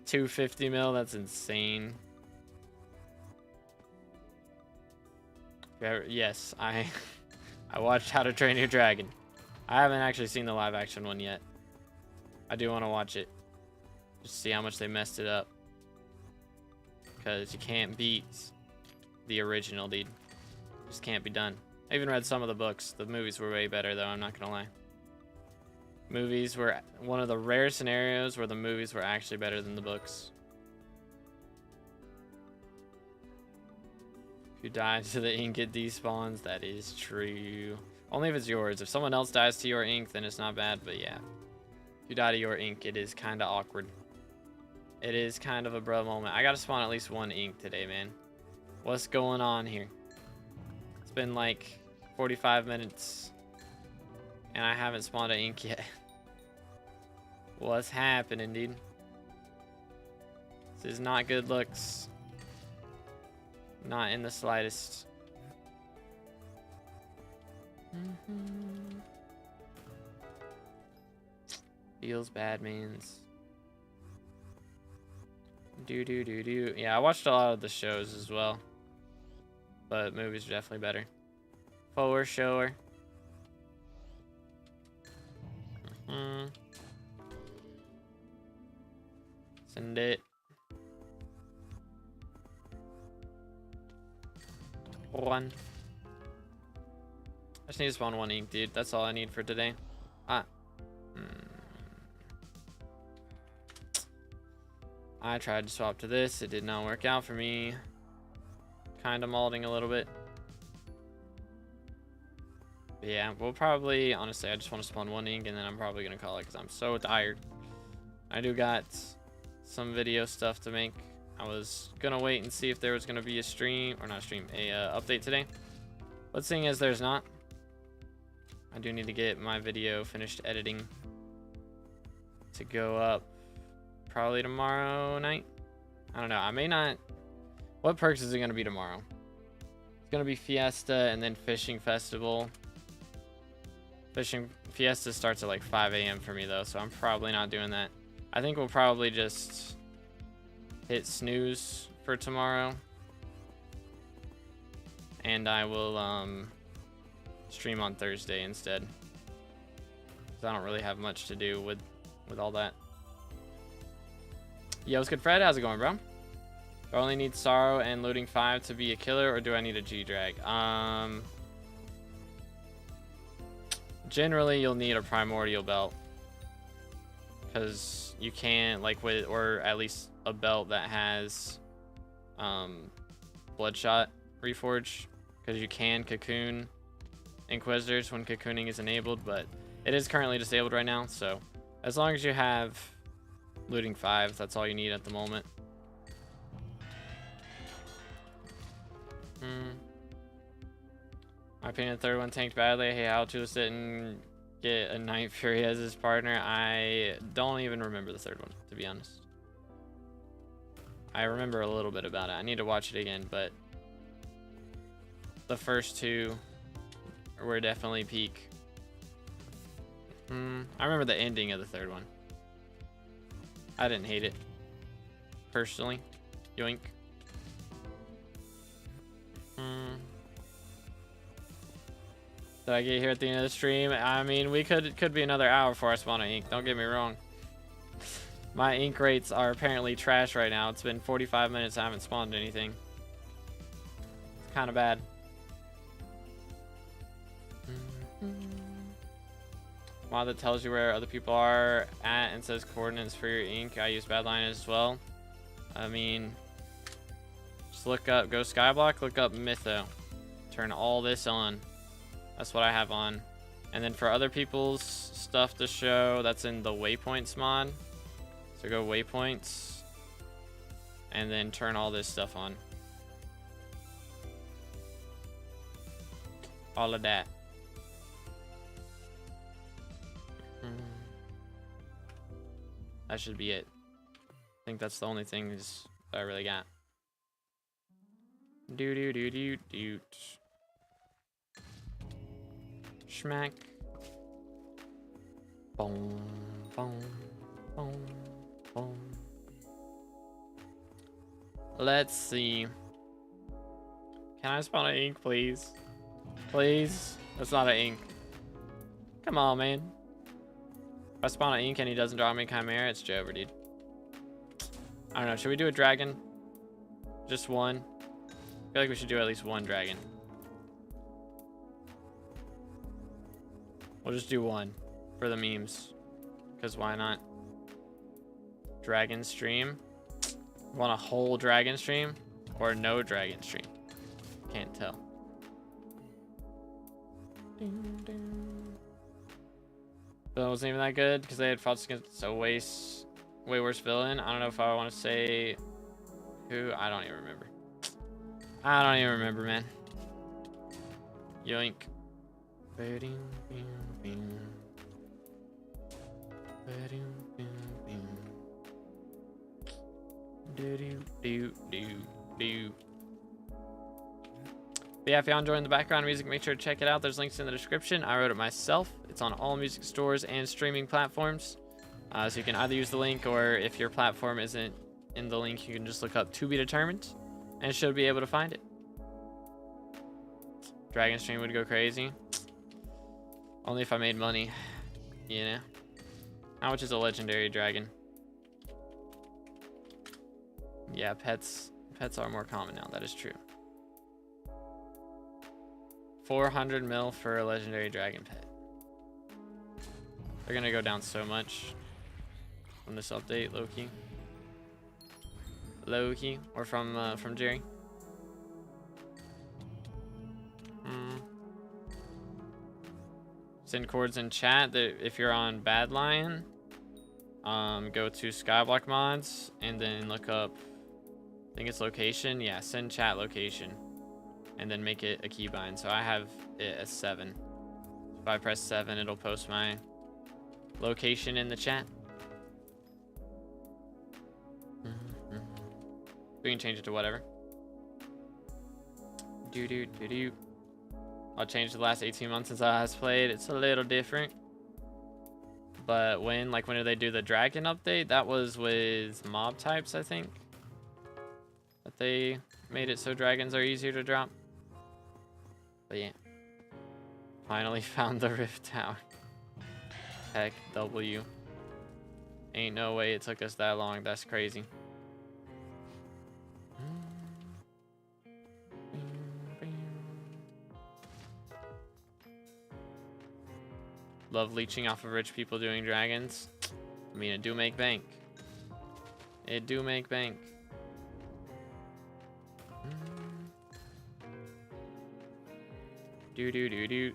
250 mil. That's insane. Yes, I watched How to Train Your Dragon. I haven't actually seen the live action one yet. I do want to watch it. Just see how much they messed it up. Because you can't beat the original, dude. Just can't be done. I even read some of the books. The movies were way better, though. I'm not going to lie. Movies were one of the rare scenarios where the movies were actually better than the books. If you die to the ink, it despawns. That is true. Only if it's yours. If someone else dies to your ink, then it's not bad. But yeah, if you die to your ink, it is kind of awkward. It is kind of a bro moment. I got to spawn at least one ink today, man. What's going on here? It's been like 45 minutes. And I haven't spawned an ink yet. What's happening, dude? This is not good looks. Not in the slightest. Feels bad, mans. Do. Yeah, I watched a lot of the shows as well. But movies are definitely better. For sure. Send it. One. I just need to spawn one ink, dude. That's all I need for today. I tried to swap to this. It did not work out for me. Kind of molding a little bit. But yeah, we'll probably, honestly, I just want to spawn one ink and then I'm probably going to call it because I'm so tired. I do got some video stuff to make. I was going to wait and see if there was going to be a stream, or not a stream, a update today. But seeing as there's not, I do need to get my video finished editing to go up probably tomorrow night. I don't know. I may not. What perks is it going to be tomorrow? It's going to be Fiesta and then Fishing Festival. Fishing Fiesta starts at like 5 a.m. for me though, so I'm probably not doing that. I think we'll probably just hit snooze for tomorrow. And I will stream on Thursday instead. Because I don't really have much to do with all that. Yo, what's good, Fred? How's it going, bro? Do I only need Sorrow and Looting 5 to be a killer, or do I need a G-Drag? Generally, you'll need a Primordial Belt. Because you can't, like, with, or at least a belt that has Bloodshot Reforge. Because you can cocoon Inquisitors when cocooning is enabled, but it is currently disabled right now. So as long as you have Looting 5, that's all you need at the moment. My opinion, the third one tanked badly. Hey, how Tulus didn't get a Night Fury as his partner. I don't even remember the third one, to be honest. I remember a little bit about it. I need to watch it again, but the first two were definitely peak. I remember the ending of the third one. I didn't hate it, personally. Yoink. Did I get here at the end of the stream? I mean, we could be another hour before I spawn an ink. Don't get me wrong. My ink rates are apparently trash right now. It's been 45 minutes. I haven't spawned anything. It's kind of bad. Mod that tells you where other people are at and says coordinates for your ink. I use Badline as well. I mean, just look up, go SkyBlock, look up Mytho. Turn all this on. That's what I have on. And then for other people's stuff to show, that's in the waypoints mod. So go waypoints and then turn all this stuff on. All of that. That should be it. I think that's the only thing that I really got. Doot. Schmack. Boom, boom, boom, boom. Let's see. Can I spawn an ink, please? Please? That's not an ink. Come on, man. If I spawn an ink and he doesn't draw me Chimera, it's Jover, dude. I don't know. Should we do a dragon? Just one? I feel like we should do at least one dragon. We'll just do one for the memes. Because why not? Dragon stream. Want a whole dragon stream? Or no dragon stream? Can't tell. Villain wasn't even that good because they had fought against a way worse villain. I don't know if I want to say who. I don't even remember. I don't even remember, man. Yoink. But yeah, if y'all enjoying the background music, make sure to check it out. There's links in the description. I wrote it myself. It's on all music stores and streaming platforms. So you can either use the link, or if your platform isn't in the link, you can just look up To Be Determined and should be able to find it. Dragon stream would go crazy. Only if I made money, you know. How much is a legendary dragon? Yeah, pets are more common now. That is true. 400 mil for a legendary dragon pet. They're gonna go down so much from this update, low-key. Low-key, or from Jerry. Send chords in chat. If you're on Bad Lion, go to SkyBlock mods and then look up, I think it's location. Yeah, send chat location. And then make it a keybind. So I have it as 7. If I press 7, it'll post my location in the chat. We can change it to whatever. I'll change the last 18 months since I has played. It's a little different. But when did they do the dragon update? That was with mob types, I think. That they made it so dragons are easier to drop. But yeah, finally found the Rift Tower. Heck, W. Ain't no way it took us that long. That's crazy. Love leeching off of rich people doing dragons. I mean, it do make bank. It do make bank.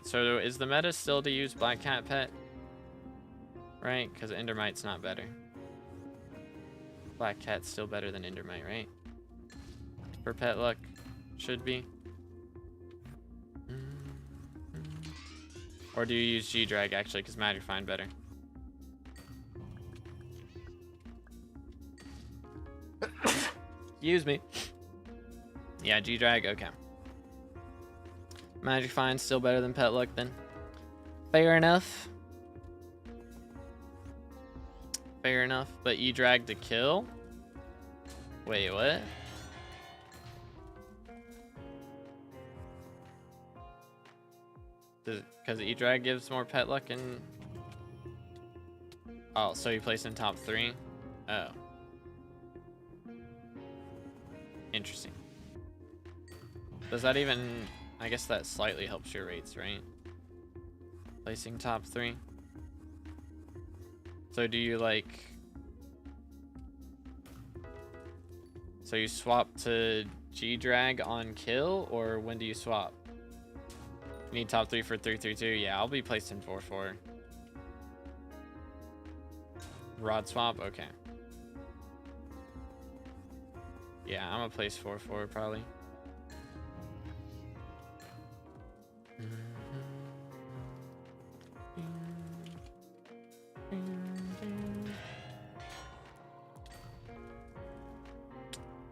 So is the meta still to use Black Cat Pet? Right? Because Endermite's not better. Black Cat's still better than Endermite, right? For pet luck, should be. Or do you use G-Drag actually? Because Magic Find better. Excuse me. Yeah, G-Drag, okay. Magic Find still better than Pet Luck then. Fair enough. Fair enough. But E-Drag to kill? Wait, what? Because E-Drag gives more Pet Luck and... Oh, so you place in top 3? Oh. Interesting. Does that even... I guess that slightly helps your rates, right? Placing top 3. So do you like... So you swap to G-Drag on kill, or when do you swap? You need top 3 for 3-3-2. Yeah, I'll be placed in 4-4. Rod swap? Okay. Yeah, I'm gonna place 4-4 probably.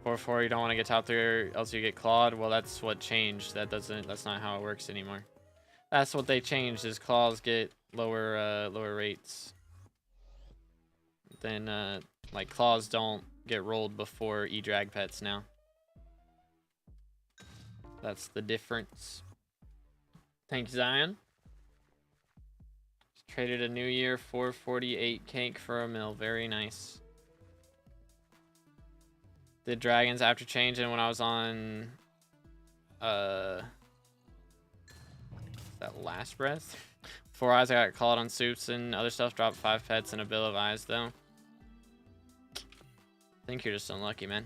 4-4, you don't want to get top 3 or else you get clawed. Well, that's what changed. That's not how it works anymore. That's what they changed, is claws get lower rates. Then like claws don't get rolled before E-Drag pets now. That's the difference. Thank you, Zion. Just traded a New Year 448 cake for a mill. Very nice. Did dragons after changing when I was on that last breath? 4 eyes, I got called on soups and other stuff. Dropped 5 pets and a bill of eyes though. I think you're just unlucky, man.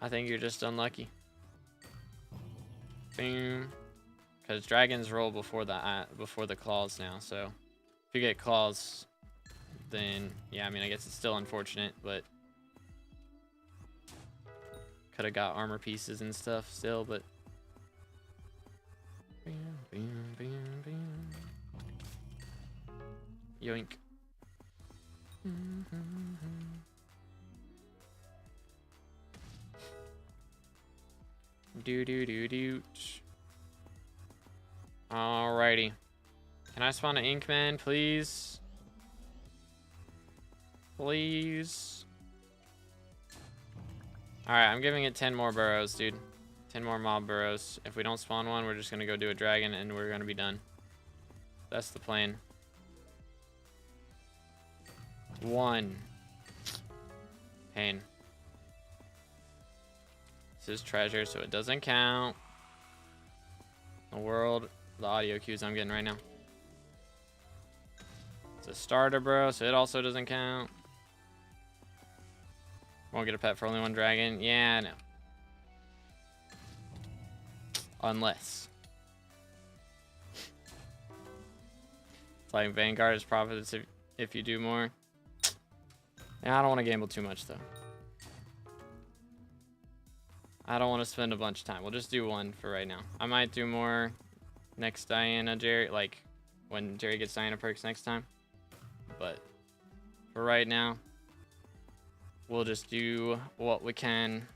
I think you're just unlucky. Boom. Because dragons roll before the claws now, so if you get claws, then yeah, I mean, I guess it's still unfortunate, but could have got armor pieces and stuff still, but yoink. Do. Alrighty. Can I spawn an Inkman, please? Please. Alright, I'm giving it 10 more burrows, dude. 10 more mob burrows. If we don't spawn one, we're just gonna go do a dragon and we're gonna be done. That's the plan. 1. Pain. This is treasure, so it doesn't count. The world, the audio cues I'm getting right now. It's a starter, bro, so it also doesn't count. Won't get a pet for only 1 dragon. Yeah, no. Unless. It's like Vanguard is profits if you do more. Yeah, I don't want to gamble too much, though. I don't want to spend a bunch of time. We'll just do 1 for right now. I might do more next Diana, Jerry, like when Jerry gets Diana perks next time. But for right now, we'll just do what we can.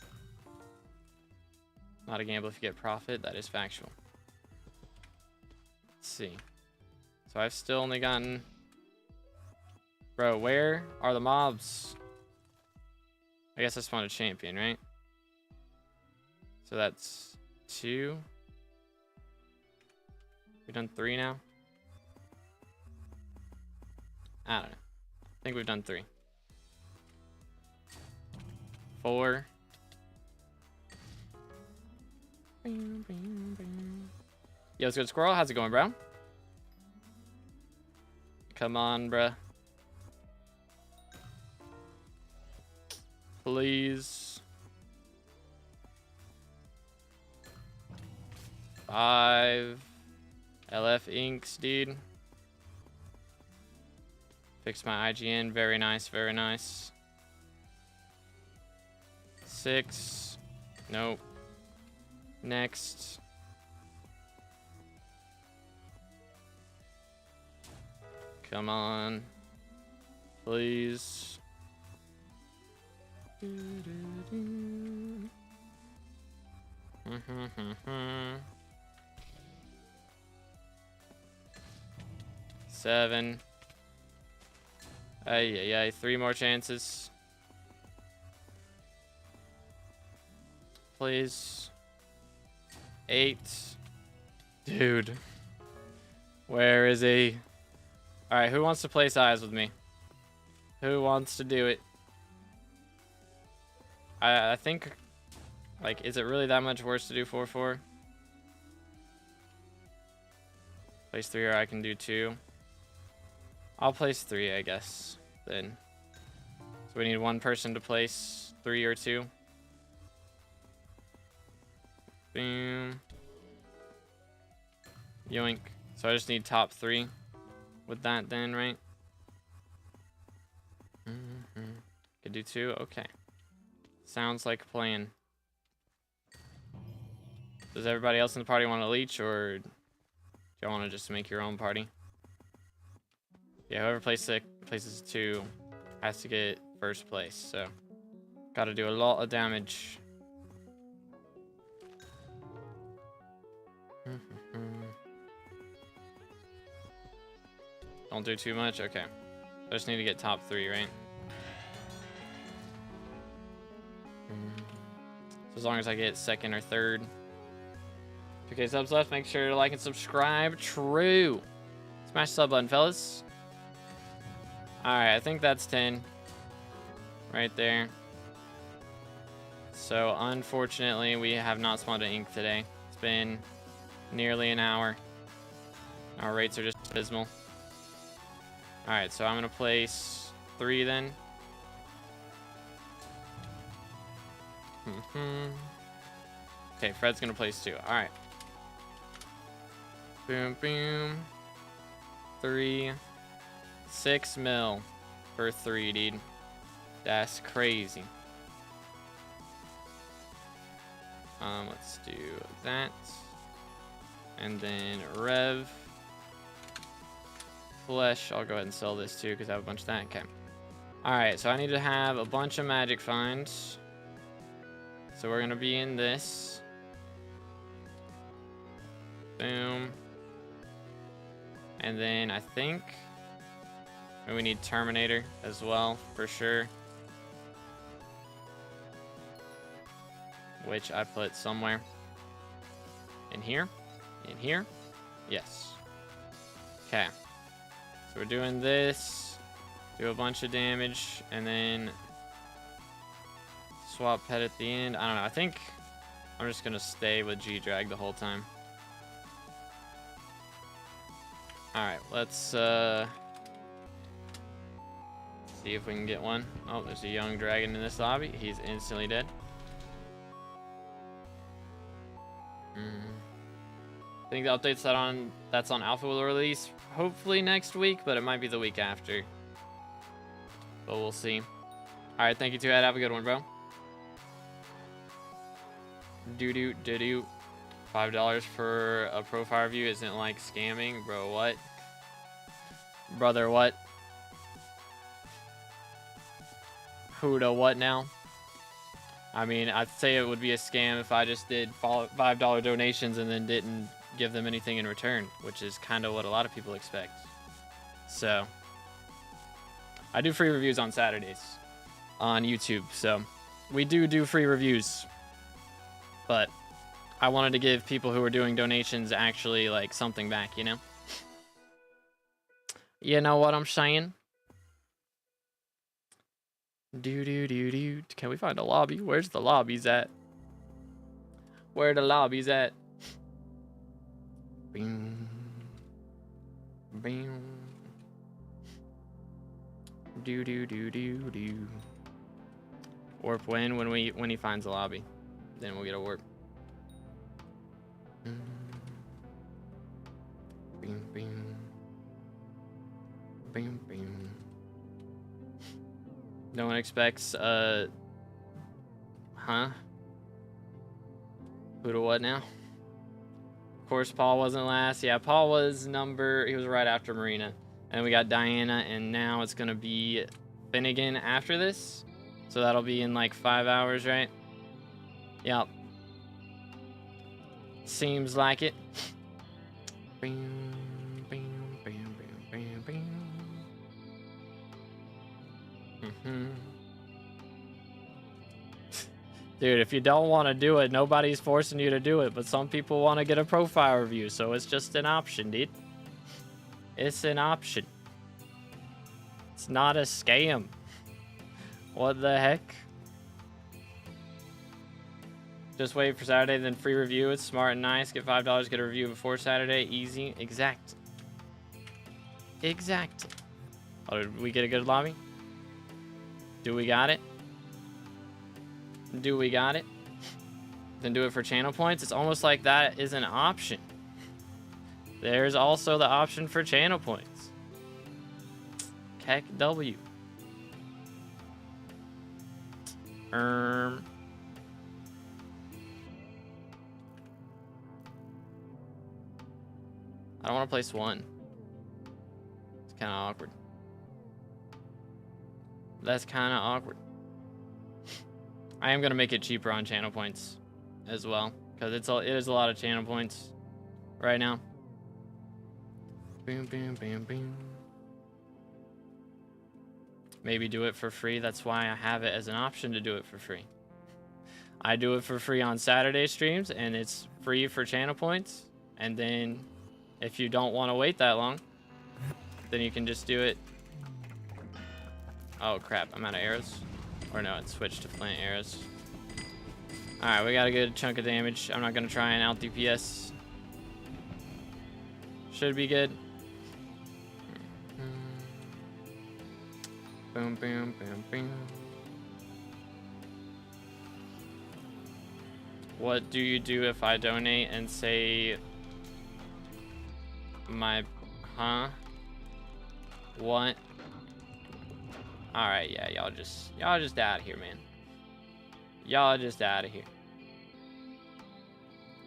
Not a gamble if you get profit. That is factual. Let's see. So I've still only gotten... Bro, where are the mobs? I guess I spawned a champion, right? So that's 2. We've done 3 now? I don't know. I think we've done 3. 4. Yo, it's good, Squirrel. How's it going, bro? Come on, bruh. Please. 5. LF inks, dude. Fix my IGN. Very nice, very nice. 6. Nope. Next. Come on. Please. 7. Ay, 3 more chances. Please. 8. Dude. Where is he? Alright, who wants to place eyes with me? Who wants to do it? I think, like, is it really that much worse to do 4-4? Place 3, or I can do 2. I'll place 3, I guess, then. So we need 1 person to place 3 or 2. Boom. Yoink. So I just need top 3 with that then, right? Could do 2? Okay. Sounds like a plan. Does everybody else in the party want to leech, or do y'all want to just make your own party? Yeah, whoever places 2 has to get first place, so gotta do a lot of damage. Don't do too much? Okay. I just need to get top 3, right? So as long as I get 2nd or 3rd. 2K subs left. Make sure to like and subscribe. True. Smash the sub button, fellas. Alright, I think that's 10. Right there. So, unfortunately, we have not spawned an ink today. It's been nearly an hour. Our rates are just abysmal. Alright, so I'm going to place 3 then. Okay, Fred's going to place 2. Alright. Boom, boom. 3. 6 mil for 3, dude. That's crazy. Let's do that. And then Rev. Flesh. I'll go ahead and sell this too because I have a bunch of that. Okay. Alright, so I need to have a bunch of magic finds. So we're going to be in this. Boom. And then I think we need Terminator as well, for sure. Which I put somewhere. In here? In here? Yes. Okay. So we're doing this. Do a bunch of damage. And then swap pet at the end. I don't know. I think I'm just going to stay with G-Drag the whole time. Alright, let's see if we can get one. Oh, there's a young dragon in this lobby. He's instantly dead. I think the updates that's on alpha will release hopefully next week, but it might be the week after. But we'll see. Alright, thank you too, Ed. Have a good one, bro. Doo-doo-doo-doo. $5 for a profile review isn't like scamming, bro. What? Brother, what? Who to what now? I mean, I'd say it would be a scam if I just did $5 donations and then didn't give them anything in return, which is kind of what a lot of people expect. So, I do free reviews on Saturdays on YouTube, so we do free reviews. But I wanted to give people who are doing donations actually like something back, you know? You know what I'm saying? Do. Can we find a lobby? Where's the lobbies at? Where the lobbies at? Bing. Bing. Do. Warp when he finds a lobby. Then we'll get a warp. Bing, bing. Bing, bing. No one expects, huh? Who to what now? Of course, Paul wasn't last. Yeah, Paul was he was right after Marina. And we got Diana, and now it's gonna be Finnegan after this. So that'll be in like 5 hours, right? Yep. Seems like it. Bing, bing, bing, bing, bing, bing. Dude, if you don't want to do it, nobody's forcing you to do it, but some people want to get a profile review, so it's just an option, dude. It's an option. It's not a scam. What the heck? Just wait for Saturday, then free review. It's smart and nice. Get $5, get a review before Saturday. Easy. Exact. Oh, did we get a good lobby? Do we got it? Do we got it? Then do it for channel points. It's almost like that is an option. There's also the option for channel points. Heck W. I don't want to place 1. It's kind of awkward. That's kind of awkward. I am going to make it cheaper on channel points as well, because it is a lot of channel points right now. Boom, boom, boom, boom. Maybe do it for free. That's why I have it as an option to do it for free. I do it for free on Saturday streams, and it's free for channel points. And then if you don't want to wait that long, then you can just do it. Oh crap, I'm out of arrows. Or no, it switched to plant arrows. Alright, we got a good chunk of damage. I'm not going to try and out DPS. Should be good. Boom, boom, boom, boom. What do you do if I donate and say my... Huh? What? Alright, yeah, y'all just out of here, man. Y'all just out of here.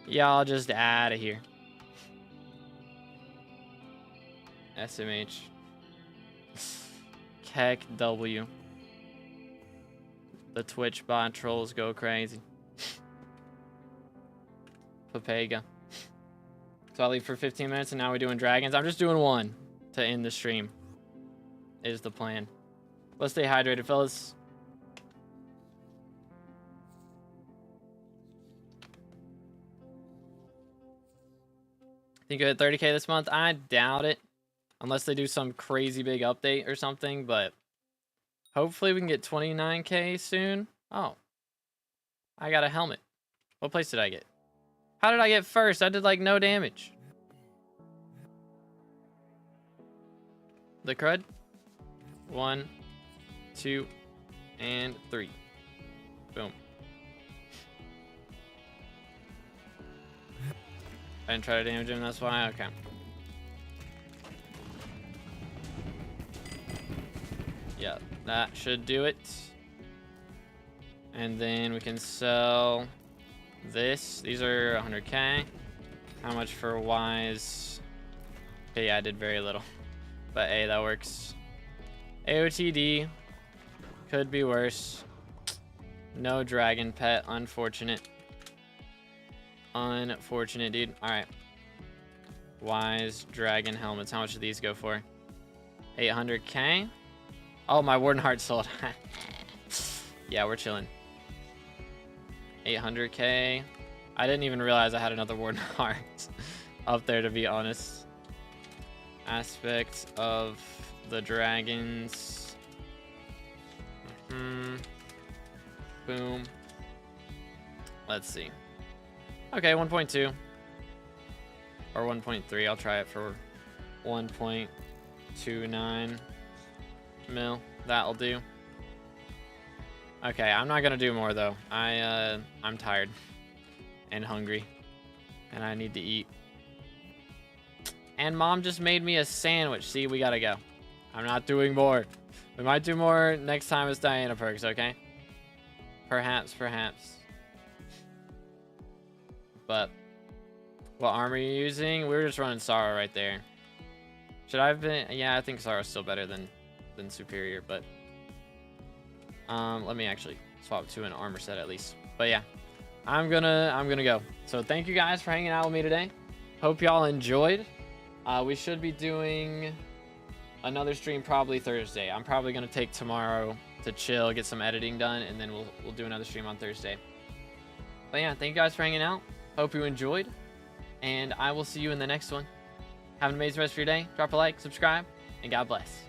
Y'all just out of here. SMH. Keck W. The Twitch bot trolls go crazy. Papega. So I leave for 15 minutes and now we're doing dragons. I'm just doing one to end the stream. Is the plan. Let's stay hydrated, fellas. Think you hit 30K this month? I doubt it. Unless they do some crazy big update or something, but hopefully we can get 29K soon. Oh. I got a helmet. What place did I get? How did I get first? I did like no damage. The crud. 1, 2, and 3. Boom. I didn't try to damage him, that's why? Okay. Yeah, that should do it. And then we can sell this. These are 100K. How much for Wise? Okay, yeah, I did very little. But hey, that works. AOTD. Could be worse. No dragon pet. Unfortunate. Unfortunate, dude. Alright. Wise dragon helmets. How much do these go for? 800K? Oh, my Warden Heart sold. Yeah, we're chilling. 800K. I didn't even realize I had another Warden Heart up there, to be honest. Aspects of the dragons. Boom. Let's see. Okay, 1.2. Or 1.3. I'll try it for 1.29 mil. That'll do. Okay, I'm not gonna do more though. I'm tired and hungry, and I need to eat. And Mom just made me a sandwich. See, we gotta go. I'm not doing more. We might do more next time it's Diana perks, okay? Perhaps. But what armor are you using? We were just running Sorrow right there. Should I have been? Yeah, I think Sorrow's still better than Superior, but let me actually swap to an armor set at least. But yeah, I'm gonna go. So thank you guys for hanging out with me today. Hope y'all enjoyed. We should be doing another stream probably Thursday. I'm probably gonna take tomorrow to chill, get some editing done, and then we'll do another stream on Thursday. But yeah, thank you guys for hanging out. Hope you enjoyed, and I will see you in the next one. Have an amazing rest of your day. Drop a like, subscribe, and God bless.